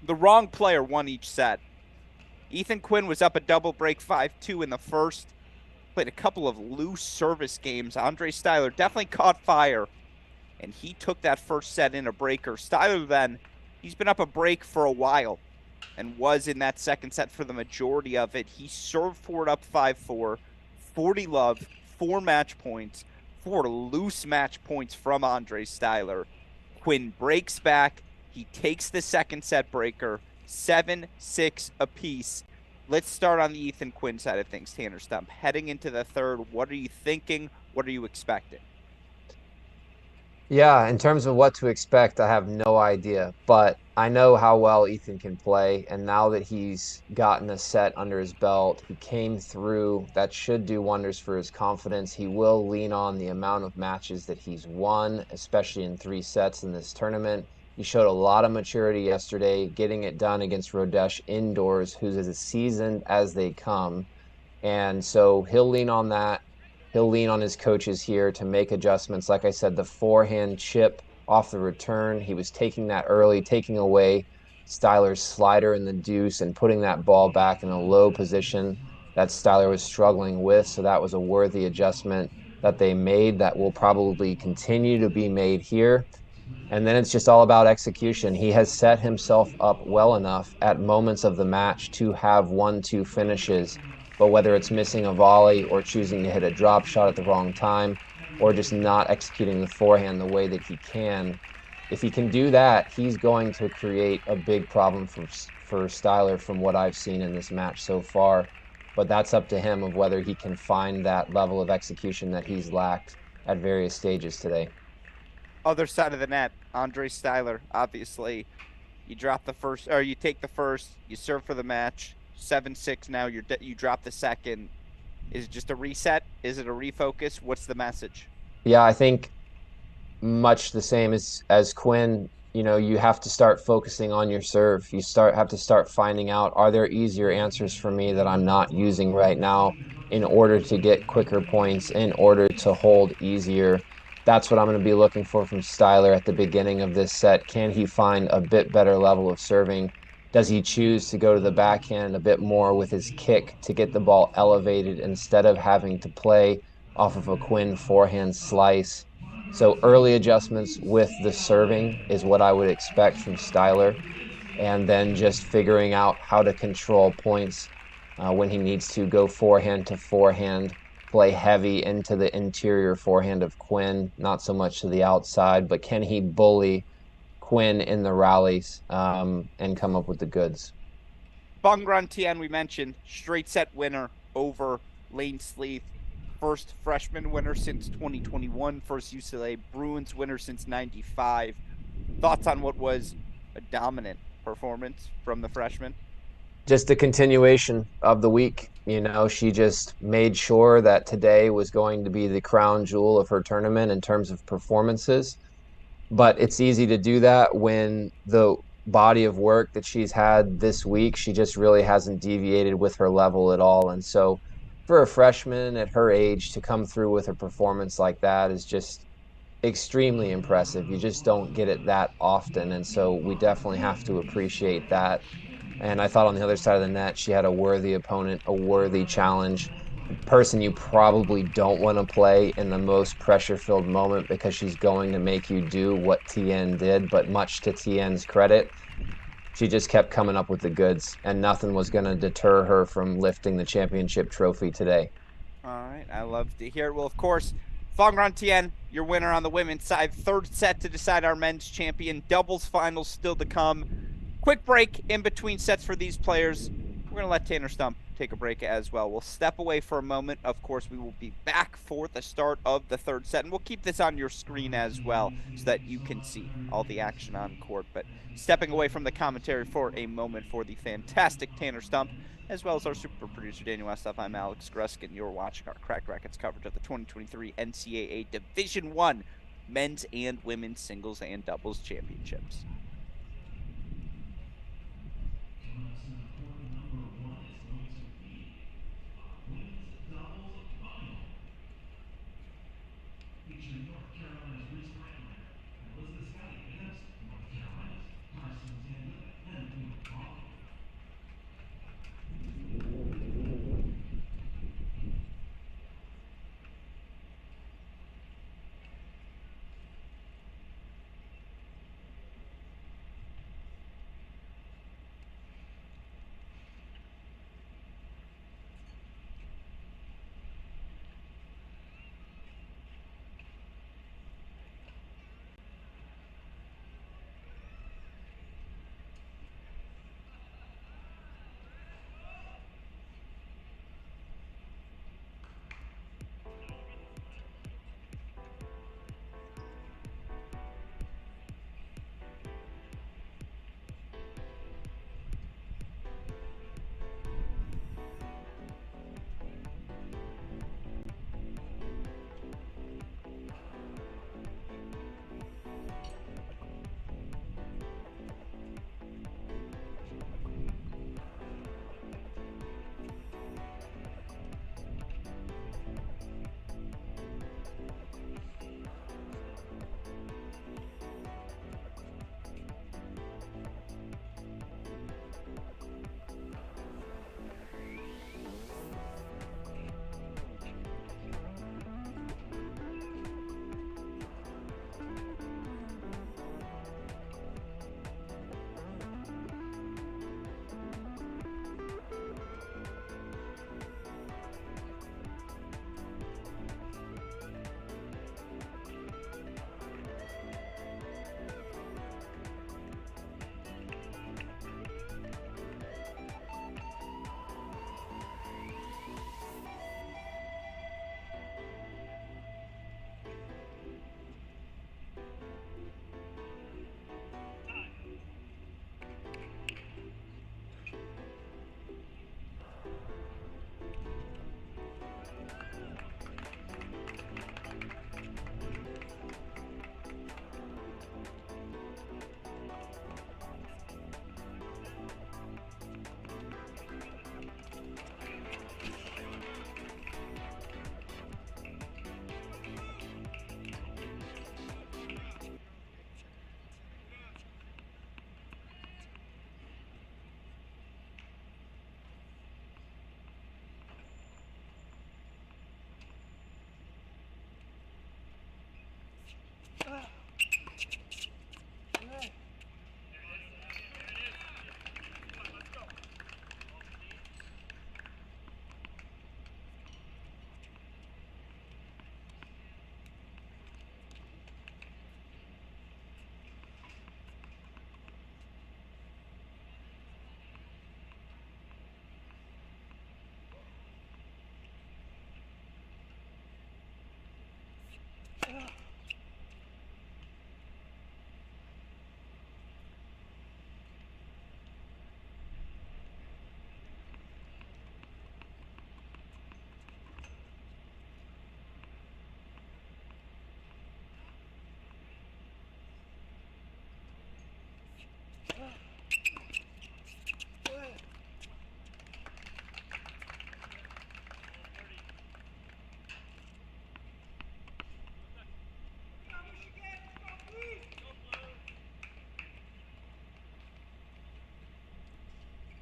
the wrong player won each set. Ethan Quinn was up a double break 5-2 in the first. Played a couple of loose service games. Andre Styler definitely caught fire, and he took that first set in a breaker. Styler then, he's been up a break for a while and was in that second set for the majority of it. He served for it up 5-4, 40 love, 4 match points, 4 loose match points from Andre Styler. Quinn breaks back. He takes the second set breaker, 7-6 apiece. Let's start on the Ethan Quinn side of things, Tanner Stump. Heading into the third, what are you thinking? What are you expecting? Yeah, in terms of what to expect, I have no idea, but I know how well Ethan can play. And now that he's gotten a set under his belt, he came through. That should do wonders for his confidence. He will lean on the amount of matches that he's won, especially in 3 sets in this tournament. He showed a lot of maturity yesterday, getting it done against Rodesh indoors, who's as seasoned as they come. And so he'll lean on that. He'll lean on his coaches here to make adjustments. Like I said, the forehand chip off the return, he was taking that early, taking away Styler's slider in the deuce and putting that ball back in a low position that Styler was struggling with. So that was a worthy adjustment that they made that will probably continue to be made here. And then it's just all about execution. He has set himself up well enough at moments of the match to have 1-2 finishes. But whether it's missing a volley or choosing to hit a drop shot at the wrong time or just not executing the forehand the way that he can, if he can do that, he's going to create a big problem for Styler from what I've seen in this match so far. But that's up to him of whether he can find that level of execution that he's lacked at various stages today. Other side of the net, Andre Styler, obviously, you drop the first, or you take the first, you serve for the match, 7-6 now, you drop the second. Is it just a reset? Is it a refocus? What's the message? Yeah, I think much the same as Quinn. You know, you have to start focusing on your serve. You have to start finding out, are there easier answers for me that I'm not using right now in order to get quicker points, in order to hold easier. That's what I'm going to be looking for from Styler at the beginning of this set. Can he find a bit better level of serving? Does he choose to go to the backhand a bit more with his kick to get the ball elevated instead of having to play off of a Quinn forehand slice? So early adjustments with the serving is what I would expect from Styler, and then just figuring out how to control points when he needs to go forehand to forehand, play heavy into the interior forehand of Quinn, not so much to the outside, but can he bully Quinn in the rallies and come up with the goods? Bangran Tien, we mentioned, straight set winner over Lane Sleeth. First freshman winner since 2021, first UCLA Bruins winner since 95. Thoughts on what was a dominant performance from the freshman? Just a continuation of the week. You know, she just made sure that today was going to be the crown jewel of her tournament in terms of performances. But it's easy to do that when the body of work that she's had this week, she just really hasn't deviated with her level at all. And so for a freshman at her age to come through with a performance like that is just extremely impressive. You just don't get it that often. And so we definitely have to appreciate that. And I thought on the other side of the net, she had a worthy opponent, a worthy challenge, a person you probably don't want to play in the most pressure-filled moment because she's going to make you do what Tien did. But much to Tien's credit, she just kept coming up with the goods, and nothing was going to deter her from lifting the championship trophy today. All right, I love to hear it. Well, of course, Fong Tien, your winner on the women's side. Third set to decide our men's champion. Doubles finals still to come. Quick break in between sets for these players. We're going to let Tanner Stump take a break as well. We'll step away for a moment. Of course, we will be back for the start of the third set, and we'll keep this on your screen as well so that you can see all the action on court. But stepping away from the commentary for a moment for the fantastic Tanner Stump, as well as our super producer, Daniel Westhoff, I'm Alex Gruskin. You're watching our Cracked Rackets coverage of the 2023 NCAA Division I men's and women's singles and doubles championships. Coming up soon, court number 1 is going to be our women's doubles final. Featuring North Carolina's Reese Brandmeier and Elizabeth Scotty against North Carolina's Carson Tandler and Una Ball.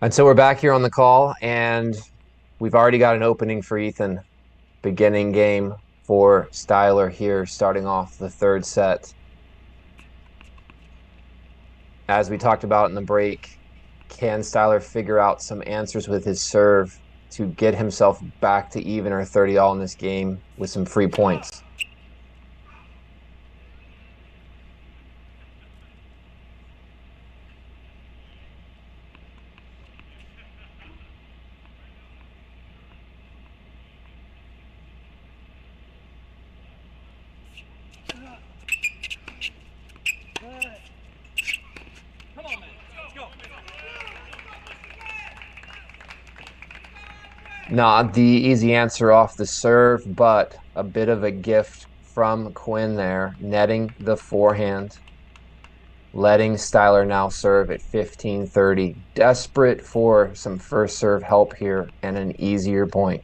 And so we're back here on the call, and we've already got an opening for Ethan. Beginning game for Styler here, starting off the third set. As we talked about in the break, can Styler figure out some answers with his serve to get himself back to even or 30 all in this game with some free points? Not the easy answer off the serve, but a bit of a gift from Quinn there, netting the forehand, letting Styler now serve at 15-30. Desperate for some first serve help here and an easier point.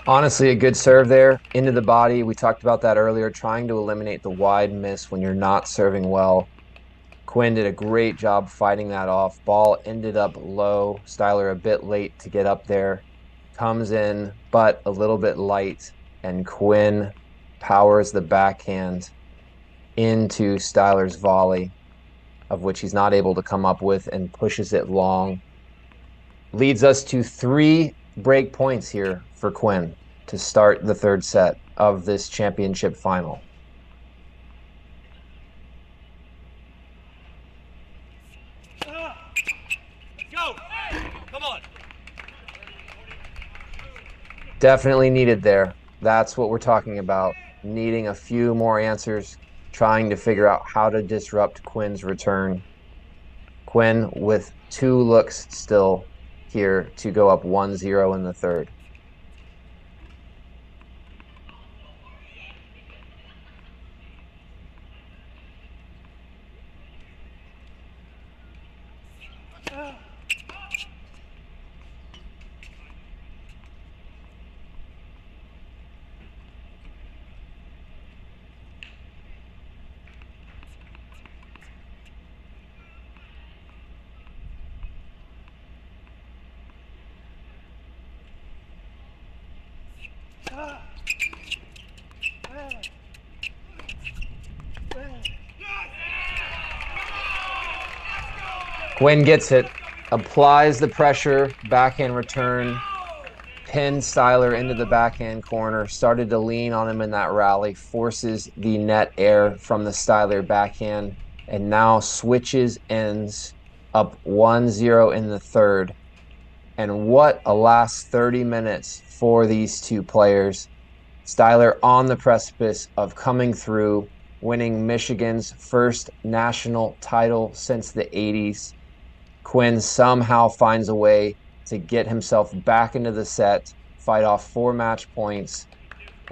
Honestly, a good serve there into the body. We talked about that earlier, trying to eliminate the wide miss when you're not serving well. Quinn did a great job fighting that off. Ball ended up low. Styler a bit late to get up there. Comes in, but a little bit light. And Quinn powers the backhand into Styler's volley, of which he's not able to come up with, and pushes it long. Leads us to 3 break points here for Quinn to start the third set of this championship final. Let's go. Come on. Definitely needed there. That's what we're talking about. Needing a few more answers, trying to figure out how to disrupt Quinn's return. Quinn with 2 looks still here to go up 1-0 in the third. Quinn gets it, applies the pressure, backhand return, pinned Styler into the backhand corner, started to lean on him in that rally, forces the net air from the Styler backhand, and now switches ends up 1-0 in the third. And what a last 30 minutes for these two players. Styler on the precipice of coming through, winning Michigan's first national title since the 80s. Quinn somehow finds a way to get himself back into the set, fight off 4 match points,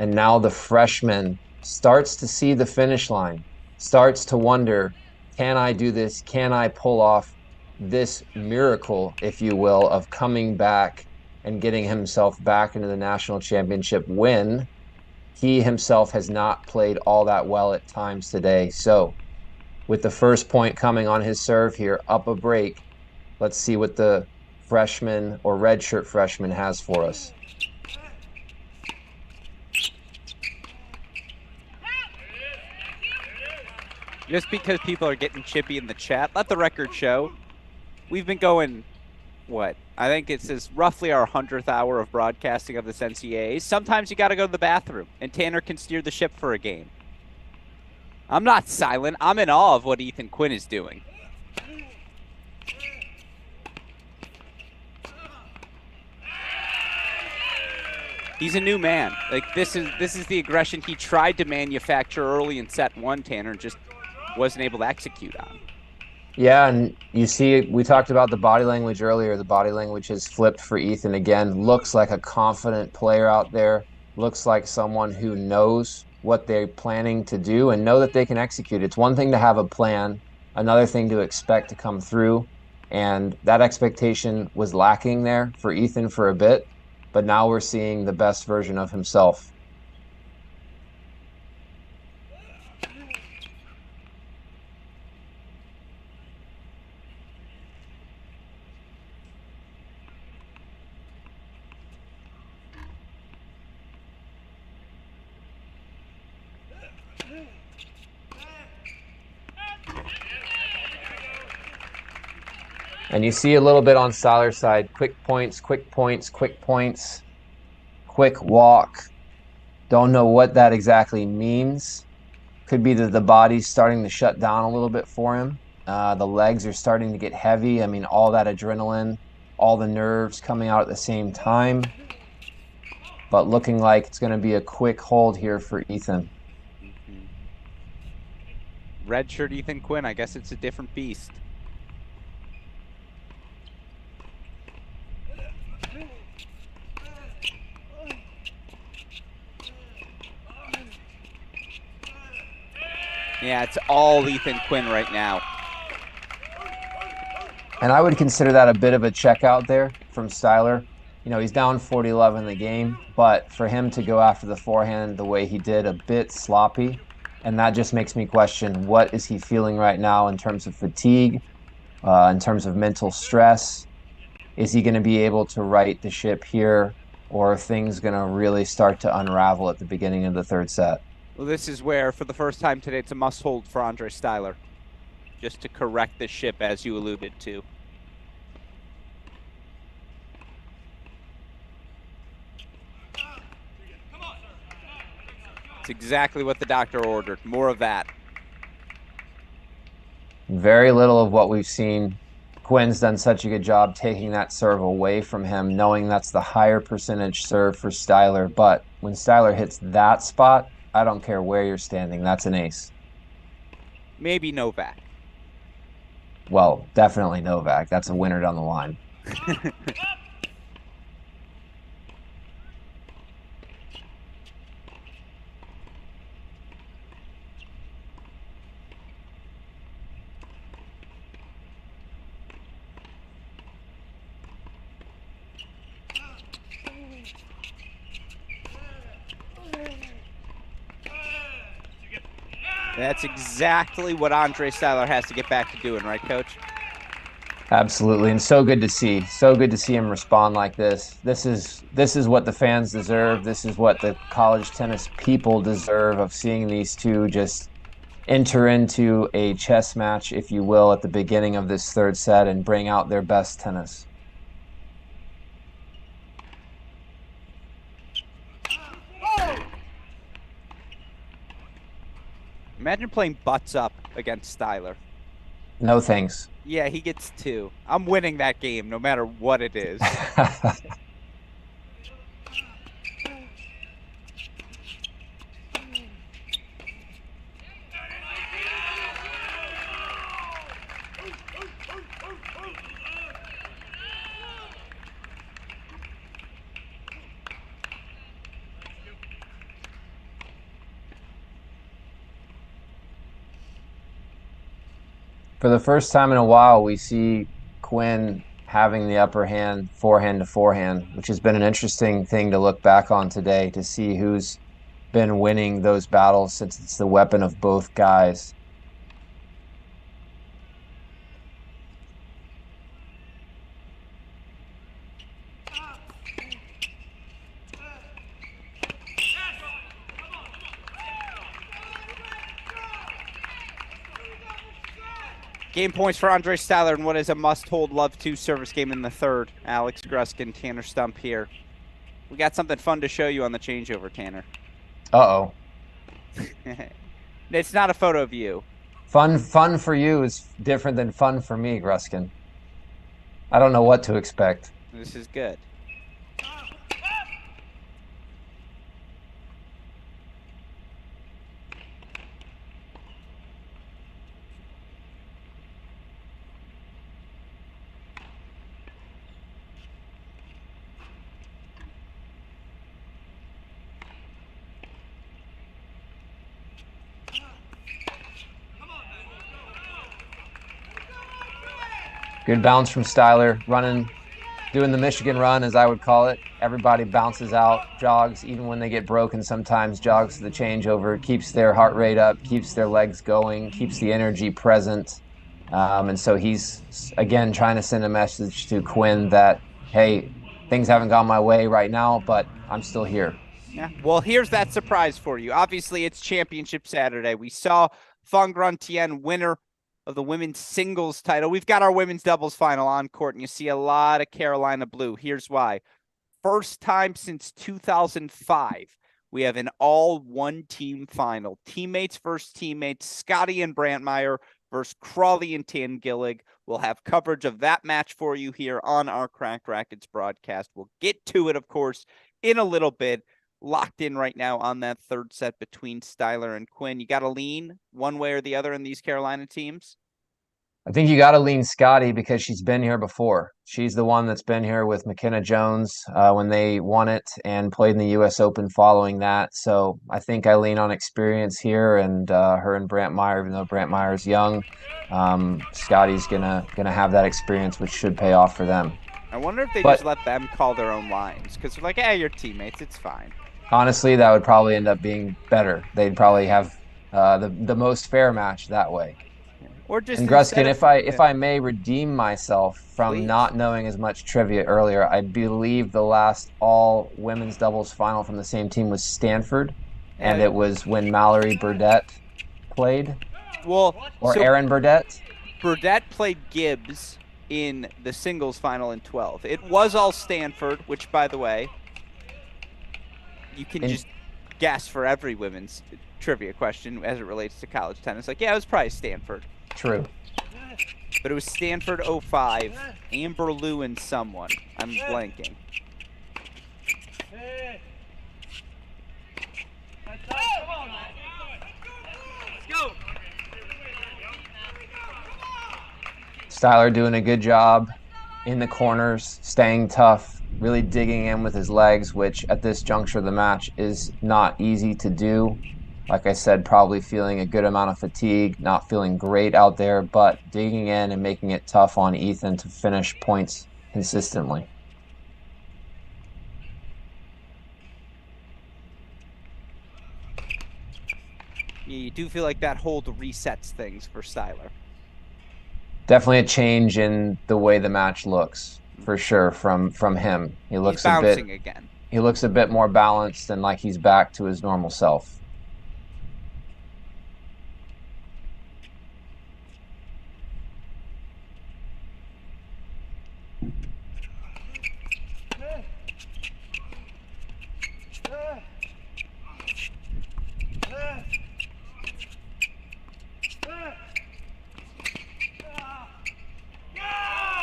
and now the freshman starts to see the finish line, starts to wonder, can I do this? Can I pull off this miracle, if you will, of coming back and getting himself back into the national championship when he himself has not played all that well at times today. So with the first point coming on his serve here, up a break, let's see what the freshman or redshirt freshman has for us. Just because people are getting chippy in the chat, let the record show we've been going, what? I think it's roughly our 100th hour of broadcasting of this NCAA. Sometimes you got to go to the bathroom, and Tanner can steer the ship for a game. I'm not silent. I'm in awe of what Ethan Quinn is doing. He's a new man. Like this is the aggression he tried to manufacture early in set 1, Tanner, just wasn't able to execute on. Yeah, and you see, we talked about the body language earlier. The body language has flipped for Ethan again. Looks like a confident player out there. Looks like someone who knows what they're planning to do and know that they can execute. It's one thing to have a plan, another thing to expect to come through. And that expectation was lacking there for Ethan for a bit. But now we're seeing the best version of himself. And you see a little bit on Styler's side, quick points, quick points, quick points, quick walk. Don't know what that exactly means. Could be that the body's starting to shut down a little bit for him. The legs are starting to get heavy. I mean, all that adrenaline, all the nerves coming out at the same time. But looking like it's going to be a quick hold here for Ethan. Mhm. Redshirt Ethan Quinn. I guess it's a different beast. Yeah, it's all Ethan Quinn right now. And I would consider that a bit of a checkout there from Styler. You know, he's down 40-11 in the game, but for him to go after the forehand the way he did, a bit sloppy. And that just makes me question, what is he feeling right now in terms of fatigue, in terms of mental stress? Is he going to be able to right the ship here, or are things going to really start to unravel at the beginning of the third set? Well, this is where, for the first time today, it's a must-hold for Andre Styler, just to correct the ship, as you alluded to. It's exactly what the doctor ordered. More of that. Very little of what we've seen. Quinn's done such a good job taking that serve away from him, knowing that's the higher percentage serve for Styler. But when Styler hits that spot, I don't care where you're standing. That's an ace. Maybe Novak. Well, definitely Novak. That's a winner down the line. That's exactly what Andre Styler has to get back to doing, right, Coach? Absolutely, and so good to see. So good to see him respond like this. This is what the fans deserve. This is what the college tennis people deserve, of seeing these two just enter into a chess match, if you will, at the beginning of this third set and bring out their best tennis. Imagine playing butts up against Styler. No thanks. Yeah, he gets 2. I'm winning that game no matter what it is. For the first time in a while, we see Quinn having the upper hand, forehand to forehand, which has been an interesting thing to look back on today, to see who's been winning those battles, since it's the weapon of both guys. Game points for Andre Styler in what is a must-hold love-2 service game in the third. Alex Gruskin, Tanner Stump here. We got something fun to show you on the changeover, Tanner. Uh-oh. It's not a photo of you. Fun for you is different than fun for me, Gruskin. I don't know what to expect. This is good. Good bounce from Styler, doing the Michigan run, as I would call it. Everybody bounces out, jogs, even when they get broken sometimes, jogs to the changeover, keeps their heart rate up, keeps their legs going, keeps the energy present. And so he's, again, trying to send a message to Quinn that, hey, things haven't gone my way right now, but I'm still here. Yeah. Well, here's that surprise for you. Obviously, it's Championship Saturday. We saw Fang Tian, winner of the women's singles title. We've got our women's doubles final on court, and you see a lot of Carolina blue. Here's why. First time since 2005, we have an all one-team final. Teammates versus teammates. Scotty and Brantmeyer versus Crawley and Tangillig. We'll have coverage of that match for you here on our Cracked Rackets broadcast. We'll get to it, of course, in a little bit. Locked in right now on that third set between Styler and Quinn. You got to lean one way or the other in these Carolina teams? I think you got to lean Scotty because she's been here before. She's the one that's been here with McKenna Jones when they won it and played in the U.S. Open following that. So I think I lean on experience here, and her and Brant Meyer, even though Brant Meyer is young, Scotty's gonna have that experience, which should pay off for them. I wonder if they But just let them call their own lines because they're like, hey, you're teammates, it's fine. honestly, that would probably end up being better. They'd probably have the most fair match that way. Or just And Gruskin, if yeah, I may redeem myself from please. not knowing as much trivia earlier, I believe the last all women's doubles final from the same team was Stanford, and Yeah. it was when Mallory Burdett played, Well, or so Erin Burdett. Burdett played Gibbs in the singles final in 12. It was all Stanford, which, by the way, you can just guess for every women's trivia question as it relates to college tennis. Like, yeah, it was probably Stanford. True. But it was Stanford 05, Amber Lou and someone. I'm blanking. Come on. Let's go. Styler doing a good job in the corners, staying tough, really digging in with his legs, which at this juncture of the match is not easy to do. Like I said, probably feeling a good amount of fatigue, not feeling great out there, but digging in and making it tough on Ethan to finish points consistently. You do feel like that hold resets things for Styler. Definitely a change in the way the match looks, for sure, from him. He looks He's bouncing again. He looks a bit more balanced and like he's back to his normal self.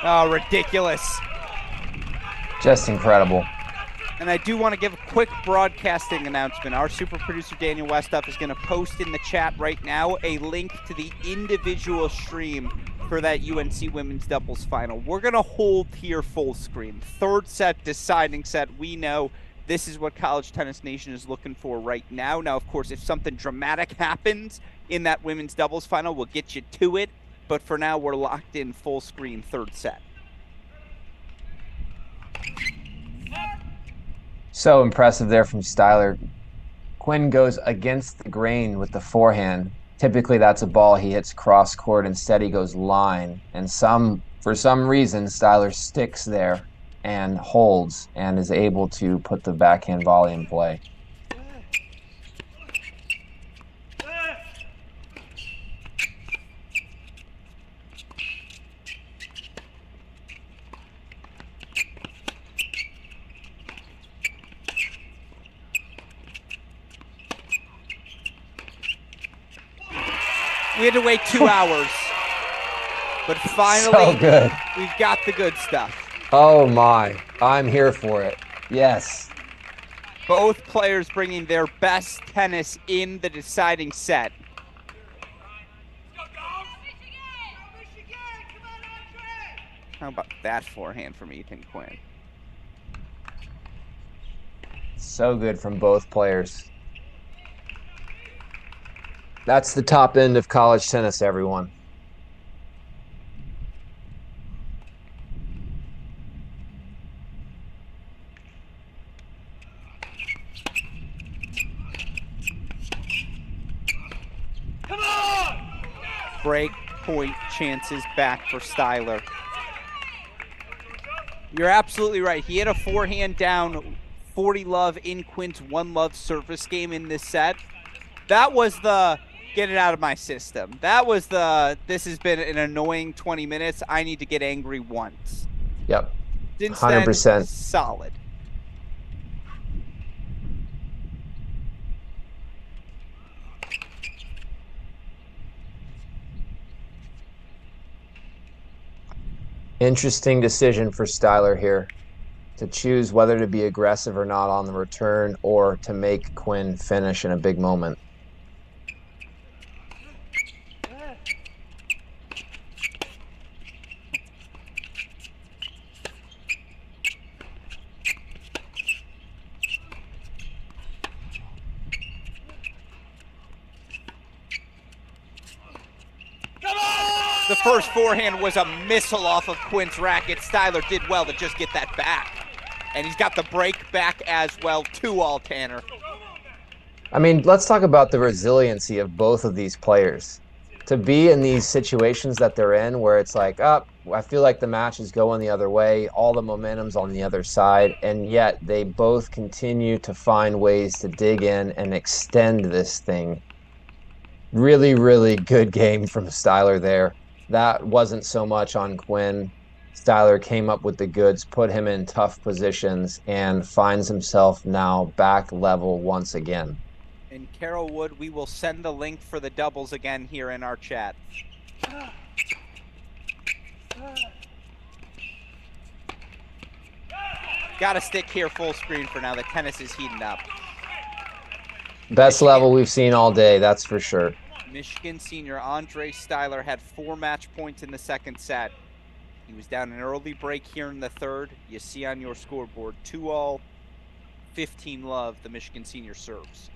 Oh, ridiculous. Just incredible. And I do want to give a quick broadcasting announcement. Our super producer, Daniel Westoff, is going to post in the chat right now a link to the individual stream for that UNC women's doubles final. We're going to hold here full screen. Third set, deciding set. We know this is what College Tennis Nation is looking for right now. Now, of course, if something dramatic happens in that women's doubles final, we'll get you to it. But for now, we're locked in full screen third set. So impressive there from Styler. Quinn goes against the grain with the forehand. Typically, that's a ball he hits cross court. Instead, he goes line. And for some reason, Styler sticks there and holds and is able to put the backhand volley in play. We had to wait 2 hours. But finally, So good. We've got the good stuff. Oh my, I'm here for it. Yes. Both players bringing their best tennis in the deciding set. How about that forehand from Ethan Quinn? So good from both players. That's the top end of college tennis, everyone. Come on! Break point chances back for Styler. You're absolutely right. He had a forehand down 40 love in Quinn's 1-love service game in this set. That was the get it out of my system. That was the this has been an annoying 20 minutes. I need to get angry once. Yep. Since 100%. then, solid. Interesting decision for Styler here to choose whether to be aggressive or not on the return or to make Quinn finish in a big moment. The first forehand was a missile off of Quinn's racket. Styler did well to just get that back. And he's got the break back as well. 2-all, Tanner. I mean, let's talk about the resiliency of both of these players. To be in these situations that they're in where it's like, oh, I feel like the match is going the other way, all the momentum's on the other side, and yet they both continue to find ways to dig in and extend this thing. Really, really good game from Styler there. That wasn't so much on Quinn. Styler came up with the goods, put him in tough positions, and finds himself now back level once again. And Carol Wood, we will send the link for the doubles again here in our chat. Got to stick here full screen for now. The tennis is heating up. Best level we've seen all day, that's for sure. Michigan senior Andre Styler had 4 match points in the second set. He was down an early break here in the third. You see on your scoreboard, 2-all, 15-love, the Michigan senior serves.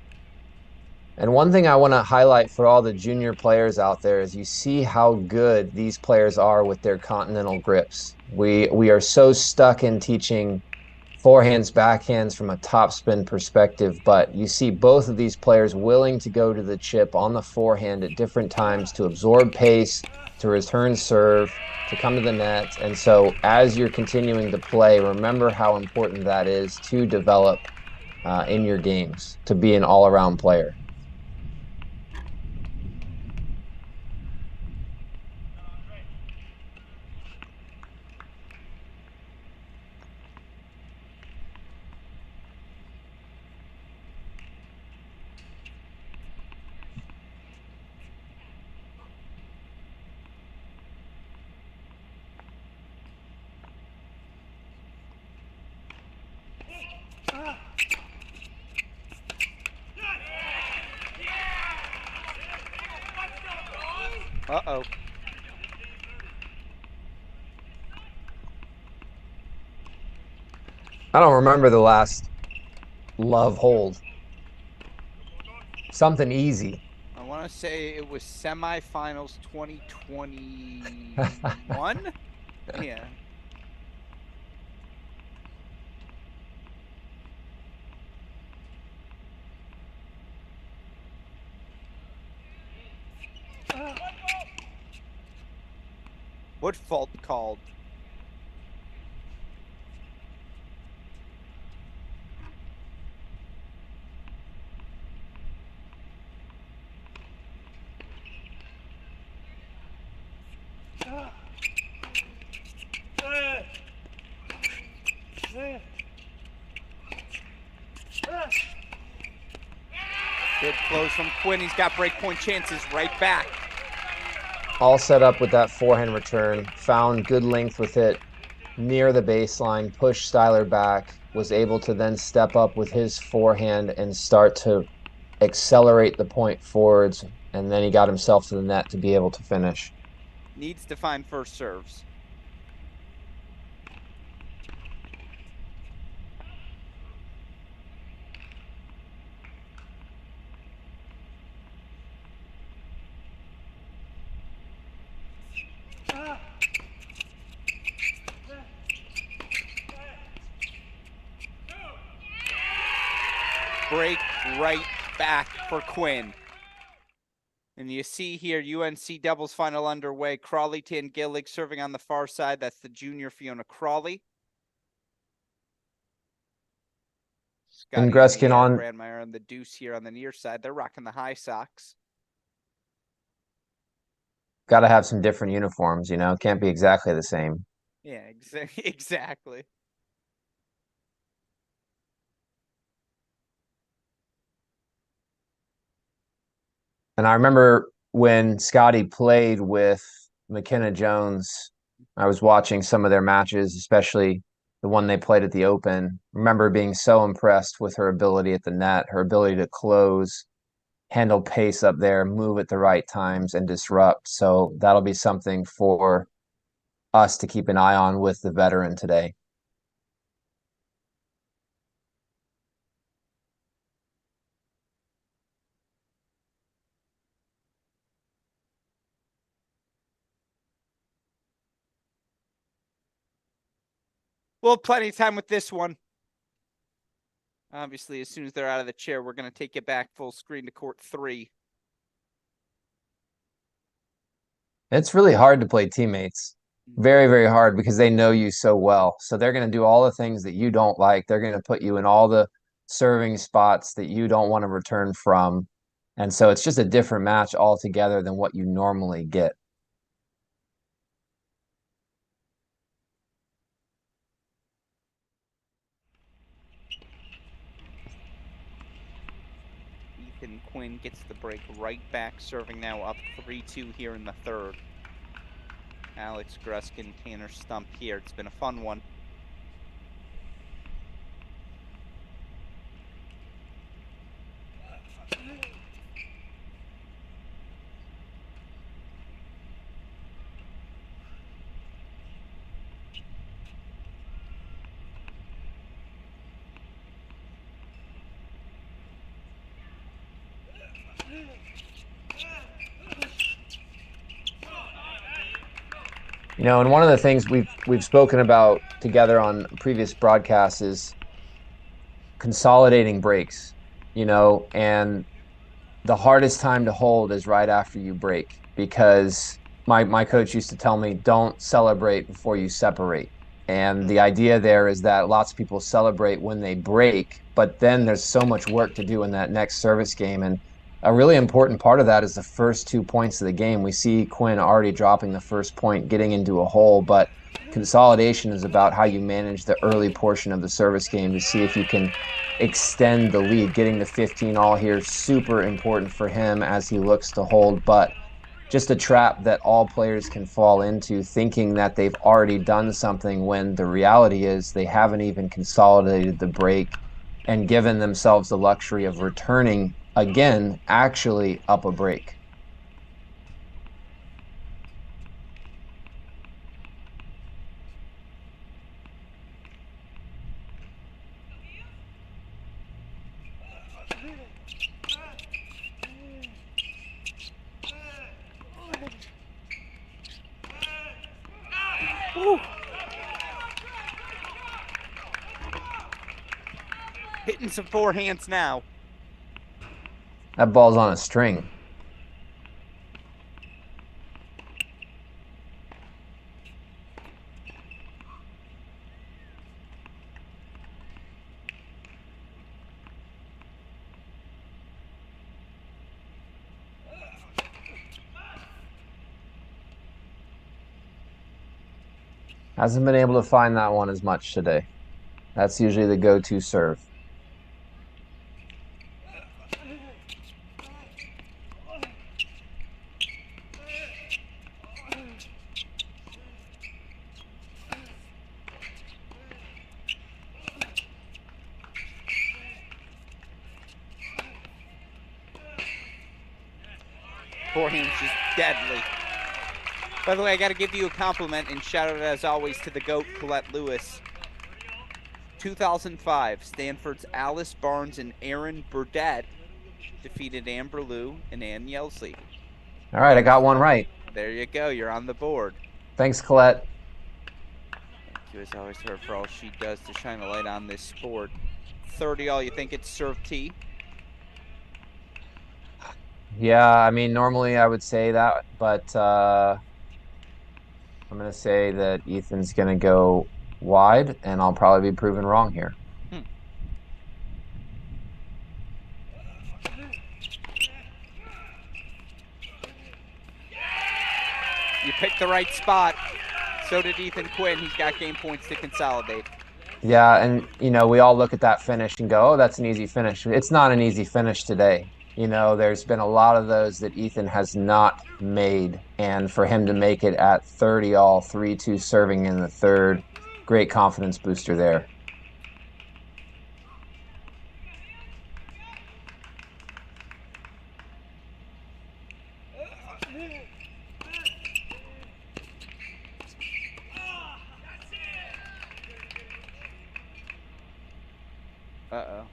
And one thing I want to highlight for all the junior players out there is you see how good these players are with their continental grips. We are so stuck in teaching forehands, backhands from a topspin perspective, but you see both of these players willing to go to the chip on the forehand at different times to absorb pace, to return serve, to come to the net. And so as you're continuing to play, remember how important that is to develop in your games, to be an all-around player. Uh-oh. I don't remember the last love hold. Something easy. I want to say it was semifinals 2021. Yeah. What fault called? Good close from Quinn. He's got breakpoint chances right back. All set up with that forehand return, found good length with it near the baseline, pushed Styler back, was able to then step up with his forehand and start to accelerate the point forwards, and then he got himself to the net to be able to finish. Needs to find first serves. Break right back for Quinn. And you see here, UNC doubles final underway. Crawley Tangillig serving on the far side. That's the junior Fiona Crawley. And Scotty Greskin on Brandmeyer on the deuce here on the near side. They're rocking the high socks. got to have some different uniforms, you know, can't be exactly the same. Yeah, exactly. And I remember when Scotty played with McKenna Jones I was watching some of their matches, especially the one they played at the Open. Remember being so impressed with her ability at the net, her ability to close, handle pace up there, move at the right times, and disrupt. So that'll be something for us to keep an eye on with the veteran today. We'll have plenty of time with this one. Obviously, as soon as they're out of the chair, we're going to take it back full screen to court 3. It's really hard to play teammates. Very, very hard because they know you so well. So they're going to do all the things that you don't like. They're going to put you in all the serving spots that you don't want to return from. And so it's just a different match altogether than what you normally get. Ethan Quinn gets the break right back, serving now up 3-2 here in the third. Alex Gruskin, Tanner Stump here. It's been a fun one. You know, and one of the things we've spoken about together on previous broadcasts is consolidating breaks, you know, and the hardest time to hold is right after you break because my coach used to tell me, don't celebrate before you separate. And the idea there is that lots of people celebrate when they break, but then there's so much work to do in that next service game. And a really important part of that is the first 2 points of the game. We see Quinn already dropping the first point, getting into a hole, but consolidation is about how you manage the early portion of the service game to see if you can extend the lead. Getting to 15 all here, super important for him as he looks to hold, but just a trap that all players can fall into, thinking that they've already done something when the reality is they haven't even consolidated the break and given themselves the luxury of returning again, actually up a break. Woo. Hitting some forehands now. That ball's on a string. Hasn't been able to find that one as much today. That's usually the go-to serve. Forehand's just deadly. By the way, I got to give you a compliment and shout out as always to the GOAT, Colette Lewis. 2005, Stanford's Alice Barnes and Aaron Burdett defeated Amber Liu and Ann Yelsley. All right, I got one right. There you go. You're on the board. Thanks, Colette. Thank you as always to her for all she does to shine a light on this sport. 30 all, you think it's serve T? Yeah, I mean, normally I would say that, but I'm going to say that Ethan's going to go wide, and I'll probably be proven wrong here. You picked the right spot. So did Ethan Quinn. He's got game points to consolidate. Yeah, and, you know, we all look at that finish and go, oh, that's an easy finish. It's not an easy finish today. You know, there's been a lot of those that Ethan has not made. And for him to make it at 30 all, 3-2 serving in the third, great confidence booster there. Uh-oh.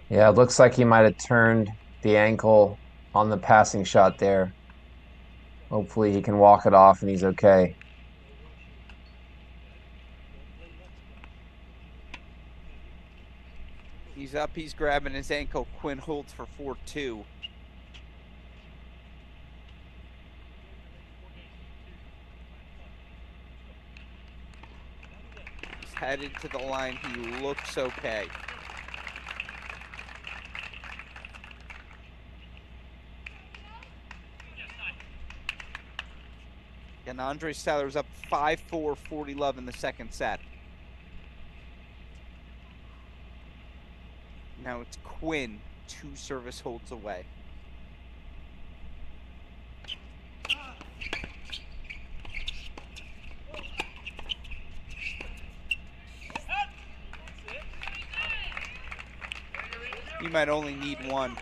Yeah, it looks like he might have turned the ankle on the passing shot there. Hopefully he can walk it off and he's okay. He's up. He's grabbing his ankle. Quinn holds for 4-2. He's headed to the line. He looks okay. And Andre Styler's up 5-4, 40-love in the second set. Now it's Quinn, 2 service holds away. You might only need one.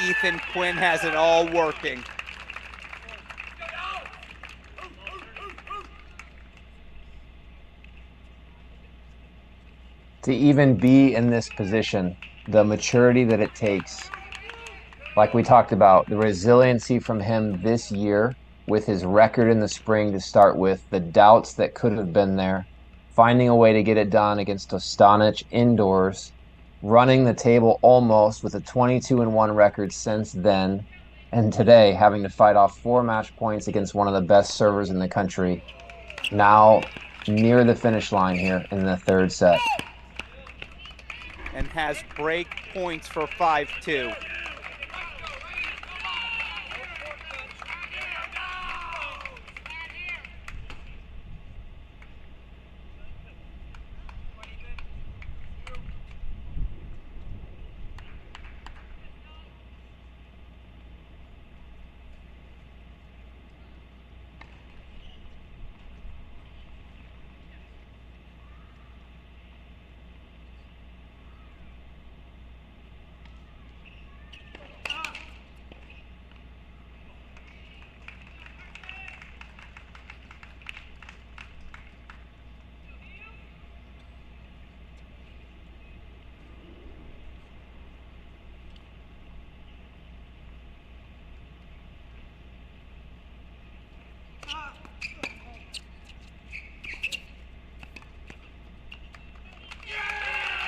Ethan Quinn has it all working. To even be in this position, the maturity that it takes, like we talked about, the resiliency from him this year with his record in the spring to start with, the doubts that could have been there, finding a way to get it done against Ostanic indoors, running the table almost with a 22-1 record since then, and today having to fight off 4 match points against one of the best servers in the country. Now near the finish line here in the third set. And has break points for 5-2.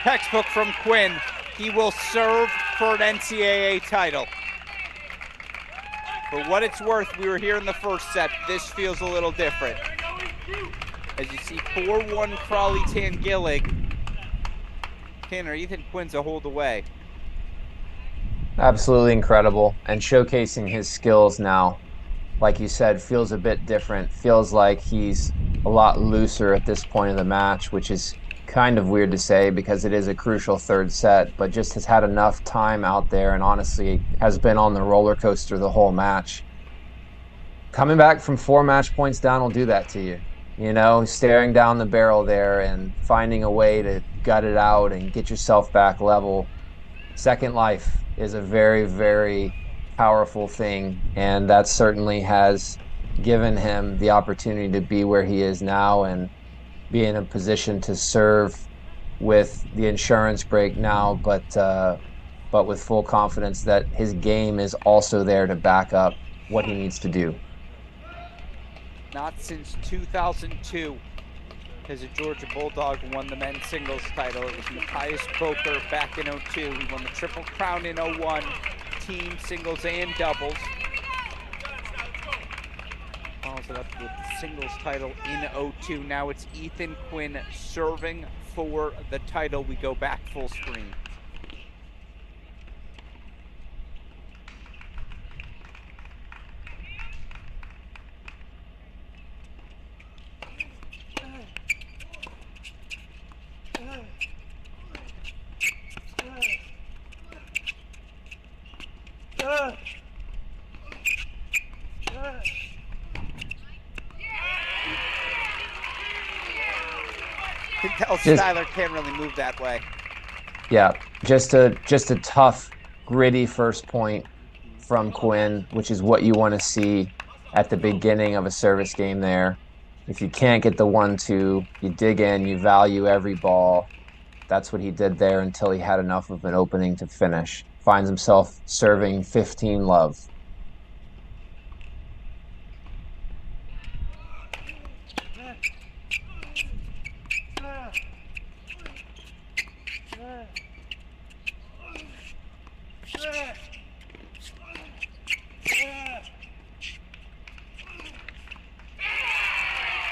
Textbook from Quinn. He will serve for an NCAA title. For what it's worth, we were here in the first set. This feels a little different. As you see, 4-1 Crawley Tangillig. Tanner, Ethan Quinn's a hold away. Absolutely incredible, and showcasing his skills now, like you said, feels a bit different. Feels like he's a lot looser at this point of the match, which is kind of weird to say because it is a crucial third set, but just has had enough time out there and honestly has been on the roller coaster the whole match. Coming back from 4 match points down will do that to you. You know, staring down the barrel there and finding a way to gut it out and get yourself back level. Second life is a very, very powerful thing, and that certainly has given him the opportunity to be where he is now and be in a position to serve with the insurance break now, but with full confidence that his game is also there to back up what he needs to do. Not since 2002 has a Georgia Bulldog won the men's singles title. It was Matthias Boker back in 02. He won the Triple Crown in 01, team, singles, and doubles. Follows it up with the singles title in 02. Now it's Ethan Quinn serving for the title. We go back full screen. You can tell Skylar can't really move that way. Yeah, just a tough, gritty first point from Quinn, which is what you want to see at the beginning of a service game there. If you can't get the 1-2, you dig in, you value every ball. That's what he did there until he had enough of an opening to finish. Finds himself serving 15 love.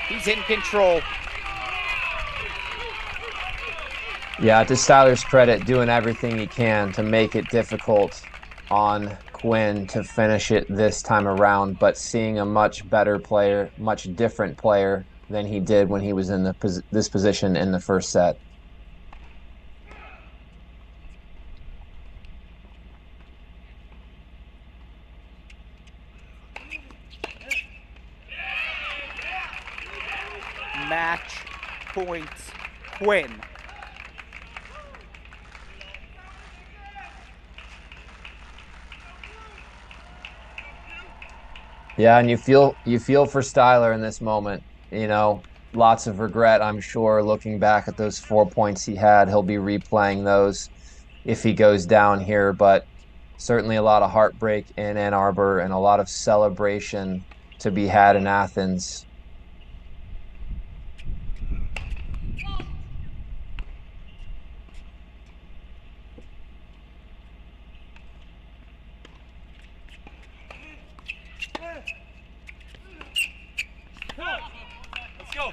He's in control. Yeah, to Styler's credit, doing everything he can to make it difficult on Quinn to finish it this time around, but seeing a much better player, much different player than he did when he was in this position in the first set. Match points, Quinn. Yeah, and you feel for Styler in this moment. You know, lots of regret, I'm sure, looking back at those 4 points he had. He'll be replaying those if he goes down here, but certainly a lot of heartbreak in Ann Arbor and a lot of celebration to be had in Athens. Let's go.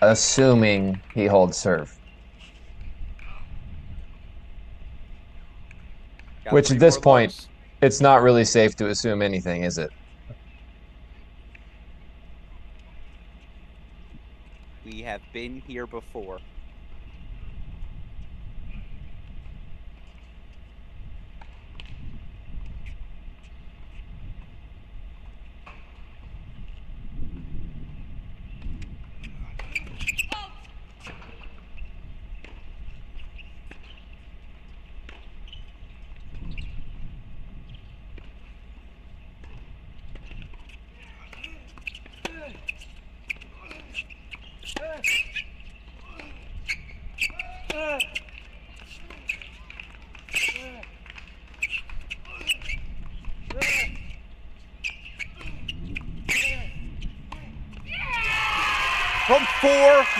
Assuming he holds serve. Got Which three at this more point, lows. it's not really safe to assume anything, is it? We have been here before. From 4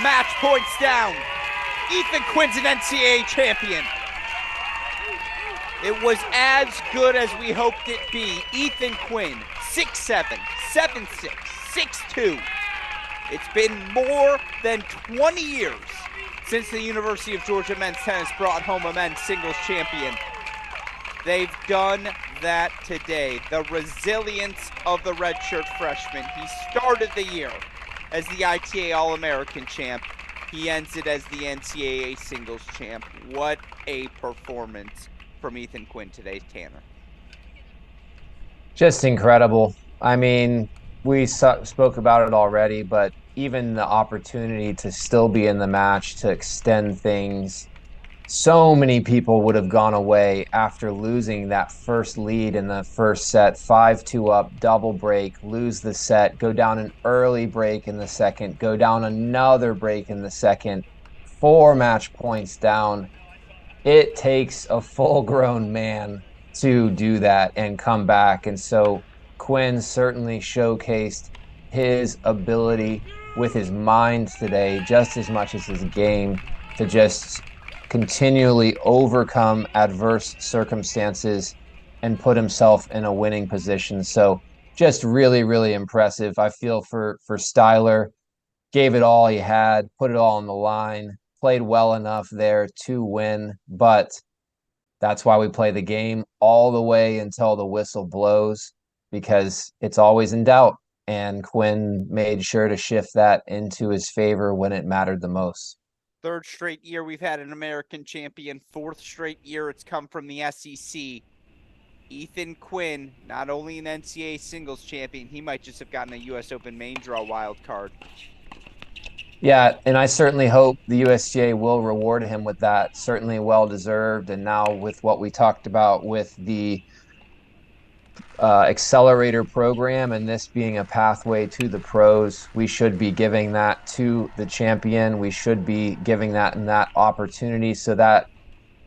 match points down, Ethan Quinn's an NCAA champion. It was as good as we hoped it be. Ethan Quinn, 6'7", 7'6", 6'2". It's been more than 20 years since the University of Georgia men's tennis brought home a men's singles champion. They've done that today. The resilience of the redshirt freshman. He started the year as the ITA All-American champ. He ends it as the NCAA singles champ. What a performance from Ethan Quinn today, Tanner. Just incredible. I mean, we spoke about it already, but even the opportunity to still be in the match, to extend things, so many people would have gone away after losing that first lead in the first set, 5-2 up, double break, lose the set, go down an early break in the second, go down another break in the second, 4 match points down. It takes a full-grown man to do that and come back. And so Quinn certainly showcased his ability with his mind today, just as much as his game, to just continually overcome adverse circumstances and put himself in a winning position. So just really, really impressive. I feel for Styler, gave it all he had, put it all on the line, played well enough there to win, but that's why we play the game all the way until the whistle blows, because it's always in doubt. And Quinn made sure to shift that into his favor when it mattered the most. Third straight year we've had an American champion. Fourth straight year it's come from the SEC. Ethan Quinn, not only an NCAA singles champion, he might just have gotten a U.S. Open main draw wild card. Yeah, and I certainly hope the USGA will reward him with that. Certainly well deserved. And now with what we talked about with the accelerator program and this being a pathway to the pros, we should be giving that to the champion. We should be giving that and that opportunity so that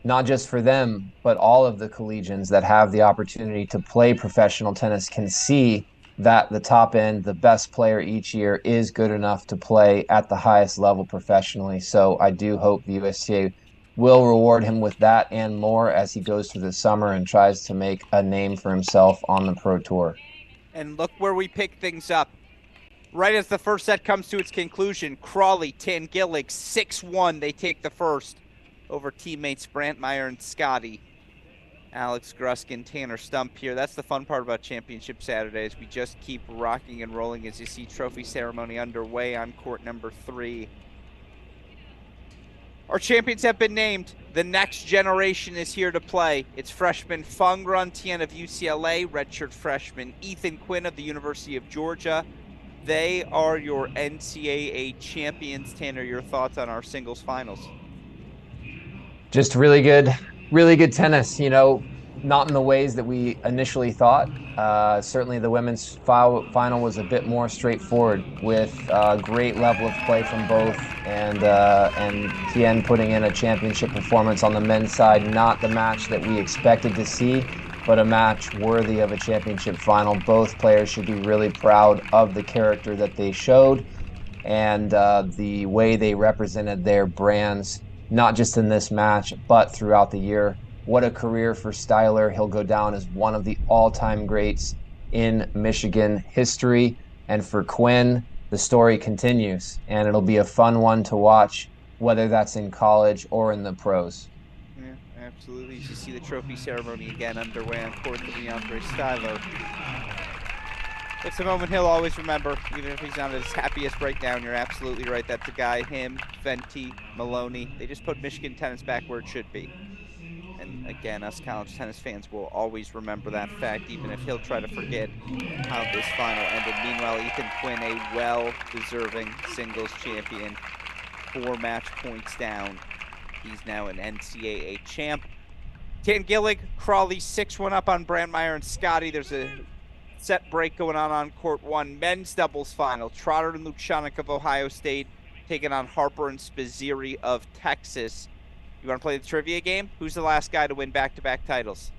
not just for them, but all of the collegians that have the opportunity to play professional tennis can see that the top end, the best player each year is good enough to play at the highest level professionally. So I do hope the USTA will reward him with that and more as he goes through the summer and tries to make a name for himself on the Pro Tour. And look where we pick things up. Right as the first set comes to its conclusion, Crawley, Tangillig, 6-1. They take the first over teammates Brantmeyer and Scotty. Alex Gruskin, Tanner Stump here. That's the fun part about Championship Saturdays. We just keep rocking and rolling as you see trophy ceremony underway on court number 3. Our champions have been named. The next generation is here to play. It's freshman Feng Runtian of UCLA, redshirt freshman Ethan Quinn of the University of Georgia. They are your NCAA champions. Tanner, your thoughts on our singles finals? Just really good tennis, not in the ways that we initially thought. Certainly the women's final was a bit more straightforward with a great level of play from both, and Tien putting in a championship performance on the men's side. Not the match that we expected to see, but a match worthy of a championship final. Both players should be really proud of the character that they showed and the way they represented their brands, not just in this match, but throughout the year. What a career for Styler. He'll go down as one of the all-time greats in Michigan history. And for Quinn, the story continues, and it'll be a fun one to watch, whether that's in college or in the pros. Yeah, absolutely. As you see the trophy ceremony again underway on court for Andre Styler. It's a moment he'll always remember, even if he's not at his happiest right now. And you're absolutely right. That's a guy, him, Venti, Maloney. They just put Michigan tennis back where it should be. And again, us college tennis fans will always remember that fact, even if he'll try to forget how this final ended. Meanwhile, Ethan Quinn, a well-deserving singles champion, 4 match points down. He's now an NCAA champ. Tangillig, Crawley 6-1 up on Brantmeyer and Scotty. There's a set break going on court 1. Men's doubles final. Trotter and Luchanik of Ohio State taking on Harper and Spizzirri of Texas. You want to play the trivia game? Who's the last guy to win back-to-back titles?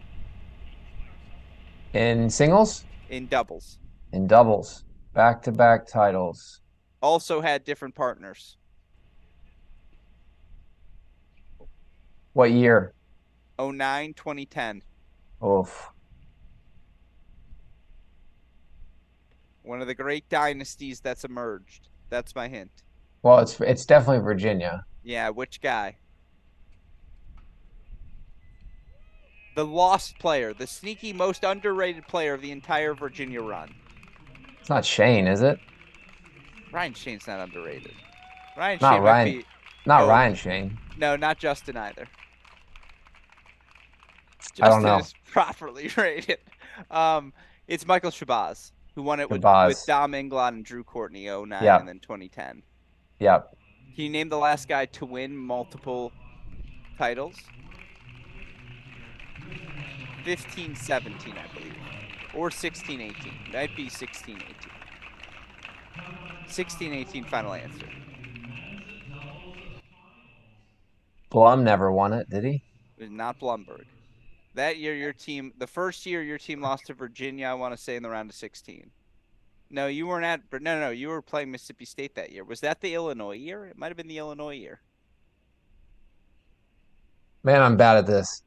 In singles? In doubles. In doubles. Back-to-back titles. Also had different partners. What year? 09, 2010. Oof. One of the great dynasties that's emerged. That's my hint. Well, it's definitely Virginia. Yeah, which guy? The lost player, the sneaky, most underrated player of the entire Virginia run. It's not Shane, is it? Ryan Shane's not underrated. Ryan Not Shane Ryan. might be... Not Oh. Ryan Shane. No, not Justin either. I don't know. Justin is properly rated. It's Michael Shabazz, who won it with Shabazz. Dom Inglot and Drew Courtney, 09 Yeah. and then 2010. Yep. Can you name the last guy to win multiple titles? 15-17, I believe. Or 16-18. Might be 16-18. 16-18 final answer. Blum never won it, did he? It was not Blumberg. That year, the first year your team lost to Virginia, I want to say in the round of 16. No, you weren't at, but no, you were playing Mississippi State that year. Was that the Illinois year? It might have been the Illinois year. Man, I'm bad at this.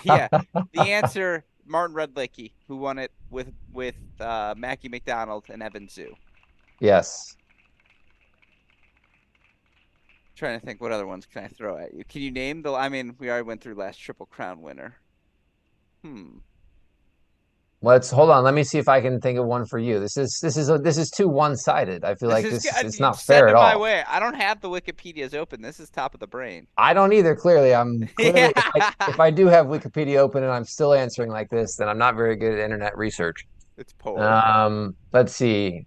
Yeah. The answer, Martin Redlicki, who won it with Mackie McDonald and Evan Zoo. Yes. Trying to think what other ones can I throw at you. Can you name the? I mean, we already went through last Triple Crown winner. Let's hold on. Let me see if I can think of one for you. This is too one-sided. I feel This like is good. it's You not send fair it at my all. way. I don't have the Wikipedia's open. This is top of the brain. I don't either, clearly. I'm Yeah. clearly if I do have Wikipedia open and I'm still answering like this, then I'm not very good at internet research. It's poor. Let's see.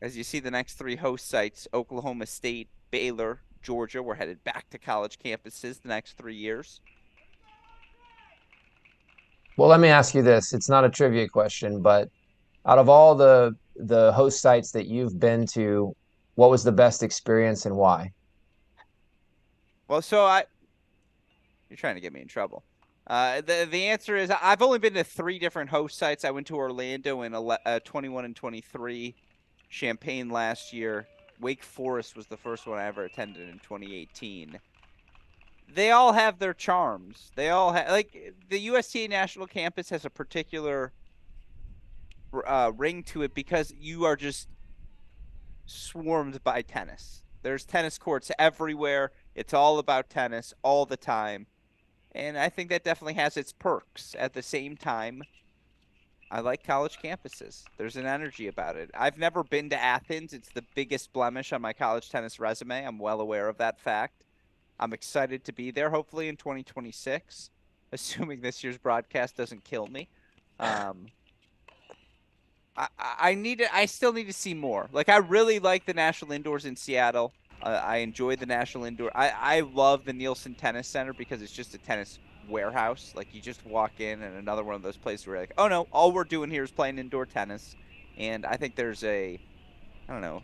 As you see, the next three host sites, Oklahoma State, Baylor, Georgia, we're headed back to college campuses the next 3 years. Well, let me ask you this. It's not a trivia question, but out of all the host sites that you've been to, what was the best experience and why? Well, you're trying to get me in trouble. The answer is I've only been to 3 different host sites. I went to Orlando in 21 and 23, Champaign last year. Wake Forest was the first one I ever attended in 2018. They all have their charms. They all have, like, the USTA National Campus has a particular ring to it because you are just swarmed by tennis. There's tennis courts everywhere. It's all about tennis all the time. And I think that definitely has its perks. At the same time, I like college campuses. There's an energy about it. I've never been to Athens. It's the biggest blemish on my college tennis resume. I'm well aware of that fact. I'm excited to be there, hopefully in 2026, assuming this year's broadcast doesn't kill me. I still need to see more. Like, I really like the National Indoors in Seattle. I enjoy the National Indoor. I love the Nielsen Tennis Center because it's just a tennis warehouse. Like, you just walk in and another one of those places where you're like, oh no, all we're doing here is playing indoor tennis. And I think there's I don't know,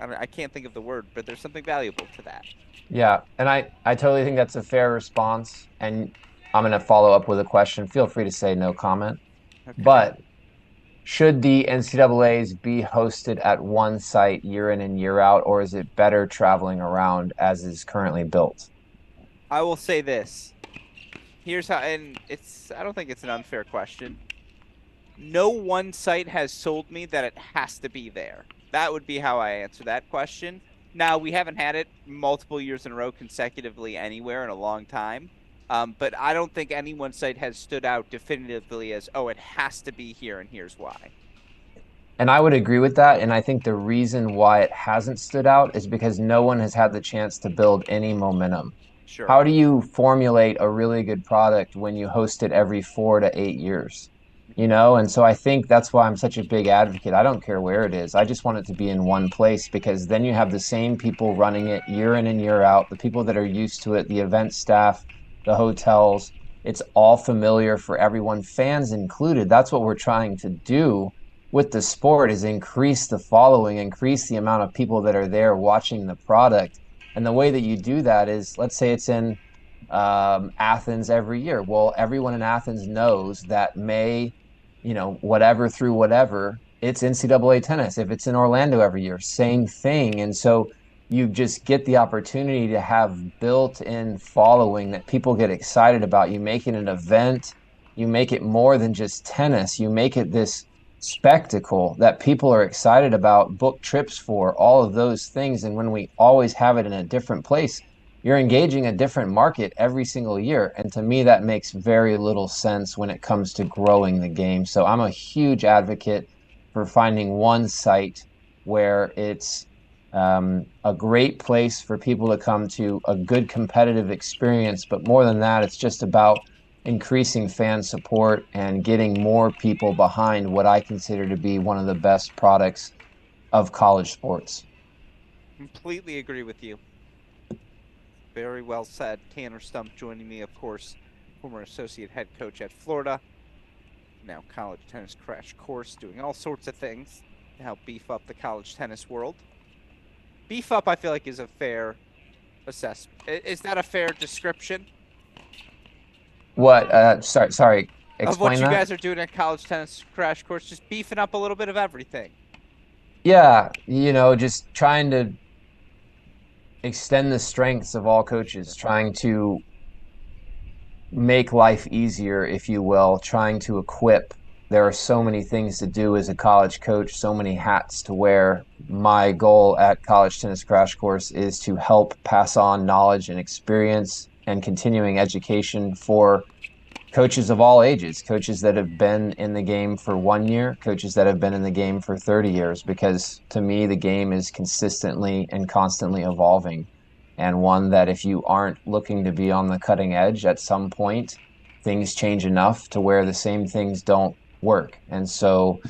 I can't think of the word, but there's something valuable to that. Yeah, and I totally think that's a fair response. And I'm going to follow up with a question. Feel free to say no comment. Okay. But should the NCAAs be hosted at one site year in and year out, or is it better traveling around as is currently built? I will say this. Here's how, and I don't think it's an unfair question. No one site has sold me that it has to be there. That would be how I answer that question. Now, we haven't had it multiple years in a row consecutively anywhere in a long time. But I don't think any one site has stood out definitively as, oh, it has to be here and here's why. And I would agree with that. And I think the reason why it hasn't stood out is because no one has had the chance to build any momentum. Sure. How do you formulate a really good product when you host it every 4 to 8 years? And so I think that's why I'm such a big advocate. I don't care where it is. I just want it to be in one place because then you have the same people running it year in and year out, the people that are used to it, the event staff, the hotels. It's all familiar for everyone, fans included. That's what we're trying to do with the sport is increase the following, increase the amount of people that are there watching the product. And the way that you do that is, let's say it's in Athens every year. Well, everyone in Athens knows that May, whatever through whatever, it's NCAA tennis. If it's in Orlando every year, same thing. And so you just get the opportunity to have built-in following that people get excited about. You make it an event. You make it more than just tennis. You make it this spectacle that people are excited about, book trips for, all of those things. And when we always have it in a different place, you're engaging a different market every single year. And to me, that makes very little sense when it comes to growing the game. So I'm a huge advocate for finding one site where it's a great place for people to come to, a good competitive experience. But more than that, it's just about increasing fan support and getting more people behind what I consider to be one of the best products of college sports. Completely agree with you. Very well said. Tanner Stump joining me, of course, former associate head coach at Florida. Now college tennis crash course, doing all sorts of things to help beef up the college tennis world. Beef up, I feel like, is a fair assessment. Is that a fair description? What? Sorry. Of what Explain you that. guys are doing at College Tennis Crash Course, just beefing up a little bit of everything. Yeah, just trying to extend the strengths of all coaches, trying to make life easier, if you will, trying to equip. There are so many things to do as a college coach, so many hats to wear. My goal at College Tennis Crash Course is to help pass on knowledge and experience and continuing education for coaches of all ages, coaches that have been in the game for 1 year, coaches that have been in the game for 30 years, because to me, the game is consistently and constantly evolving. And one that if you aren't looking to be on the cutting edge at some point, things change enough to where the same things don't work. And so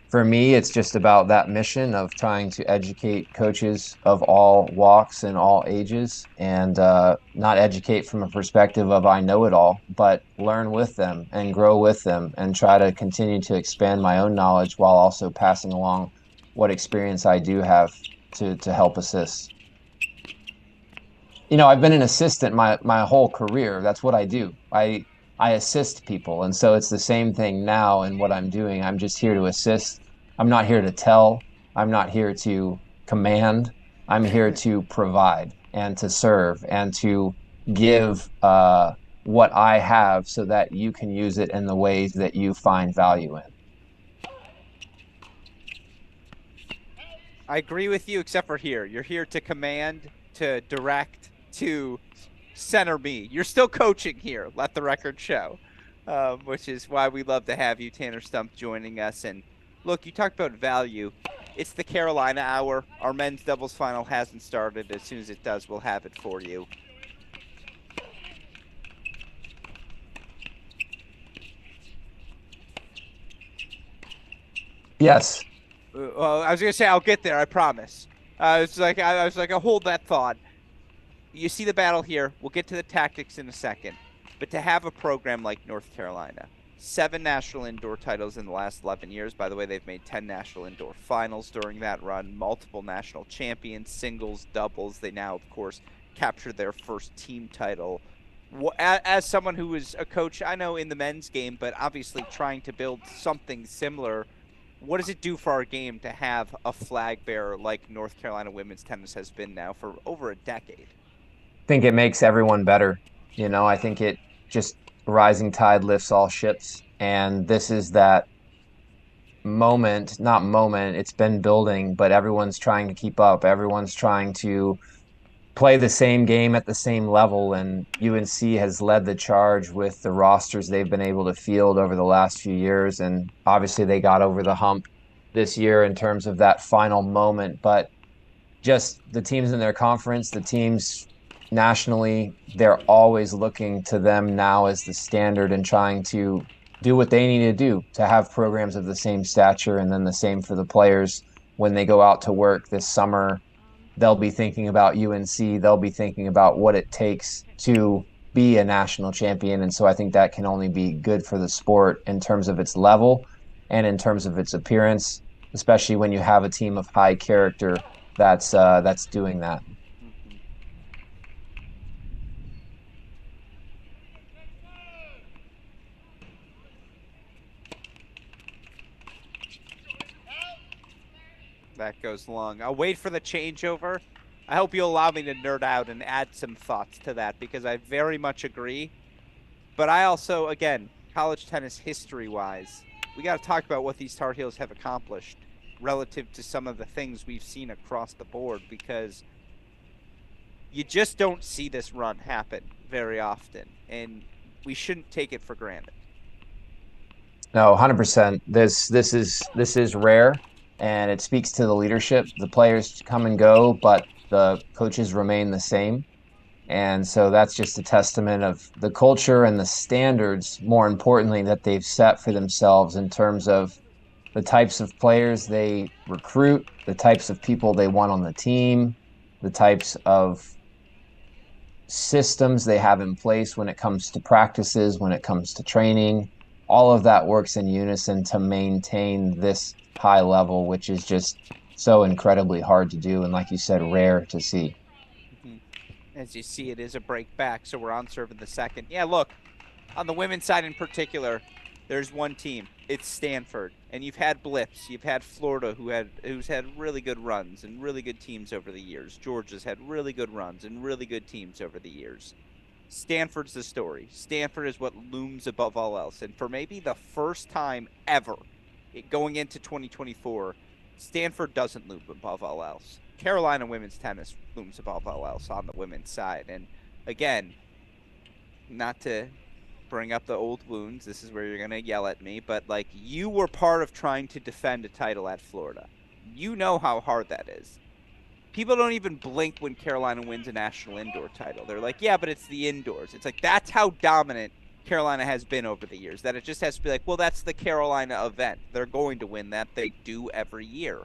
for me, it's just about that mission of trying to educate coaches of all walks and all ages, and not educate from a perspective of I know it all, but learn with them and grow with them and try to continue to expand my own knowledge while also passing along what experience I do have to help assist. I've been an assistant my whole career. That's what I do. I assist people. And so it's the same thing now in what I'm doing. I'm just here to assist. I'm not here to tell. I'm not here to command. I'm here to provide and to serve and to give what I have so that you can use it in the ways that you find value in. I agree with you, except for here. You're here to command, to direct, to center me. You're still coaching here, let the record show, which is why we love to have you, Tanner Stump, joining us. And look, you talked about value. It's the Carolina Hour. Our men's doubles final hasn't started. As soon as it does, we'll have it for you. Yes. Well, I was gonna say I'll get there. I promise. I was like, I'll hold that thought. You see the battle here. We'll get to the tactics in a second. But to have a program like North Carolina, 7 national indoor titles in the last 11 years. By the way, they've made 10 national indoor finals during that run, multiple national champions, singles, doubles. They now, of course, captured their first team title. As someone who is a coach, I know in the men's game, but obviously trying to build something similar, what does it do for our game to have a flag bearer like North Carolina women's tennis has been now for over a decade? Think it makes everyone better. I think it just rising tide lifts all ships. And this is that moment, not moment, it's been building, but everyone's trying to keep up. Everyone's trying to play the same game at the same level. And UNC has led the charge with the rosters they've been able to field over the last few years. And obviously they got over the hump this year in terms of that final moment. But just the teams in their conference, the teams nationally, they're always looking to them now as the standard and trying to do what they need to do to have programs of the same stature. And then the same for the players when they go out to work this summer. They'll be thinking about UNC. They'll be thinking about what it takes to be a national champion. And so I think that can only be good for the sport in terms of its level and in terms of its appearance, especially when you have a team of high character that's doing that. That goes long. I'll wait for the changeover. I hope you'll allow me to nerd out and add some thoughts to that because I very much agree. But I also, again, college tennis history-wise, we got to talk about what these Tar Heels have accomplished relative to some of the things we've seen across the board because you just don't see this run happen very often, and we shouldn't take it for granted. No, 100%. This is rare, and it speaks to the leadership. The players come and go, but the coaches remain the same. And so that's just a testament of the culture and the standards, more importantly, that they've set for themselves in terms of the types of players they recruit, the types of people they want on the team, the types of systems they have in place when it comes to practices, when it comes to training. All of that works in unison to maintain this high level, which is just so incredibly hard to do. And like you said, rare to see. As you see, it is a break back, so we're on serve in the second. Yeah, look, On the women's side in particular, there's one team. It's Stanford, and you've had blips. You've had Florida, who's had really good runs and really good teams over the years. Georgia's had really good runs and really good teams over the years. Stanford's the story. Stanford is what looms above all else, and for maybe the first time ever, going into 2024, Stanford doesn't loom above all else. Carolina women's tennis looms above all else on the women's side, and again, not to bring up the old wounds. This is where you're going to yell at me, but like you were part of trying to defend a title at Florida. You know how hard that is. People don't even blink when Carolina wins a national indoor title. They're like, yeah, but it's the indoors. It's like that's how dominant Carolina has been over the years. That it just has to be like, well, that's the Carolina event. They're going to win that. They do every year.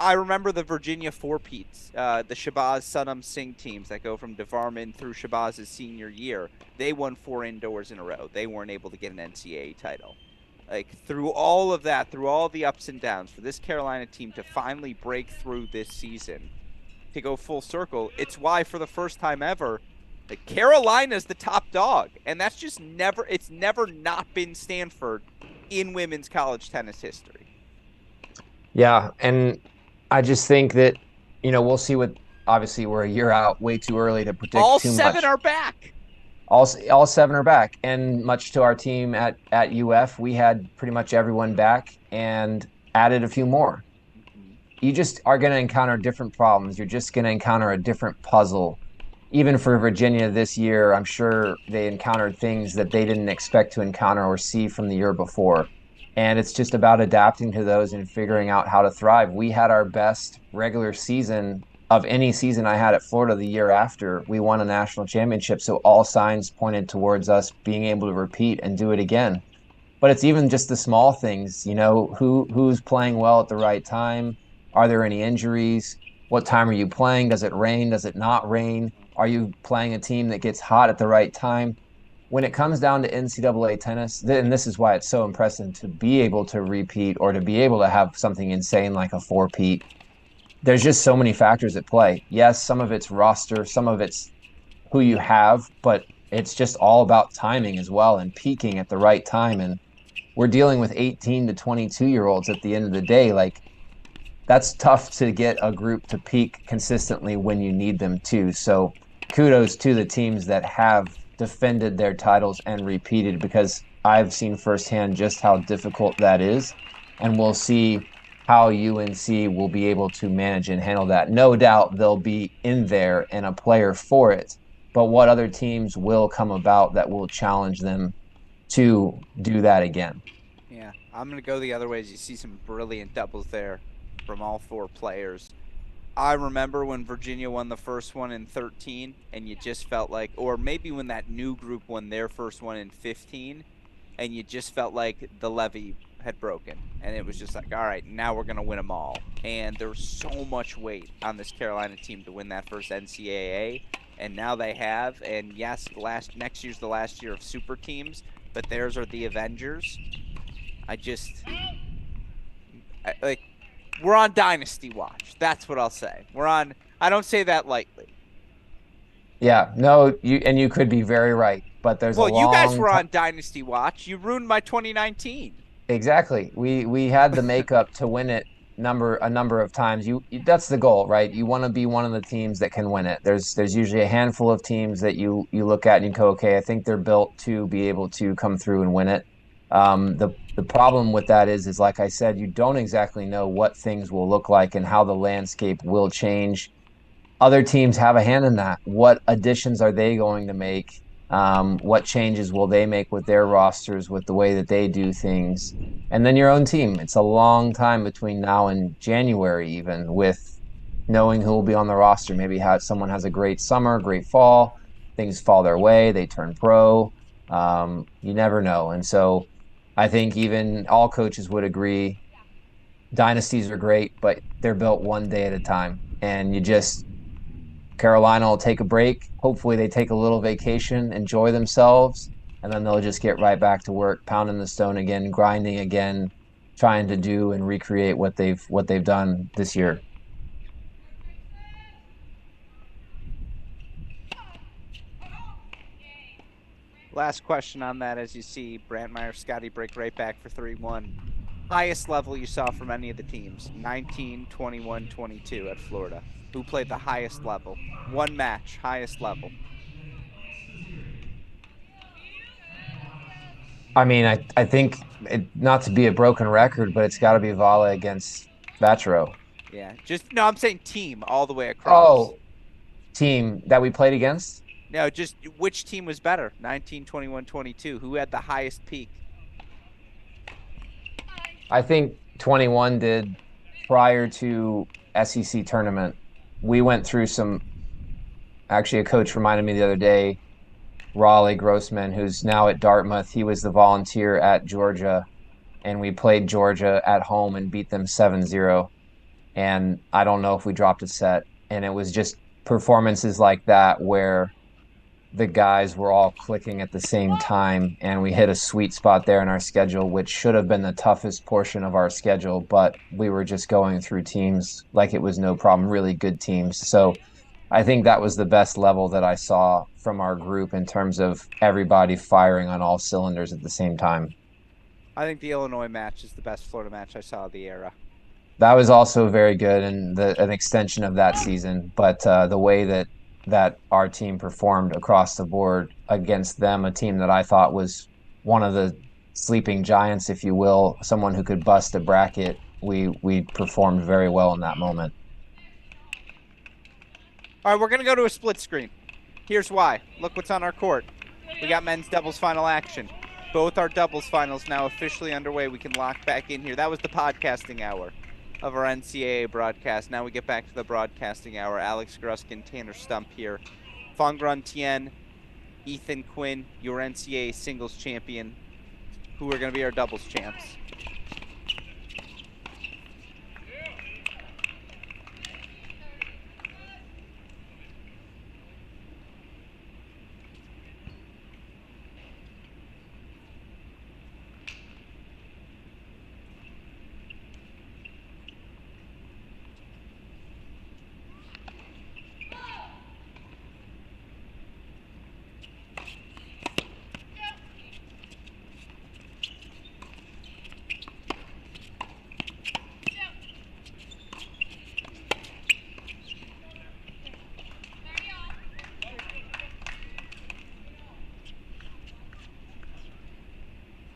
I remember the Virginia four-peats, the Shabazz Sunam Singh teams that go from DeVarman through Shabazz's senior year. They won 4 indoors in a row. They weren't able to get an NCAA title. Like, through all of that, through all the ups and downs, for this Carolina team to finally break through this season, to go full circle, it's why, for the first time ever, like, Carolina's the top dog. And that's just never, it's never not been Stanford in women's college tennis history. Yeah, and I just think that, we'll see what. Obviously, we're a year out, way too early to predict All too much. 7 are back. All 7 are back, and much to our team at UF, we had pretty much everyone back and added a few more. You just are going to encounter different problems. You're just going to encounter a different puzzle. Even for Virginia this year, I'm sure they encountered things that they didn't expect to encounter or see from the year before. And it's just about adapting to those and figuring out how to thrive. We had our best regular season of any season I had at Florida the year after we won a national championship. So all signs pointed towards us being able to repeat and do it again. But it's even just the small things, who's playing well at the right time? Are there any injuries? What time are you playing? Does it rain? Does it not rain? Are you playing a team that gets hot at the right time? When it comes down to NCAA tennis, and this is why it's so impressive to be able to repeat or to be able to have something insane like a four-peat, there's just so many factors at play. Yes, some of it's roster, some of it's who you have, but it's just all about timing as well and peaking at the right time. And we're dealing with 18 to 22-year-olds at the end of the day. Like, that's tough to get a group to peak consistently when you need them to. So kudos to the teams that have defended their titles and repeated, because I've seen firsthand just how difficult that is. And we'll see how UNC will be able to manage and handle that. No doubt they'll be in there and a player for it. But what other teams will come about that will challenge them to do that again? Yeah, I'm going to go the other way as you see some brilliant doubles there from all 4 players. I remember when Virginia won the first one in 13, and you just felt like, or maybe when that new group won their first one in 15, and you just felt like the levee had broken. And it was just like, all right, now we're going to win them all. And there was so much weight on this Carolina team to win that first NCAA, and now they have. And yes, next year's the last year of super teams, but theirs are the Avengers. We're on dynasty watch. That's what I'll say. I don't say that lightly. Yeah, no, you could be very right, but there's you guys were on dynasty watch. You ruined my 2019. Exactly. We had the makeup to win it a number of times. That's the goal, right? You want to be one of the teams that can win it. There's usually a handful of teams that you look at and you go, okay, I think they're built to be able to come through and win it. The problem with that is like I said, you don't exactly know what things will look like and how the landscape will change. Other teams have a hand in that. What additions are they going to make? What changes will they make with their rosters, with the way that they do things? And then your own team. It's a long time between now and January, even, with knowing who will be on the roster. Maybe someone has a great summer, great fall, things fall their way, they turn pro. You never know. And so I think even all coaches would agree dynasties are great, but they're built one day at a time. And Carolina will take a break. Hopefully they take a little vacation, enjoy themselves, and then they'll just get right back to work, pounding the stone again, grinding again, trying to do and recreate what they've done this year. last question on that, as you see Brantmeyer, Scotty break right back for 3-1. Highest level you saw from any of the teams, 19, 21, 22 at Florida. Who played the highest level? One match, highest level. I mean, I think not to be a broken record, but it's got to be Vale against Vatro. Yeah, just no. I'm saying team all the way across. Oh, team that we played against? No, just which team was better? 19, 21, 22. Who had the highest peak? I think 21 did prior to SEC tournament. We went through some, actually, a coach reminded me the other day, Raleigh Grossman, who's now at Dartmouth. He was the volunteer at Georgia, and we played Georgia at home and beat them 7-0. And I don't know if we dropped a set. And it was just performances like that where the guys were all clicking at the same time, and we hit a sweet spot there in our schedule, which should have been the toughest portion of our schedule, but we were just going through teams like it was no problem, really good teams. So I think that was the best level that I saw from our group in terms of everybody firing on all cylinders at the same time. I think the Illinois match is the best Florida match I saw of the era. That was also very good and an extension of that season, but the way that our team performed across the board against them, a team that I thought was one of the sleeping giants, if you will, someone who could bust a bracket. We performed very well in that moment. All right, we're going to go to a split screen. Here's why. Look what's on our court. We got men's doubles final action. Both our doubles finals now officially underway. We can lock back in here. That was the podcasting hour of our NCAA broadcast. Now we get back to the broadcasting hour. Alex Gruskin, Tanner Stump here. Fangran Tien, Ethan Quinn, your NCAA singles champion, who are going to be our doubles champs.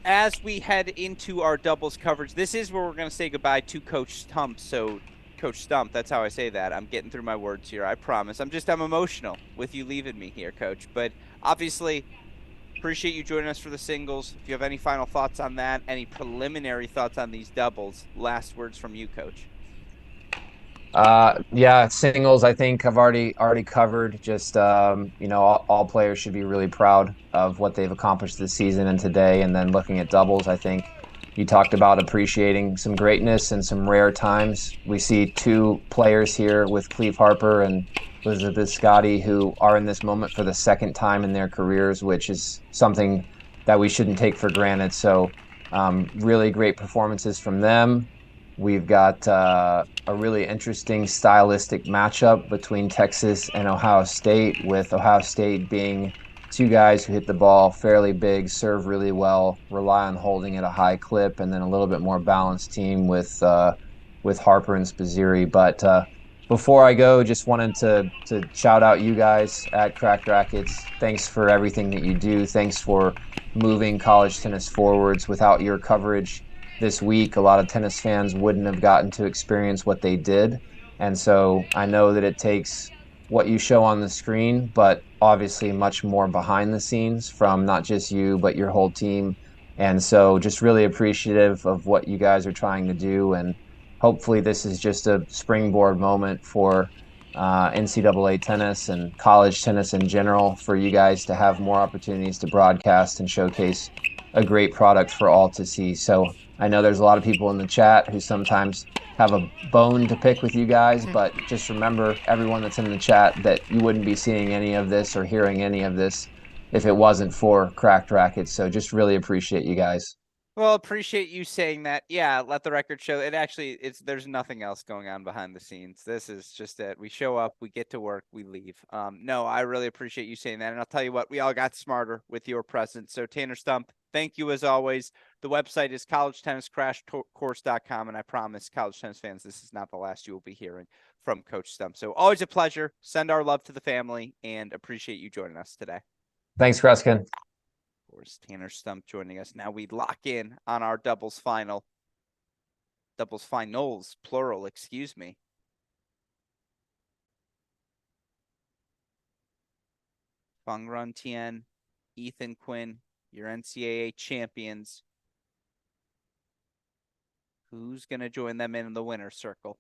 As we head into our doubles coverage, this is where we're going to say goodbye to Coach Stump. So, Coach Stump, that's how I say that. I'm getting through my words here, I promise. I'm emotional with you leaving me here, Coach. But obviously, appreciate you joining us for the singles. If you have any final thoughts on that, any preliminary thoughts on these doubles, last words from you, Coach. Yeah, singles I think I've already covered. Just all players should be really proud of what they've accomplished this season and today. And then looking at doubles, I think you talked about appreciating some greatness and some rare times. We see two players here with Cleve Harper and Elizabeth Scotty who are in this moment for the second time in their careers, which is something that we shouldn't take for granted. So really great performances from them. We've got a really interesting stylistic matchup between Texas and Ohio State, with Ohio State being two guys who hit the ball fairly big, serve really well, rely on holding at a high clip, and then a little bit more balanced team with Harper and Spazzeri. But before I go, just wanted to shout out you guys at Cracked Rackets. Thanks for everything that you do. Thanks for moving college tennis forwards. Without your coverage this week, a lot of tennis fans wouldn't have gotten to experience what they did. And so I know that it takes what you show on the screen, but obviously much more behind the scenes from not just you, but your whole team. And so just really appreciative of what you guys are trying to do. And hopefully this is just a springboard moment for NCAA tennis and college tennis in general, for you guys to have more opportunities to broadcast and showcase a great product for all to see. So I know there's a lot of people in the chat who sometimes have a bone to pick with you guys, but just remember, everyone that's in the chat, that you wouldn't be seeing any of this or hearing any of this if it wasn't for Cracked Rackets. So just really appreciate you guys. Well, appreciate you saying that. Yeah, let the record show it actually there's nothing else going on behind the scenes. This is just it. We show up, we get to work, we leave. No, I really appreciate you saying that. And I'll tell you what, we all got smarter with your presence. So Tanner Stump, thank you as always. The website is collegetenniscrashcourse.com, and I promise college tennis fans, this is not the last you will be hearing from Coach Stump. So always a pleasure. Send our love to the family and appreciate you joining us today. Thanks, Kreskin. Course, Tanner Stump joining us. Now we lock in on our doubles finals, plural, excuse me. Fang Run Tien, Ethan Quinn, your NCAA champions. Who's going to join them in the winner's circle?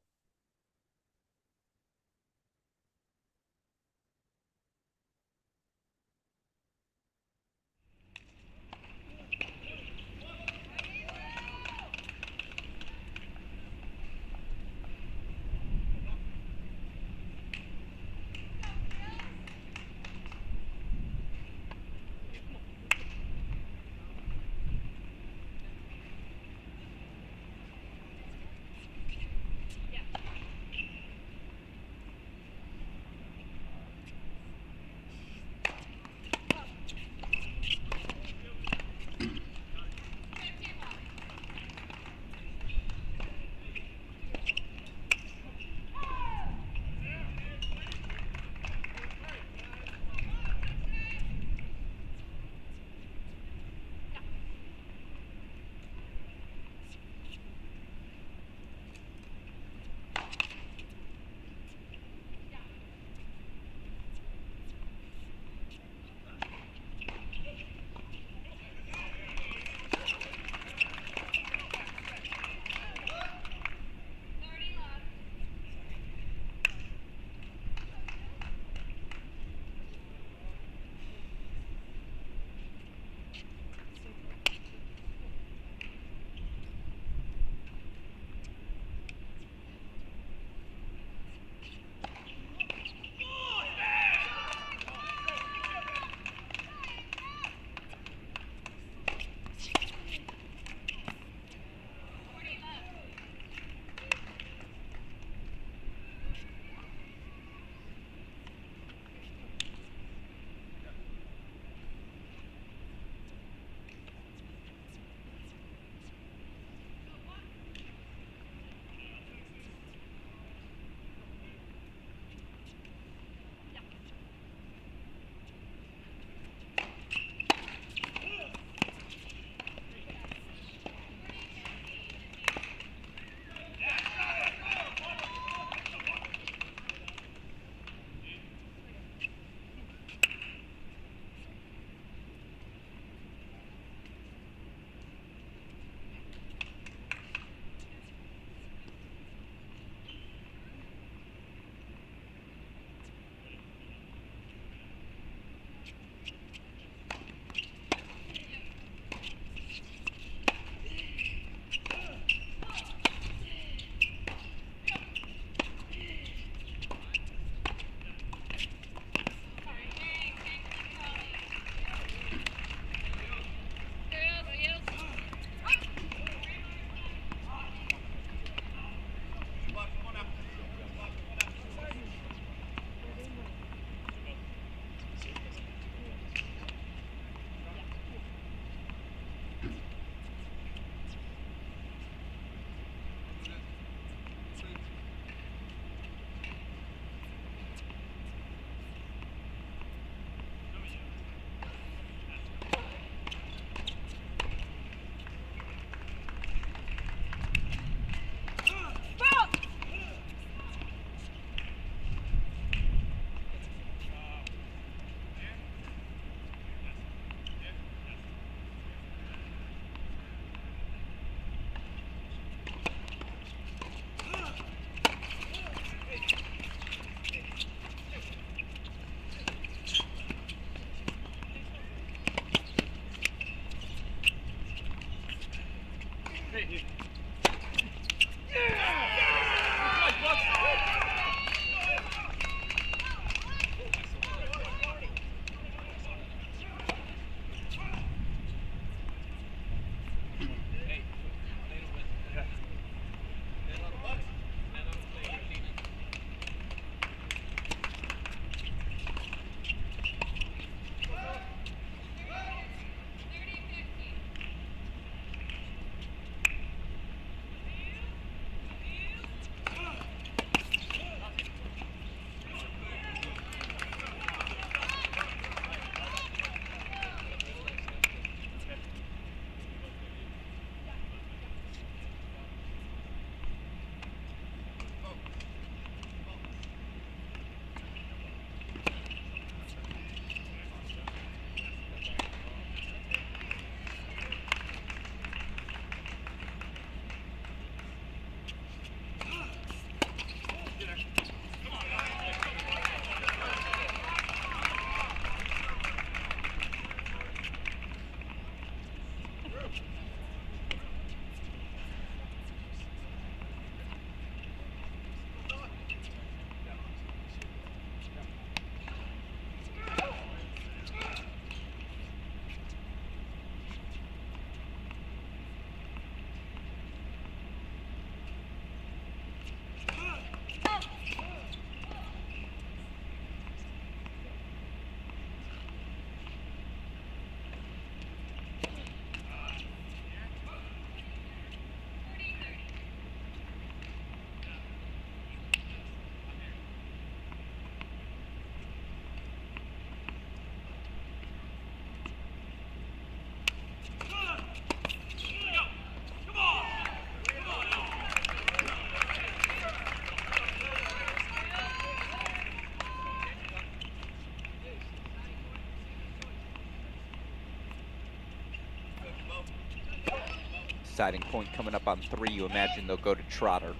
Deciding point coming up on 3. You imagine they'll go to Trotter.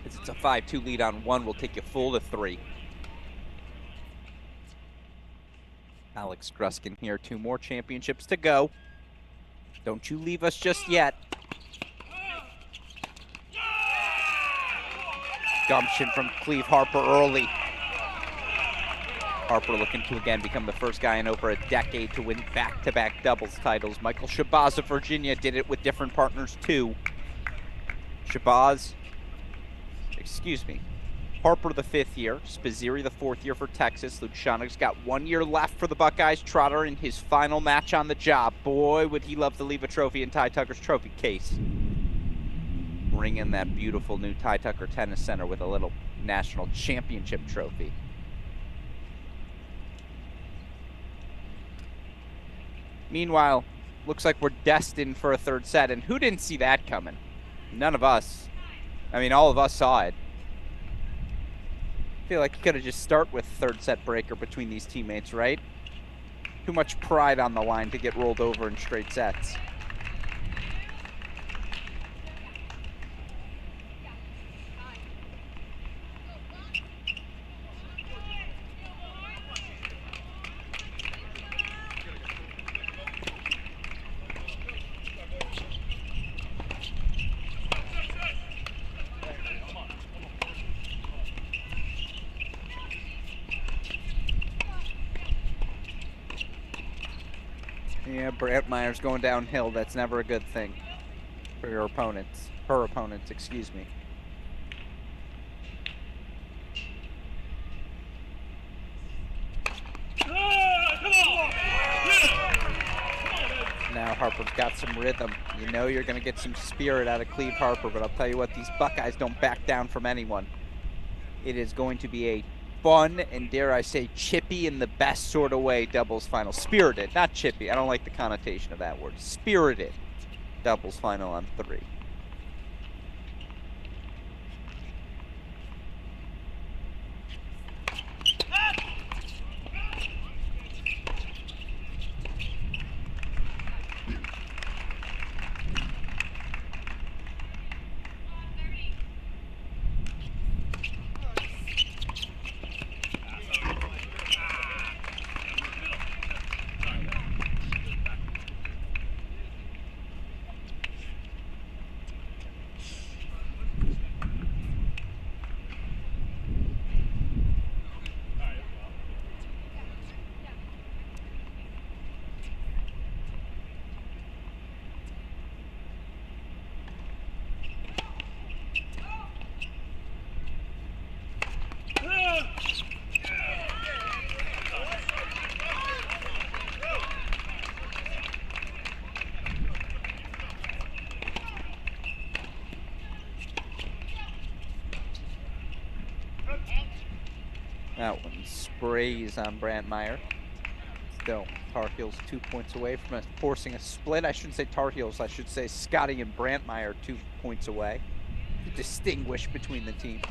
As it's a 5-2 lead on 1, will take you full to 3. Alex Gruskin here, 2 more championships to go. Don't you leave us just yet. Gumption from Cleve Harper early. Harper looking to again become the first guy in over a decade to win back-to-back doubles titles. Michael Shabazz of Virginia did it with different partners too. Harper the 5th year, Spizzirri the 4th year for Texas. Luciano's got 1 year left for the Buckeyes. Trotter in his final match on the job. Boy, would he love to leave a trophy in Ty Tucker's trophy case. Bring in that beautiful new Ty Tucker Tennis Center with a little national championship trophy. Meanwhile, looks like we're destined for a 3rd set, and who didn't see that coming? None of us. I mean, all of us saw it. I feel like you could have just start with 3rd set breaker between these teammates, right? Too much pride on the line to get rolled over in straight sets. Yeah, Brantmeyer's going downhill. That's never a good thing for your opponents. Her opponents, excuse me. Now Harper's got some rhythm. You know you're going to get some spirit out of Cleve Harper, but I'll tell you what, these Buckeyes don't back down from anyone. It is going to be a fun and, dare I say, chippy in the best sort of way doubles final. Spirited, not chippy. I don't like the connotation of that word. Spirited doubles final on 3. That one sprays on Brantmeyer. Still, Tar Heels 2 points away from forcing a split. I shouldn't say Tar Heels, I should say Scotty and Brantmeyer 2 points away to distinguish between the teams.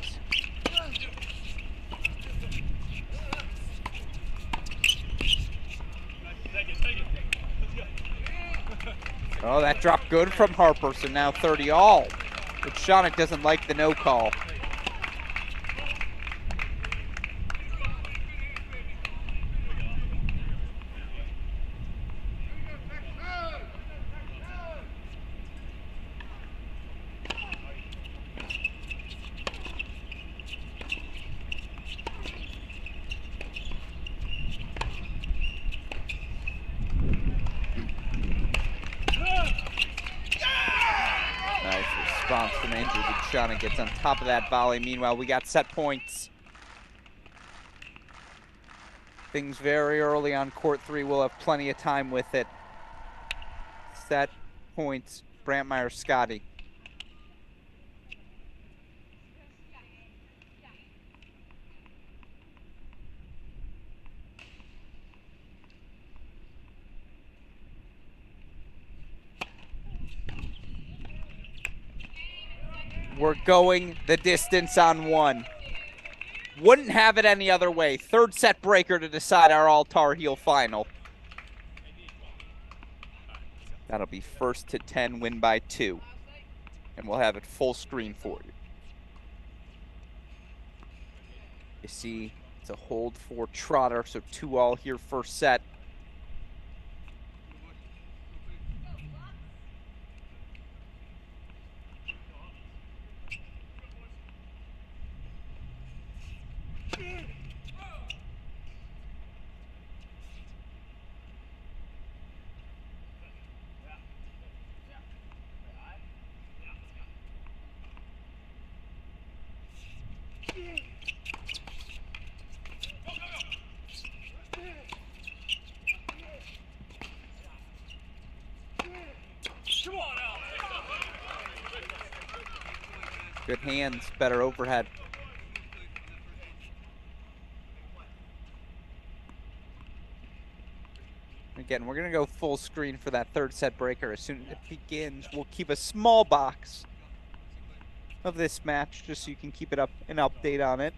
Oh, that dropped good from Harper, so now 30 all. But Shonick doesn't like the no call. Response from Andrew Luciano gets on top of that volley. Meanwhile, we got set points. Things very early on court 3. We'll have plenty of time with it. Set points, Brantmeyer, Scotty. We're going the distance on 1. Wouldn't have it any other way. 3rd set breaker to decide our all Tar Heel final. That'll be first to 10, win by 2. And we'll have it full screen for you. You see, it's a hold for Trotter, so 2-all here first set. Good hands, better overhead. Again, we're going to go full screen for that third set breaker. As soon as it begins, we'll keep a small box of this match just so you can keep it up an update on it.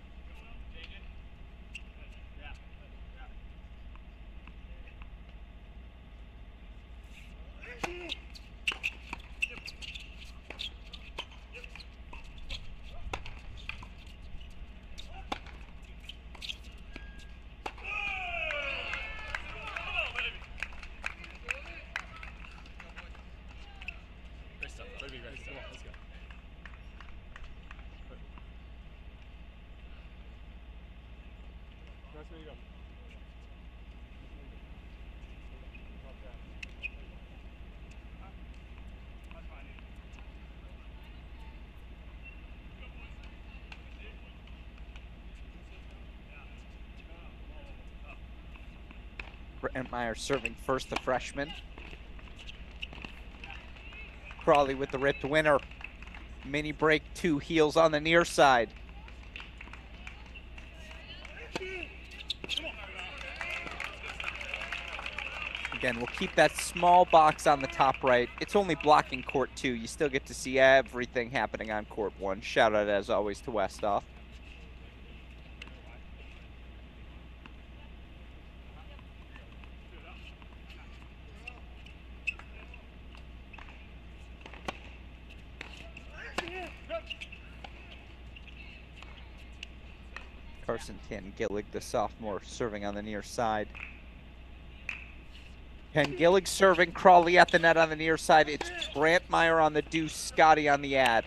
Brentmeyer serving first, the freshman. Crawley with the ripped winner. Mini break 2, heels on the near side. Again, we'll keep that small box on the top right. It's only blocking court 2. You still get to see everything happening on court 1. Shout out, as always, to Westhoff. Carson Gillig, the sophomore, serving on the near side. Gillig serving, Crawley at the net on the near side. It's Brantmeyer on the deuce, Scotty on the ad.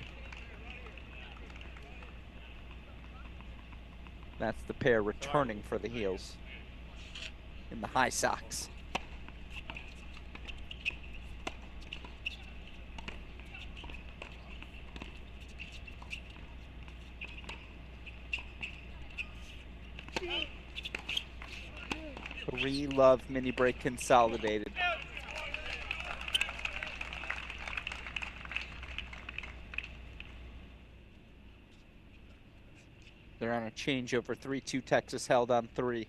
That's the pair returning for the heels in the high socks. Love mini break consolidated. They're on a changeover. 3-2 Texas held on 3.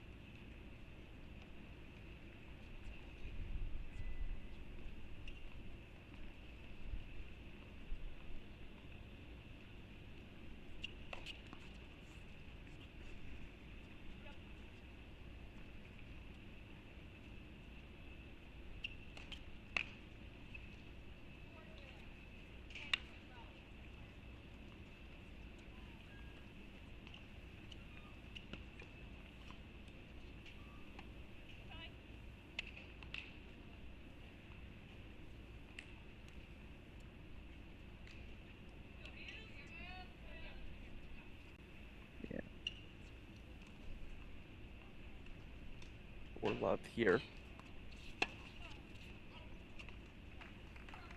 Love here.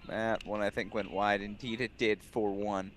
That one I think went wide. Indeed it did, 4-1.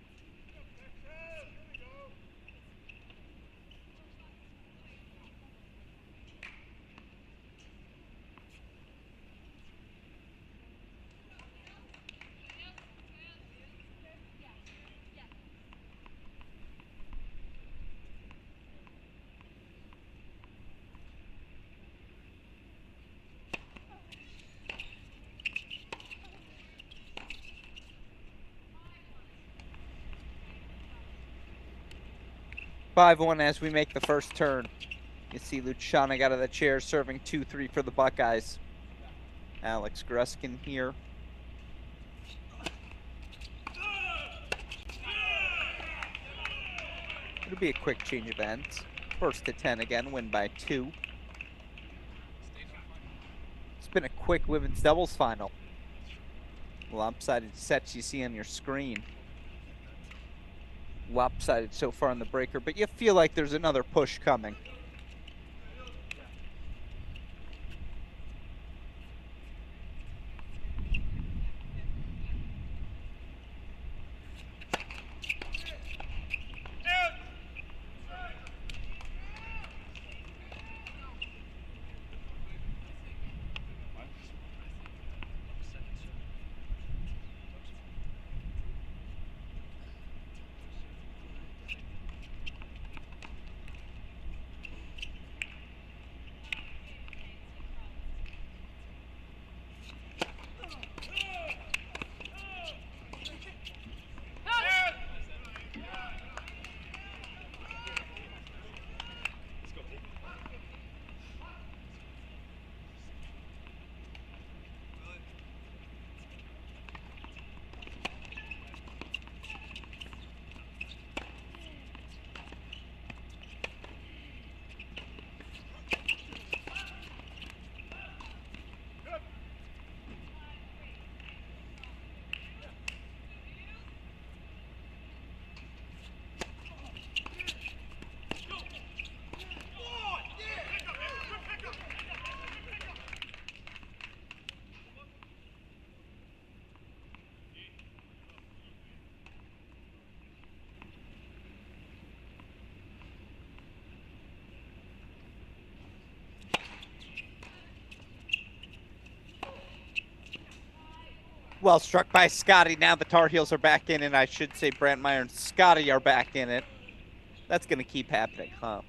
Five-1 as we make the first turn. You see Luciana out of the chair serving 2-3 for the Buckeyes. Alex Gruskin here It'll be a quick change of ends. First to 10 again, win by 2. It's been a quick women's doubles final. Lopsided sets you see on your screen. Lopsided so far on the breaker, but you feel like there's another push coming. Well struck by Scotty. Now the Tar Heels are back in, and I should say Brantmeyer and Scotty are back in it. That's going to keep happening, huh?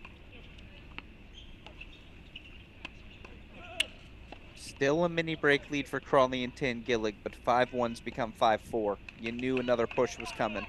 Still a mini break lead for Crawley and Tangillig, but 5-1's become 5-4. You knew another push was coming.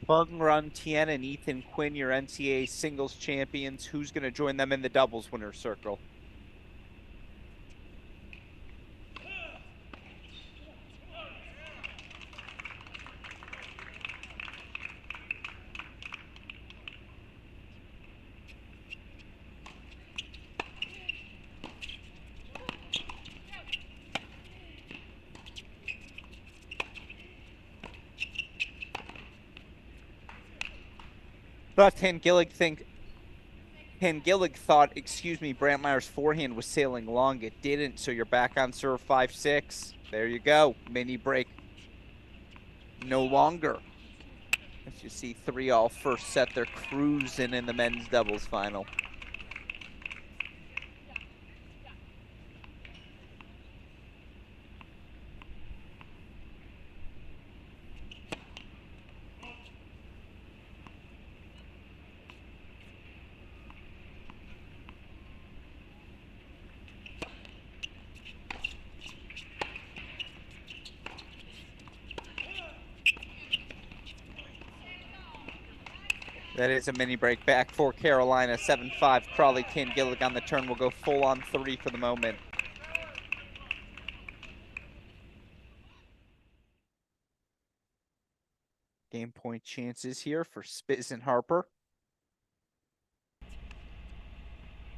Bung Run Tien and Ethan Quinn, your NCAA singles champions. Who's going to join them in the doubles winner circle? Thought Tangillig thought, Brantmeyer's forehand was sailing long. It didn't, so you're back on serve 5-6. There you go. Mini break. No longer. As you see 3-all first set, they're cruising in the men's doubles final. That is a mini break back for Carolina. 7-5. Crawley Tangillig on the turn will go full on 3 for the moment. Game point chances here for Spiz and Harper.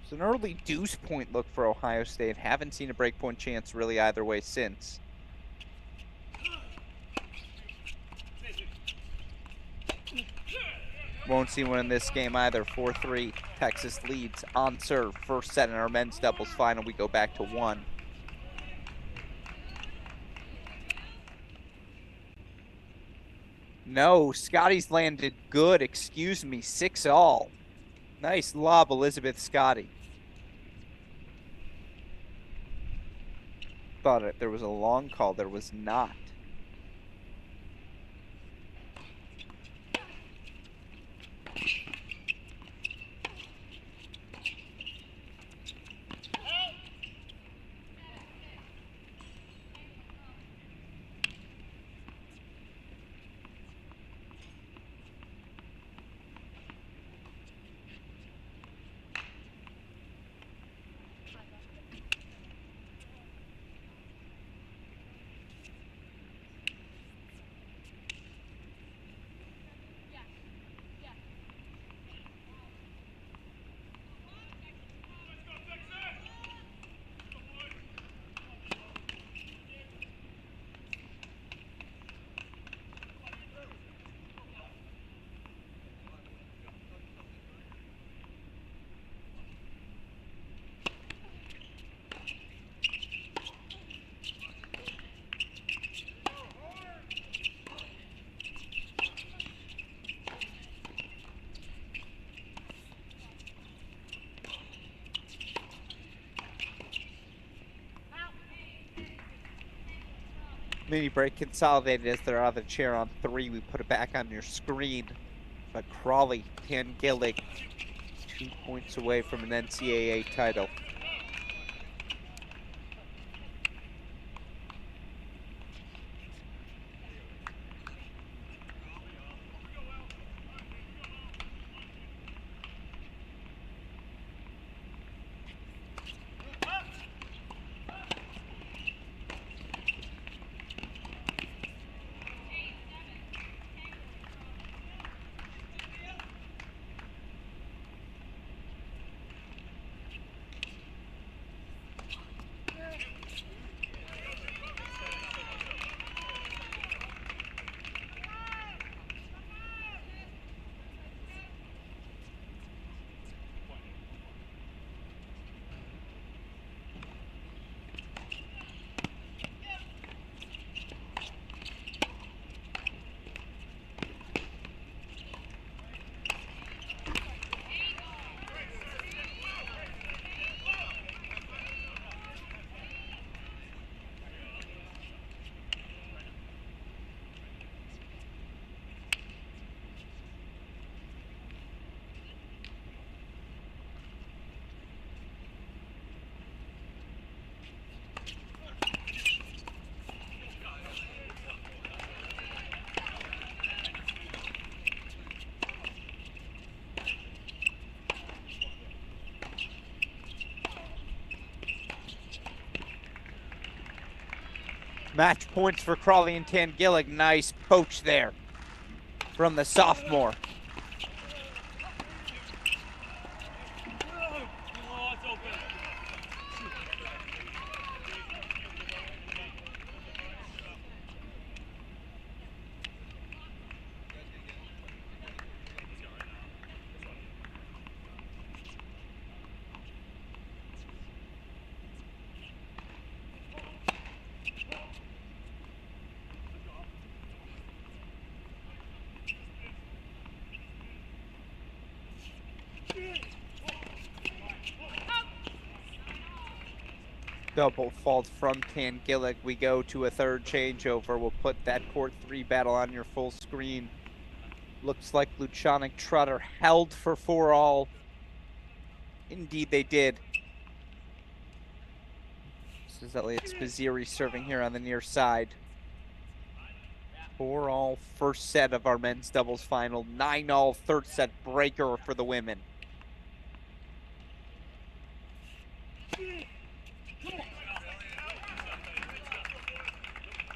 It's an early deuce point look for Ohio State. Haven't seen a break point chance really either way since. Won't see one in this game either. 4-3. Texas leads on serve. First set in our men's doubles final. We go back to 1. No, Scotty's landed good. Excuse me. 6-all. Nice lob, Elizabeth Scotty. Thought there was a long call. There was not. Mini break consolidated as their other chair on 3. We put it back on your screen. But Crawley, Tangillig, 2 points away from an NCAA title. Match points for Crawley and Tangillig. Nice poach there from the sophomore. Oh, it's open. Double fault from Tangillig. We go to a third changeover. We'll put that court 3 battle on your full screen. Looks like Lucianic Trotter held for 4-all. Indeed, they did. This is Elliot Spazzeri serving here on the near side. 4-all first set of our men's doubles final. 9-all third set breaker for the women.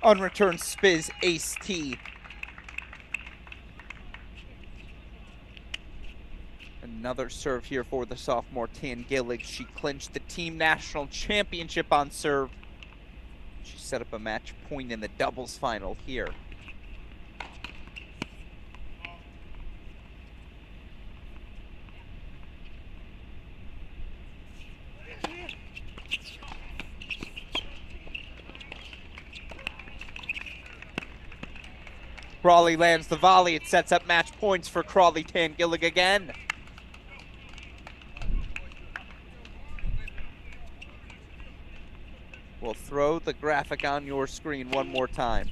Unreturned Spiz Ace T. Another serve here for the sophomore Tangillig. She clinched the team national championship on serve. She set up a match point in the doubles final here. Crawley lands the volley. It sets up match points for Crawley Tangillig again. We'll throw the graphic on your screen one more time.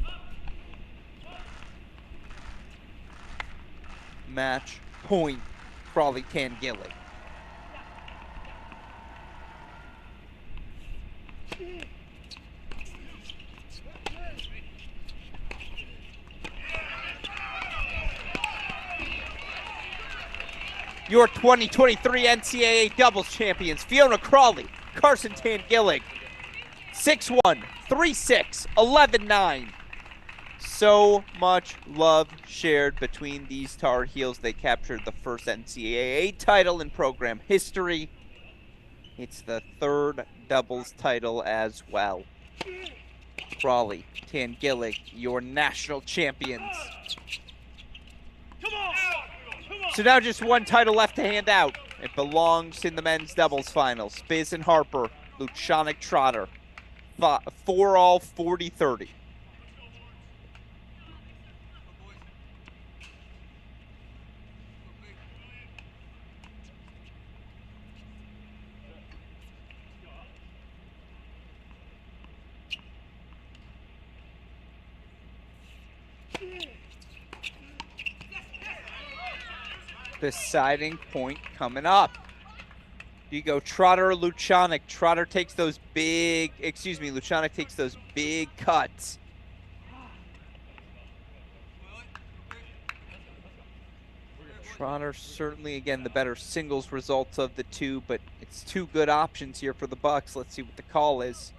Match point, Crawley Tangillig. Your 2023 NCAA doubles champions, Fiona Crawley, Carson Tangillig. 6-1, 3-6, 11-9. So much love shared between these Tar Heels. They captured the first NCAA title in program history. It's the third doubles title as well. Crawley, Tangillig, your national champions. Come on! So now just one title left to hand out. It belongs in the men's doubles finals. Biz and Harper, Lucianic Trotter. 4-all, 40-30. Deciding point coming up. Do you go Trotter or Lucianic? Trotter takes those big, Lucianic takes those big cuts. Trotter certainly, again, the better singles results of the two, but it's two good options here for the Bucks. Let's see what the call is.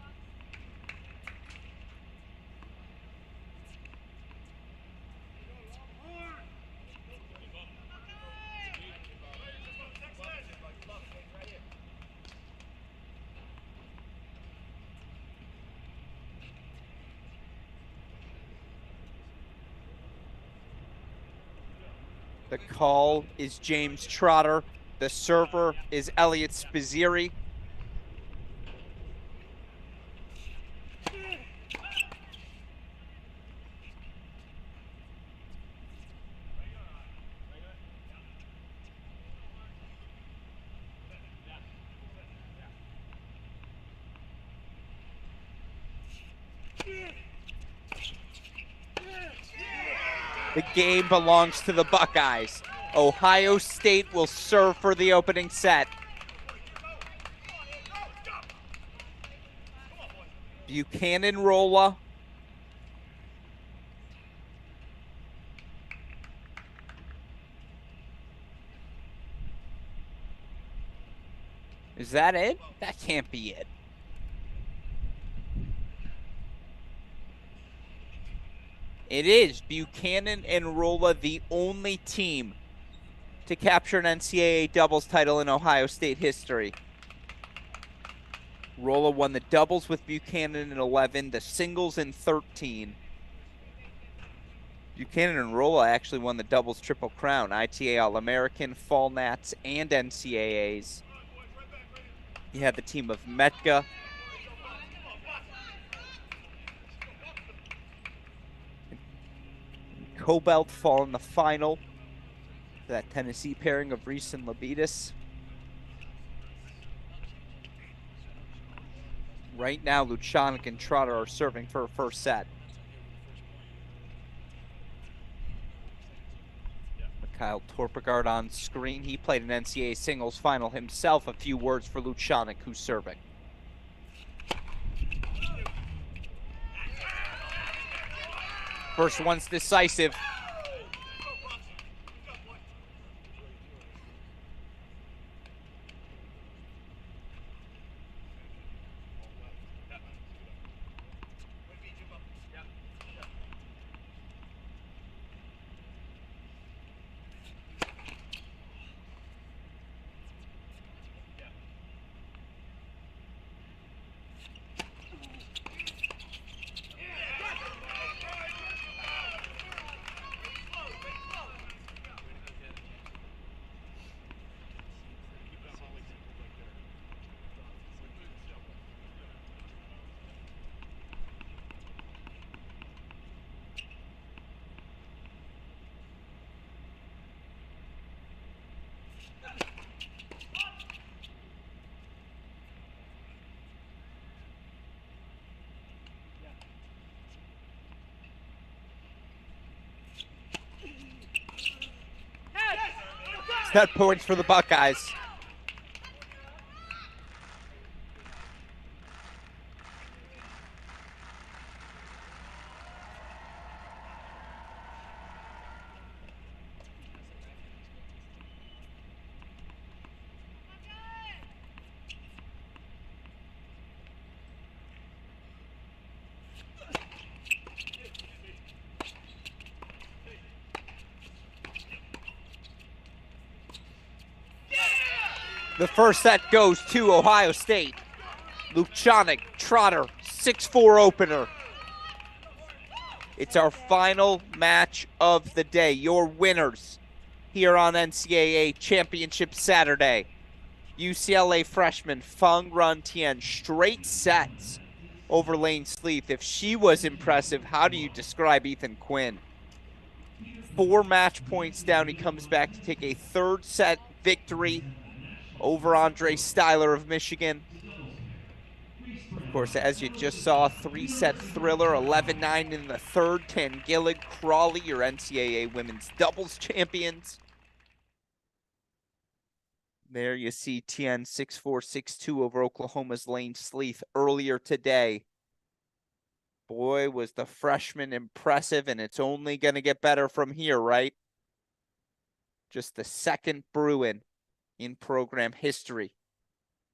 The call is James Trotter. The server is Elliot Spizzeri. The game belongs to the Buckeyes. Ohio State will serve for the opening set. Buchanan Rolla. Is that it? That can't be it. It is. Buchanan and Rolla, the only team to capture an NCAA doubles title in Ohio State history. Rolla won the doubles with Buchanan in 11, the singles in 13. Buchanan and Rolla actually won the doubles triple crown, ITA All-American, Fall Nats, and NCAAs. You had the team of Metka, Cobalt fall in the final. That Tennessee pairing of Reese and Labidas. Right now, Lucianic and Trotter are serving for a first set. Mikhail Torpegard on screen. He played an NCAA singles final himself. A few words for Lucianic, who's serving. First one's decisive. Set points for the Buckeyes. The first set goes to Ohio State. Lucianic, Trotter, 6-4 opener. It's our final match of the day. Your winners here on NCAA Championship Saturday. UCLA freshman Feng Run Tian, straight sets over Lane Sleeth. If she was impressive, how do you describe Ethan Quinn? 4 match points down. He comes back to take a third set victory over Andre Styler of Michigan. Of course, as you just saw, 3-set thriller, 11-9 in the third. Tangillig, Crawley, your NCAA women's doubles champions. There you see Tien 6-4, 6-2 over Oklahoma's Lane Sleeth earlier today. Boy, was the freshman impressive, and it's only going to get better from here, right? Just the second Bruin in program history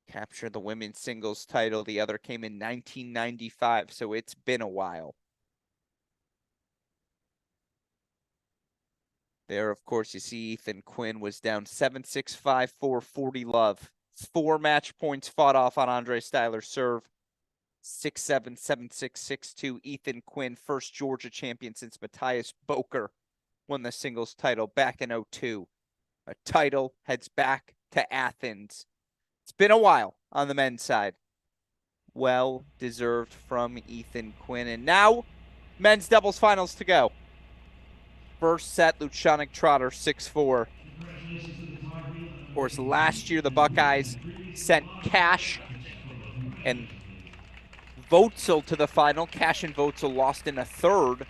capture the women's singles title. The other came in 1995, so it's been a while. There, of course, you see Ethan Quinn was down 7-6, 5-4, 40 love. 4 match points fought off on Andre Styler's serve. 6-7, 7-6, 6-2. Ethan Quinn, first Georgia champion since Matthias Boker won the singles title back in 2002. A title heads back to Athens. It's been a while on the men's side. Well deserved from Ethan Quinn. And now, men's doubles finals to go. First set, Lucianic Trotter, 6-4. Of course, last year the Buckeyes sent Cash and Votzel to the final. Cash and Votzel lost in a third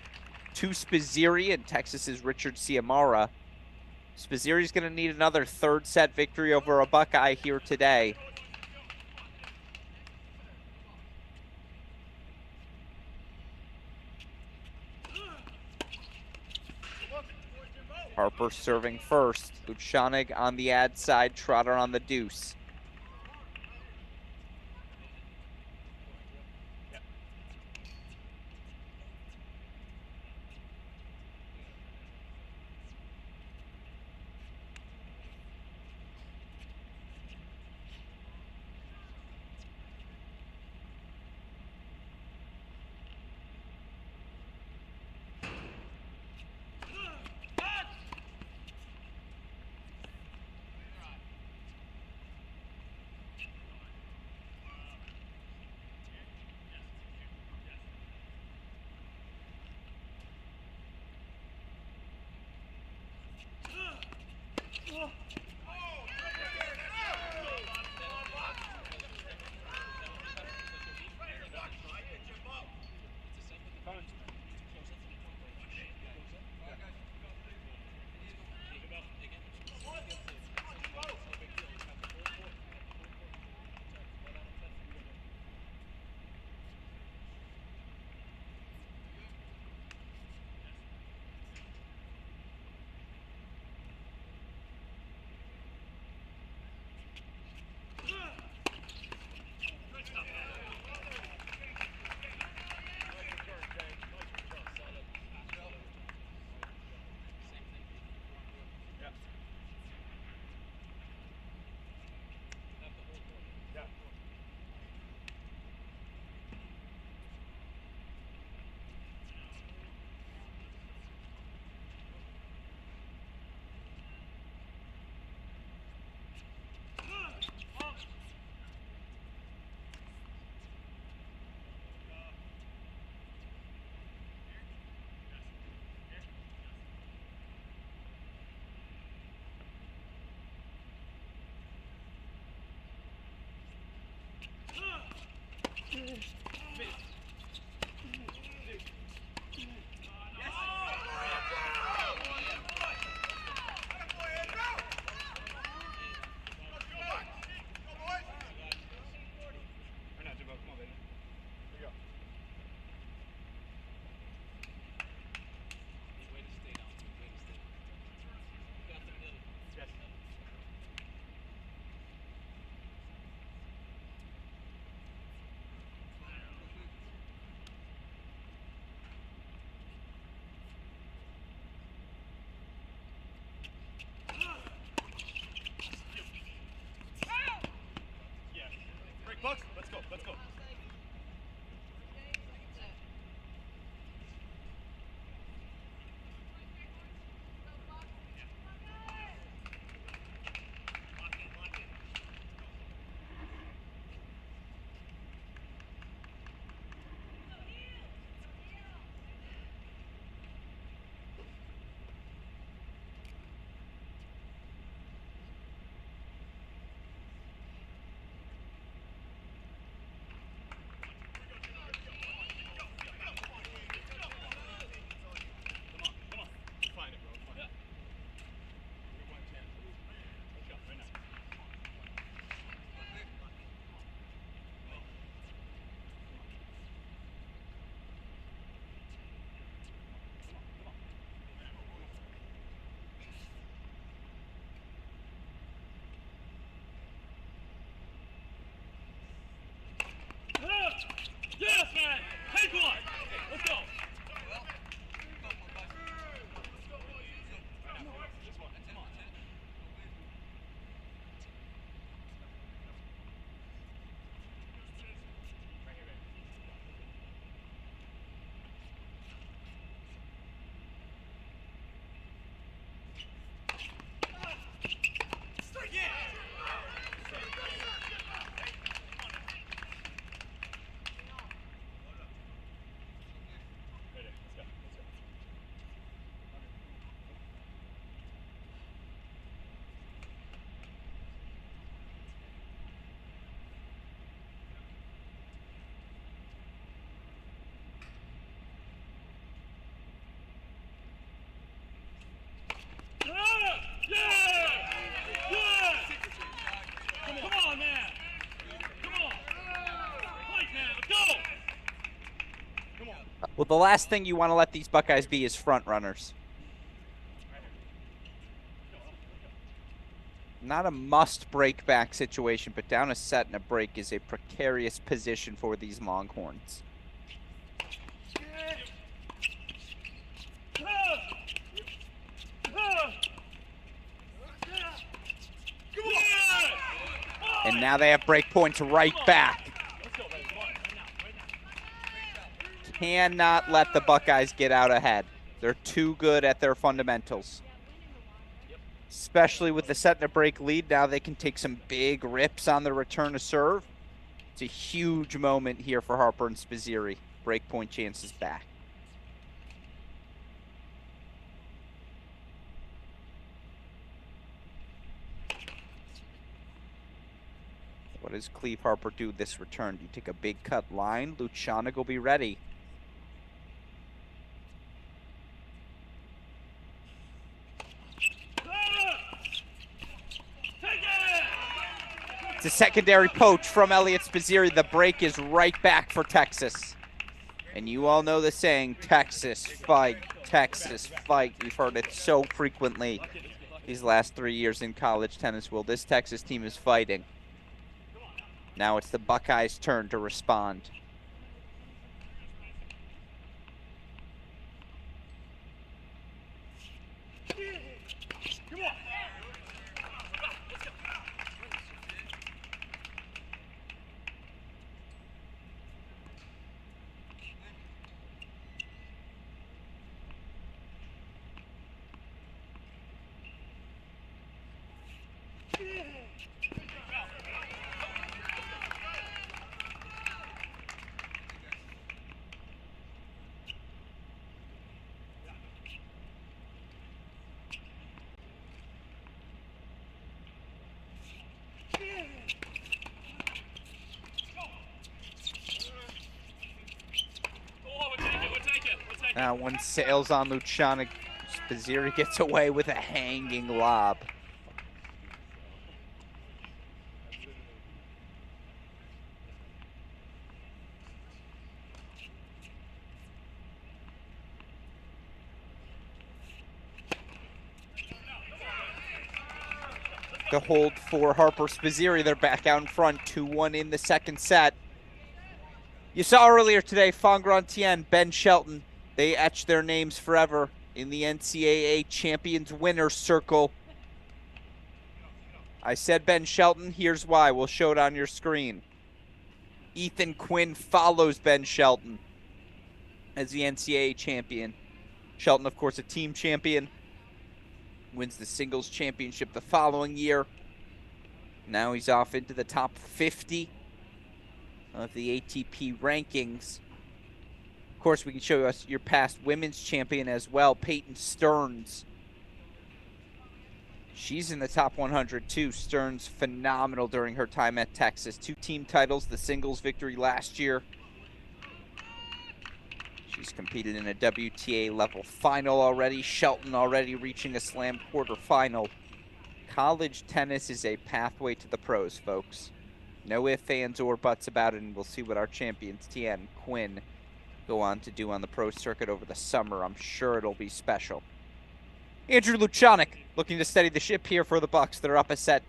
to Spizzirri and Texas's Richard Ciamara. Spizzirri's going to need another third set victory over a Buckeye here today. Harper serving first. Lucianic on the ad side, Trotter on the deuce. Well, the last thing you want to let these Buckeyes be is front runners. Not a must break back situation, but down a set and a break is a precarious position for these Longhorns. And now they have break points right back. Cannot let the Buckeyes get out ahead. They're too good at their fundamentals. Especially with the set and a break lead, now they can take some big rips on the return to serve. It's a huge moment here for Harper and Spizzirri. Break point chances back. What does Cleve Harper do this return? Do you take a big cut line? Lucianic will be ready. It's a secondary poach from Elliot Spizzirri. The break is right back for Texas. And you all know the saying, Texas fight, Texas fight. We've heard it so frequently these last 3 years in college tennis. Well, this Texas team is fighting. Now it's the Buckeyes' turn to respond. Now one sails on Lucianic. Spizzirri gets away with a hanging lob. The hold for Harper Spizzirri. They're back out in front, 2-1 in the second set. You saw earlier today, Fongrantien, Ben Shelton, they etched their names forever in the NCAA Champions Winners Circle. I said Ben Shelton, here's why. We'll show it on your screen. Ethan Quinn follows Ben Shelton as the NCAA champion. Shelton, of course, a team champion. Wins the singles championship the following year. Now he's off into the top 50 of the ATP rankings. Of course, we can show us your past women's champion as well, Peyton Stearns. She's in the top 100 too. Stearns, phenomenal during her time at Texas. 2 team titles, the singles victory last year. She's competed in a WTA level final already. Shelton already reaching a slam quarterfinal. College tennis is a pathway to the pros, folks. No ifs, ands, or buts about it, and we'll see what our champions, Tien, Quinn, go on to do on the pro circuit over the summer. I'm sure it'll be special. Andrew Lucianic looking to steady the ship here for the Bucks. They're up a set,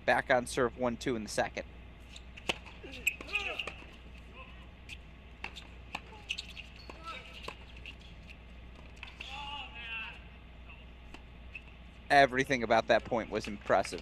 back on serve 1-2 in the second. Everything about that point was impressive.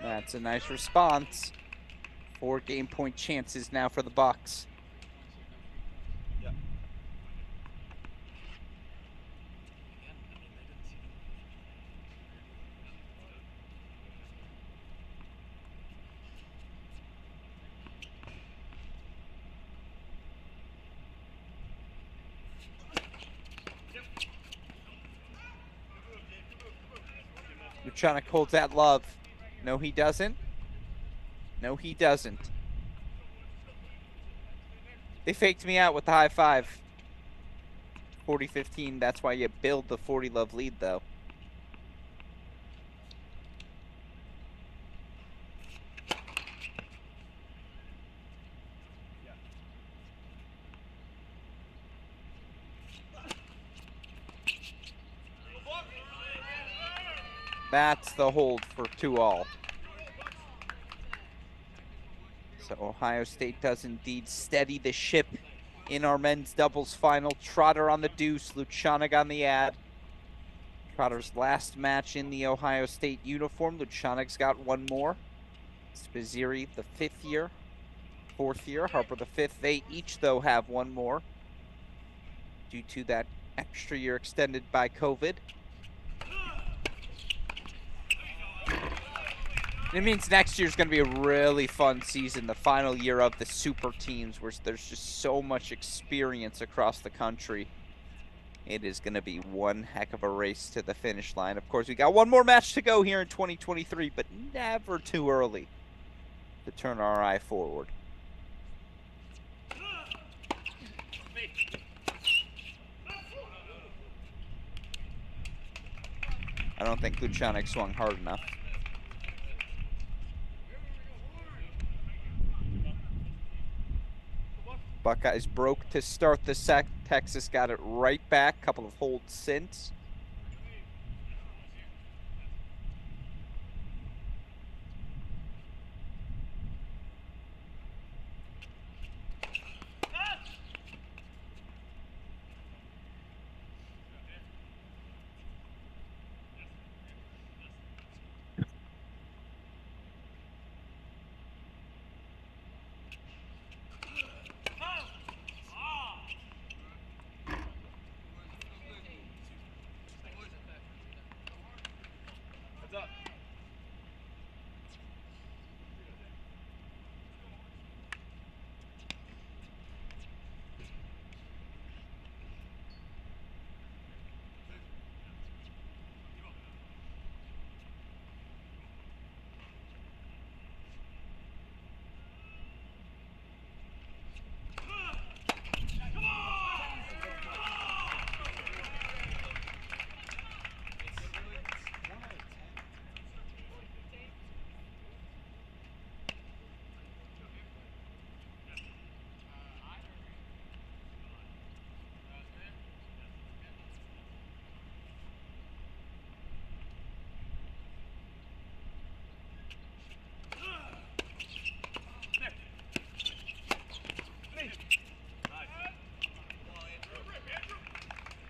That's a nice response. 4 game point chances now for the Bucks. Lucianic holds that love. No, he doesn't. No, he doesn't. They faked me out with the high five. 40-15. That's why you build the 40 love lead, though. That's the hold for 2-all. So Ohio State does indeed steady the ship in our men's doubles final. Trotter on the deuce, Lucianic on the ad. Trotter's last match in the Ohio State uniform. Lucianic's got one more. Spizzirri the 5th year, 4th year, Harper the 5th. They each, though, have one more due to that extra year extended by COVID. It means next year's going to be a really fun season, the final year of the super teams, where there's just so much experience across the country. It is going to be one heck of a race to the finish line. Of course, we got one more match to go here in 2023, but never too early to turn our eye forward. I don't think Lucianic swung hard enough. Buckeyes broke to start the set. Texas got it right back. Couple of holds since.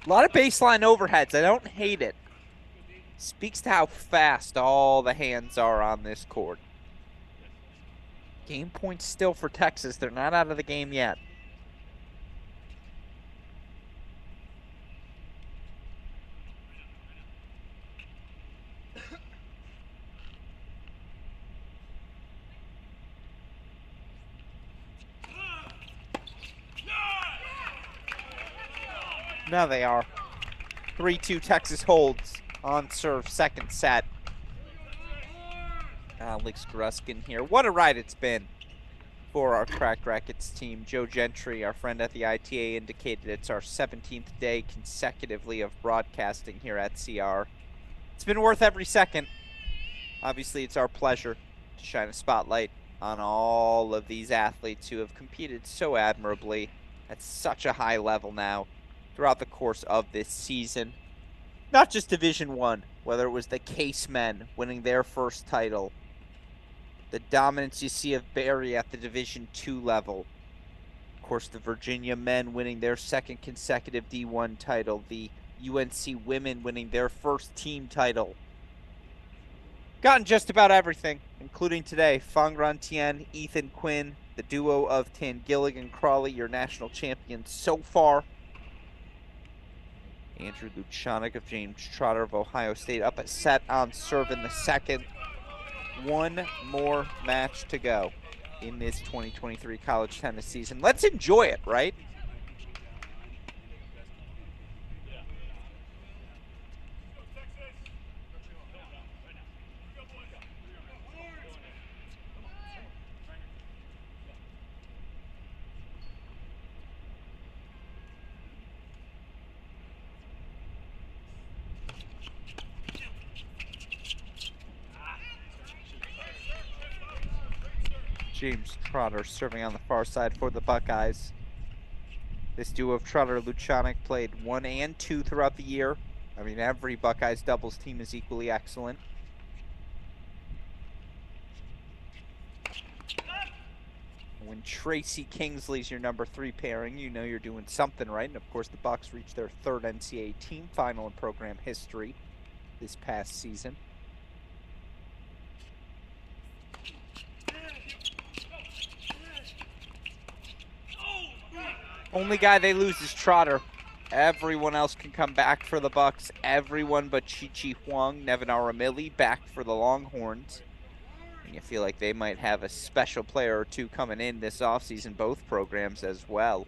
A lot of baseline overheads. I don't hate it. Speaks to how fast all the hands are on this court. Game points still for Texas. They're not out of the game yet. Now they are. 3-2 Texas holds on serve, second set. Alex Gruskin here. What a ride it's been for our Cracked Rackets team. Joe Gentry, our friend at the ITA, indicated it's our 17th day consecutively of broadcasting here at CR. It's been worth every second. Obviously, it's our pleasure to shine a spotlight on all of these athletes who have competed so admirably at such a high level now throughout the course of this season. Not just Division I, whether it was the Case men winning their first title, the dominance you see of Barry at the Division II level, of course the Virginia men winning their second consecutive D1 title, the UNC women winning their first team title, Gotten just about everything, including today. Fang Ran Tian, Ethan Quinn, the duo of Tan Gilligan Crawley, your national champions so far. Andrew Luchanik of James Trotter of Ohio State up a set on serve in the second. One more match to go in this 2023 college tennis season. Let's enjoy it, right? James Trotter serving on the far side for the Buckeyes. This duo of Trotter Luchanik played 1 and 2 throughout the year. I mean, every Buckeyes doubles team is equally excellent. When Tracy Kingsley's your number 3 pairing, you know you're doing something right. And of course, the Bucks reached their 3rd NCAA team final in program history this past season. Only guy they lose is Trotter. Everyone else can come back for the Bucks. Everyone but Chi Huang, Nevin Aramili back for the Longhorns. And you feel like they might have a special player or two coming in this offseason, both programs as well.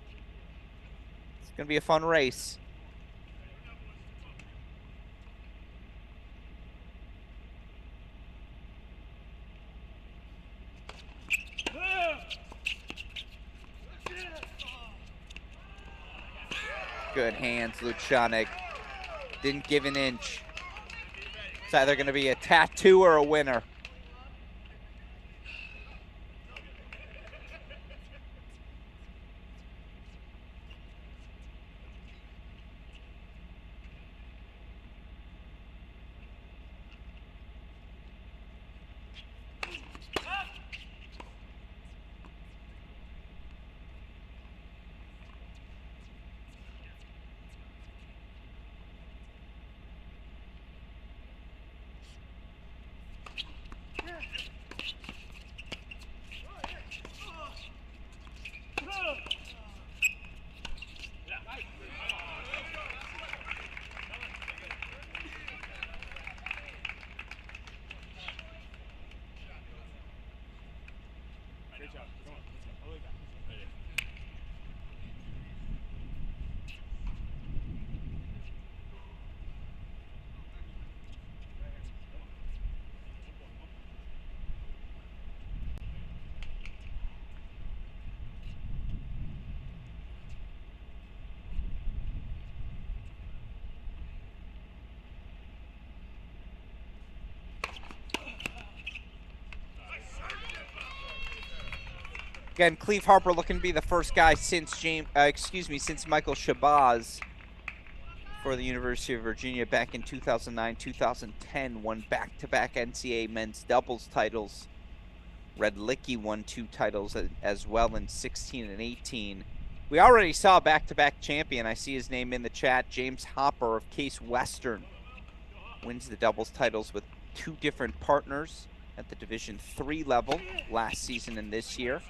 It's going to be a fun race. Good hands, Luchanik. Didn't give an inch. It's either going to be a tattoo or a winner. Again, Cleve Harper looking to be the first guy since since Michael Shabazz for the University of Virginia back in 2009, 2010, won back-to-back NCAA men's doubles titles. Red Licky won 2 titles as well in 16 and 18. We already saw a back-to-back champion. I see his name in the chat. James Hopper of Case Western wins the doubles titles with 2 different partners at the Division III level last season and this year.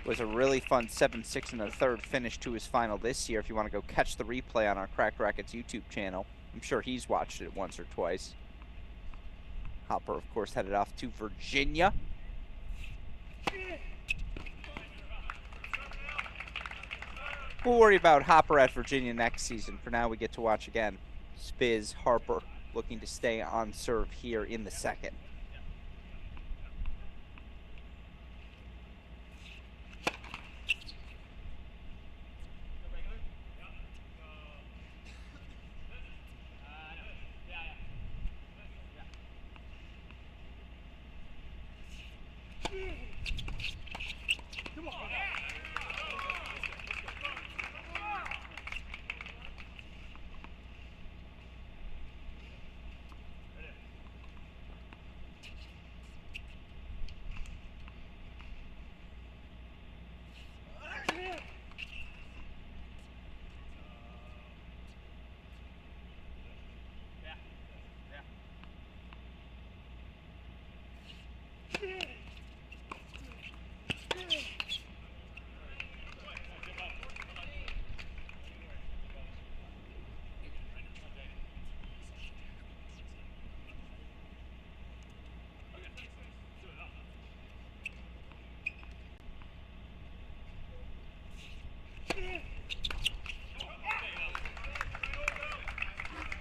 It was a really fun 7-6 and a third finish to his final this year. If you want to go catch the replay on our Cracked Rackets YouTube channel, I'm sure he's watched it once or twice. Hopper, of course, headed off to Virginia. We'll worry about Hopper at Virginia next season. For now, we get to watch again. Spiz Harper looking to stay on serve here in the second.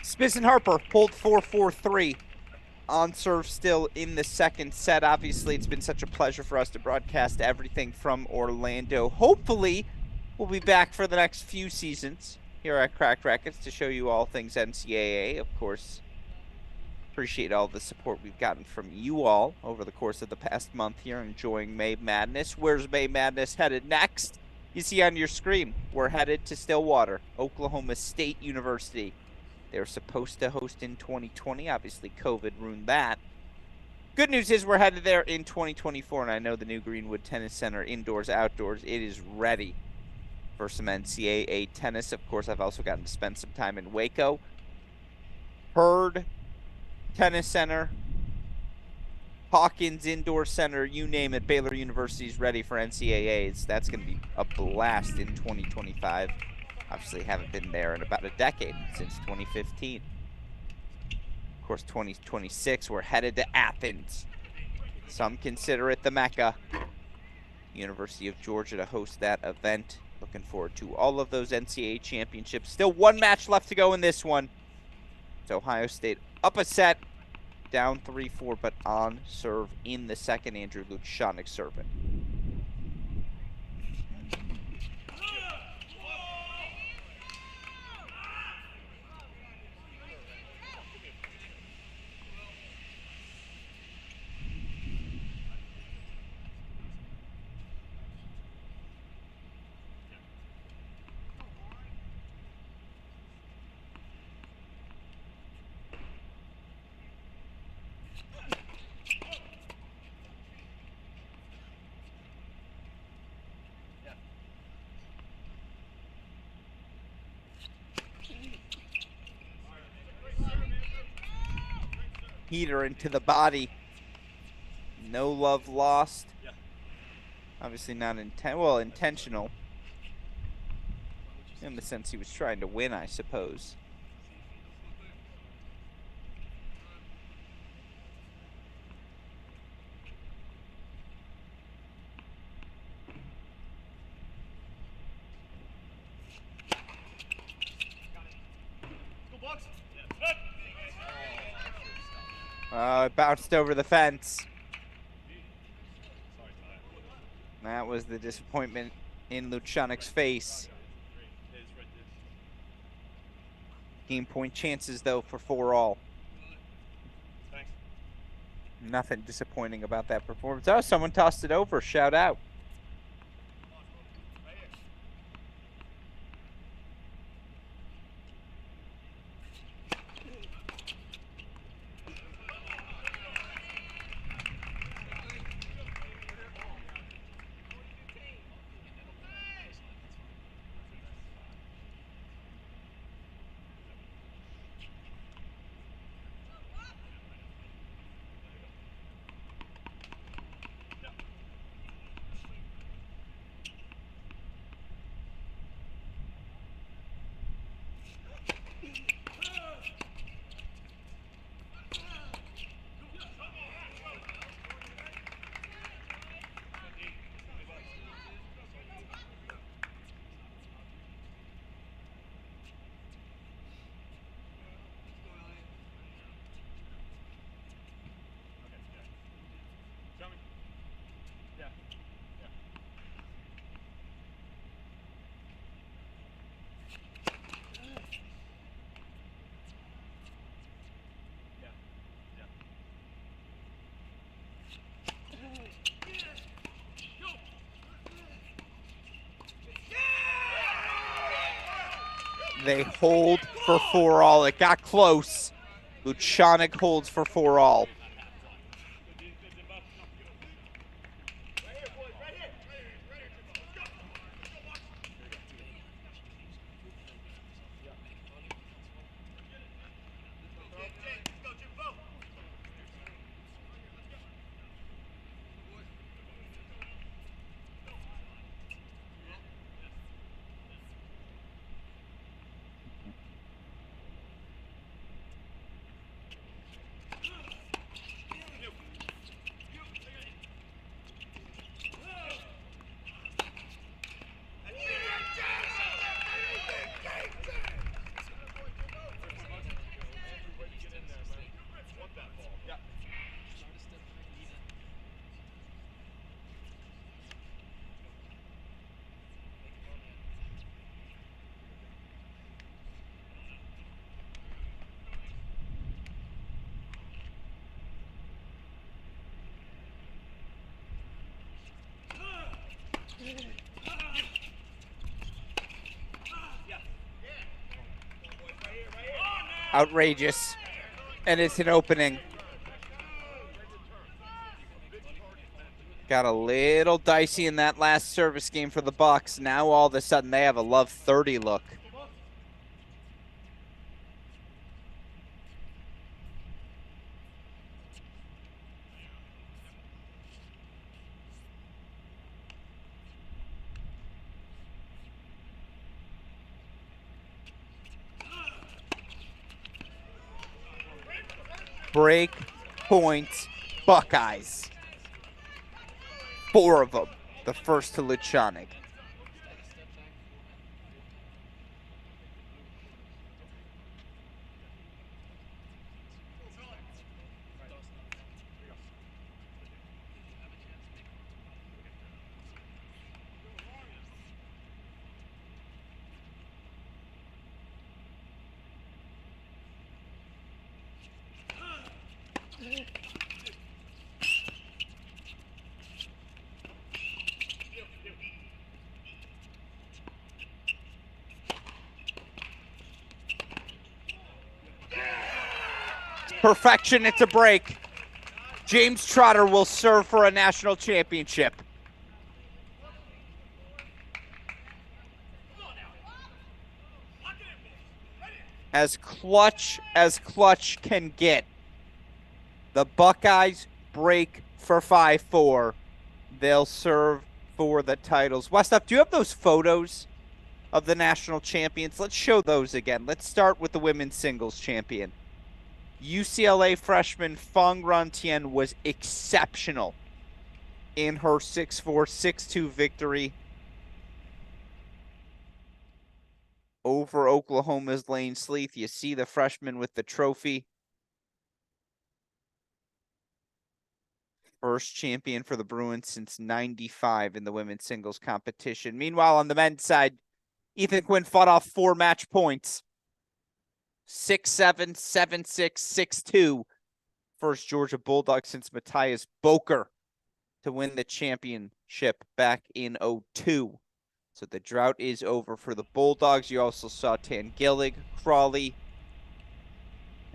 Spiss and Harper pulled 4-4-3 on serve still in the second set. Obviously, it's been such a pleasure for us to broadcast everything from Orlando. Hopefully, we'll be back for the next few seasons here at Cracked Rackets to show you all things NCAA. Of course, appreciate all the support we've gotten from you all over the course of the past month here, enjoying May Madness. Where's May Madness headed next? You see on your screen, we're headed to Stillwater, Oklahoma State University. They were supposed to host in 2020. Obviously, COVID ruined that. Good news is we're headed there in 2024, and I know the new Greenwood Tennis Center, indoors, outdoors, it is ready for some NCAA tennis. Of course, I've also gotten to spend some time in Waco. Hurd Tennis Center, Hawkins Indoor Center, you name it, Baylor University is ready for NCAAs. That's going to be a blast in 2025. Obviously, haven't been there in about a decade, since 2015. Of course, 2026, we're headed to Athens. Some consider it the Mecca. University of Georgia to host that event. Looking forward to all of those NCAA championships. Still one match left to go in this one. It's Ohio State up a set, down 3-4, but on serve in the second. Andrew Luchanik serving. Heater into the body. No love lost. Obviously not intentional. In the sense he was trying to win, I suppose. It bounced over the fence. That was the disappointment in Luchanik's face. Game point chances, though, for 4-all. Nothing disappointing about that performance. Oh, someone tossed it over. Shout out. They hold for 4-all. It got close. Luchanik holds for 4-all. Outrageous. And it's an opening. Got a little dicey in that last service game for the Bucks. Now all of a sudden they have a love 30 look. Break points, Buckeyes. 4 of them. The first to Lucianic. Perfection, it's a break. James Trotter will serve for a national championship. As clutch can get. The Buckeyes break for 5-4. They'll serve for the titles. Westup, do you have those photos of the national champions? Let's show those again. Let's start with the women's singles champion. UCLA freshman Fang Rantien was exceptional in her 6-4, 6-2 victory over Oklahoma's Lane Sleeth. You see the freshman with the trophy. First champion for the Bruins since '95 in the women's singles competition. Meanwhile, on the men's side, Ethan Quinn fought off 4 match points. 6-7, 7-6, 6-2. First Georgia Bulldog since Matthias Boker to win the championship back in '02. So the drought is over for the Bulldogs. You also saw Tan Gillig, Crawley,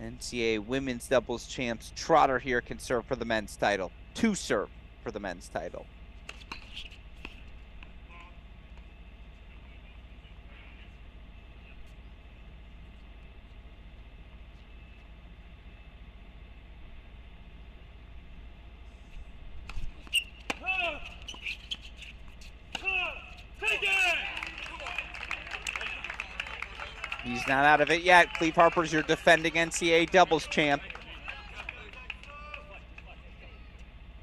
NCAA women's doubles champs. Trotter here can serve for the men's title. To serve for the men's title. He's not out of it yet. Cleve Harper's your defending NCAA doubles champ.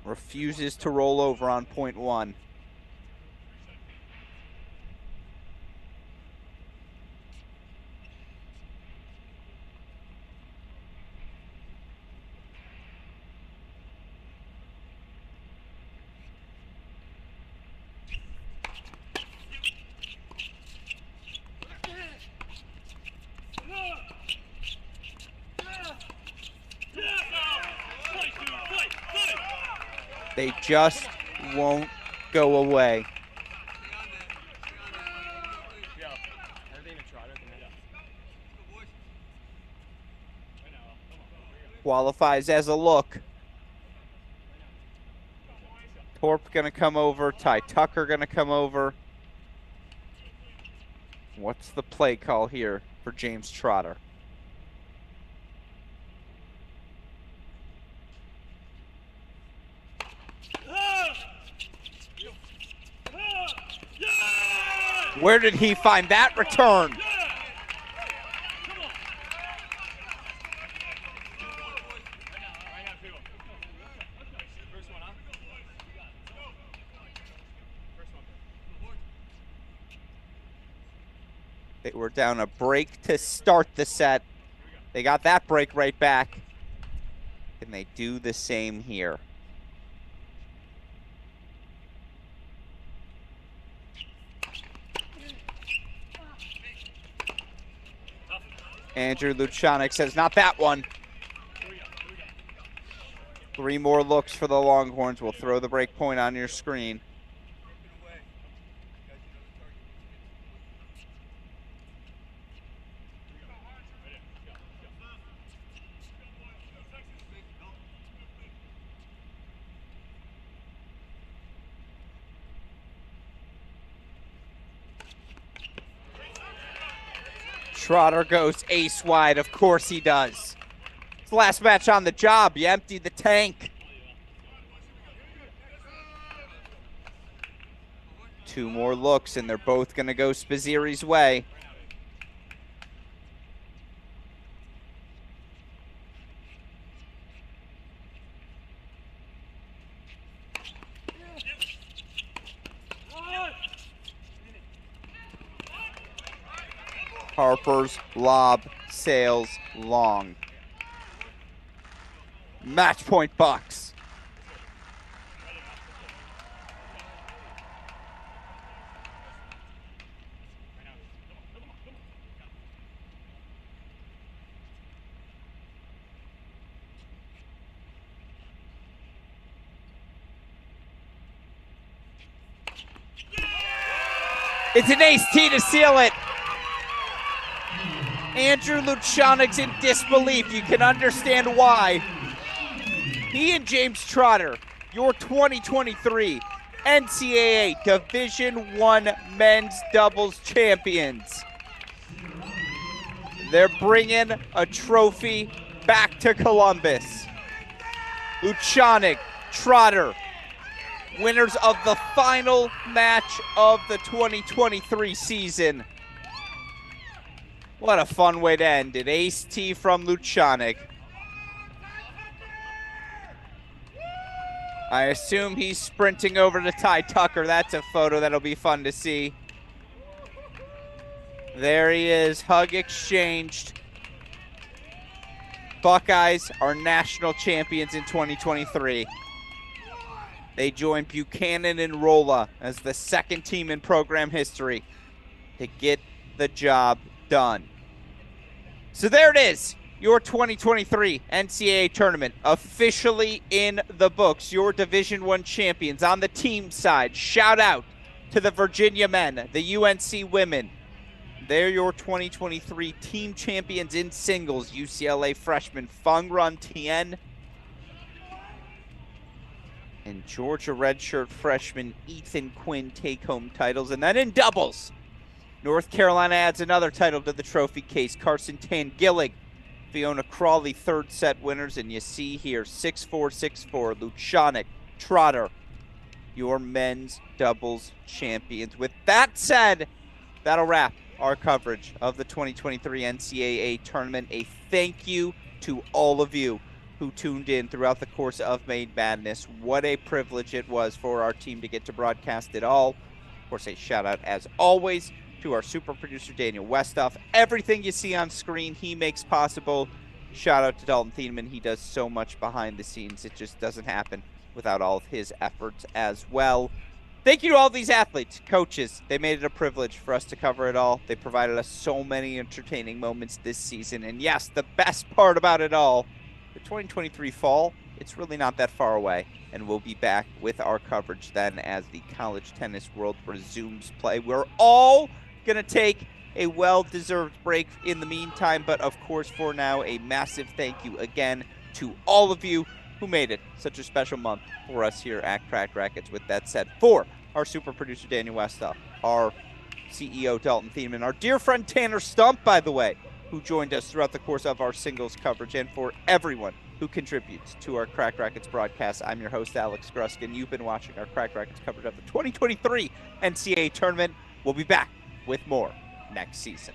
Refuses to roll over on point 1. They just won't go away. Qualifies as a look. Torp gonna come over. Ty Tucker gonna come over. What's the play call here for James Trotter? Where did he find that return? They were down a break to start the set. They got that break right back. Can they do the same here? Andrew Lucianic says, not that one. 3 more looks for the Longhorns. We'll throw the break point on your screen. Trotter goes ace wide. Of course he does. It's the last match on the job. You empty the tank. 2 more looks, and they're both going to go Spaziri's way. Harper's lob sails long. Match point Bucks. It's an ace T to seal it. Andrew Luchanik's in disbelief. You can understand why. He and James Trotter, your 2023 NCAA Division I men's doubles champions. They're bringing a trophy back to Columbus. Luchanik, Trotter, winners of the final match of the 2023 season. What a fun way to end it. Ace T from Luchanik. I assume he's sprinting over to Ty Tucker. That's a photo that'll be fun to see. There he is, hug exchanged. Buckeyes are national champions in 2023. They join Buchanan and Rolla as the second team in program history to get the job done. So there it is, your 2023 NCAA tournament officially in the books. Your Division I champions on the team side. Shout out to the Virginia men, the UNC women. They're your 2023 team champions in singles. UCLA freshman Feng Run Tien and Georgia redshirt freshman Ethan Quinn take home titles. And then in doubles, North Carolina adds another title to the trophy case. Carson Tangillig, Fiona Crawley, third set winners. And you see here, 6-4, 6-4, Luchanik, Trotter, your men's doubles champions. With that said, that'll wrap our coverage of the 2023 NCAA tournament. A thank you to all of you who tuned in throughout the course of Main Madness. What a privilege it was for our team to get to broadcast it all. Of course, a shout out as always to our super producer, Daniel Westoff. Everything you see on screen, he makes possible. Shout out to Dalton Thieneman. He does so much behind the scenes. It just doesn't happen without all of his efforts as well. Thank you to all these athletes, coaches. They made it a privilege for us to cover it all. They provided us so many entertaining moments this season. And yes, the best part about it all, the 2023 fall, it's really not that far away. And we'll be back with our coverage then as the college tennis world resumes play. We're all going to take a well-deserved break in the meantime. But of course, for now, a massive thank you again to all of you who made it such a special month for us here at Cracked Racquets. With that said, for our super producer, Daniel Westoff, our CEO, Dalton Thieneman, our dear friend Tanner Stump, by the way, who joined us throughout the course of our singles coverage, and for everyone who contributes to our Cracked Racquets broadcast, I'm your host, Alex Gruskin. You've been watching our Cracked Racquets coverage of the 2023 NCAA tournament. We'll be back with more next season.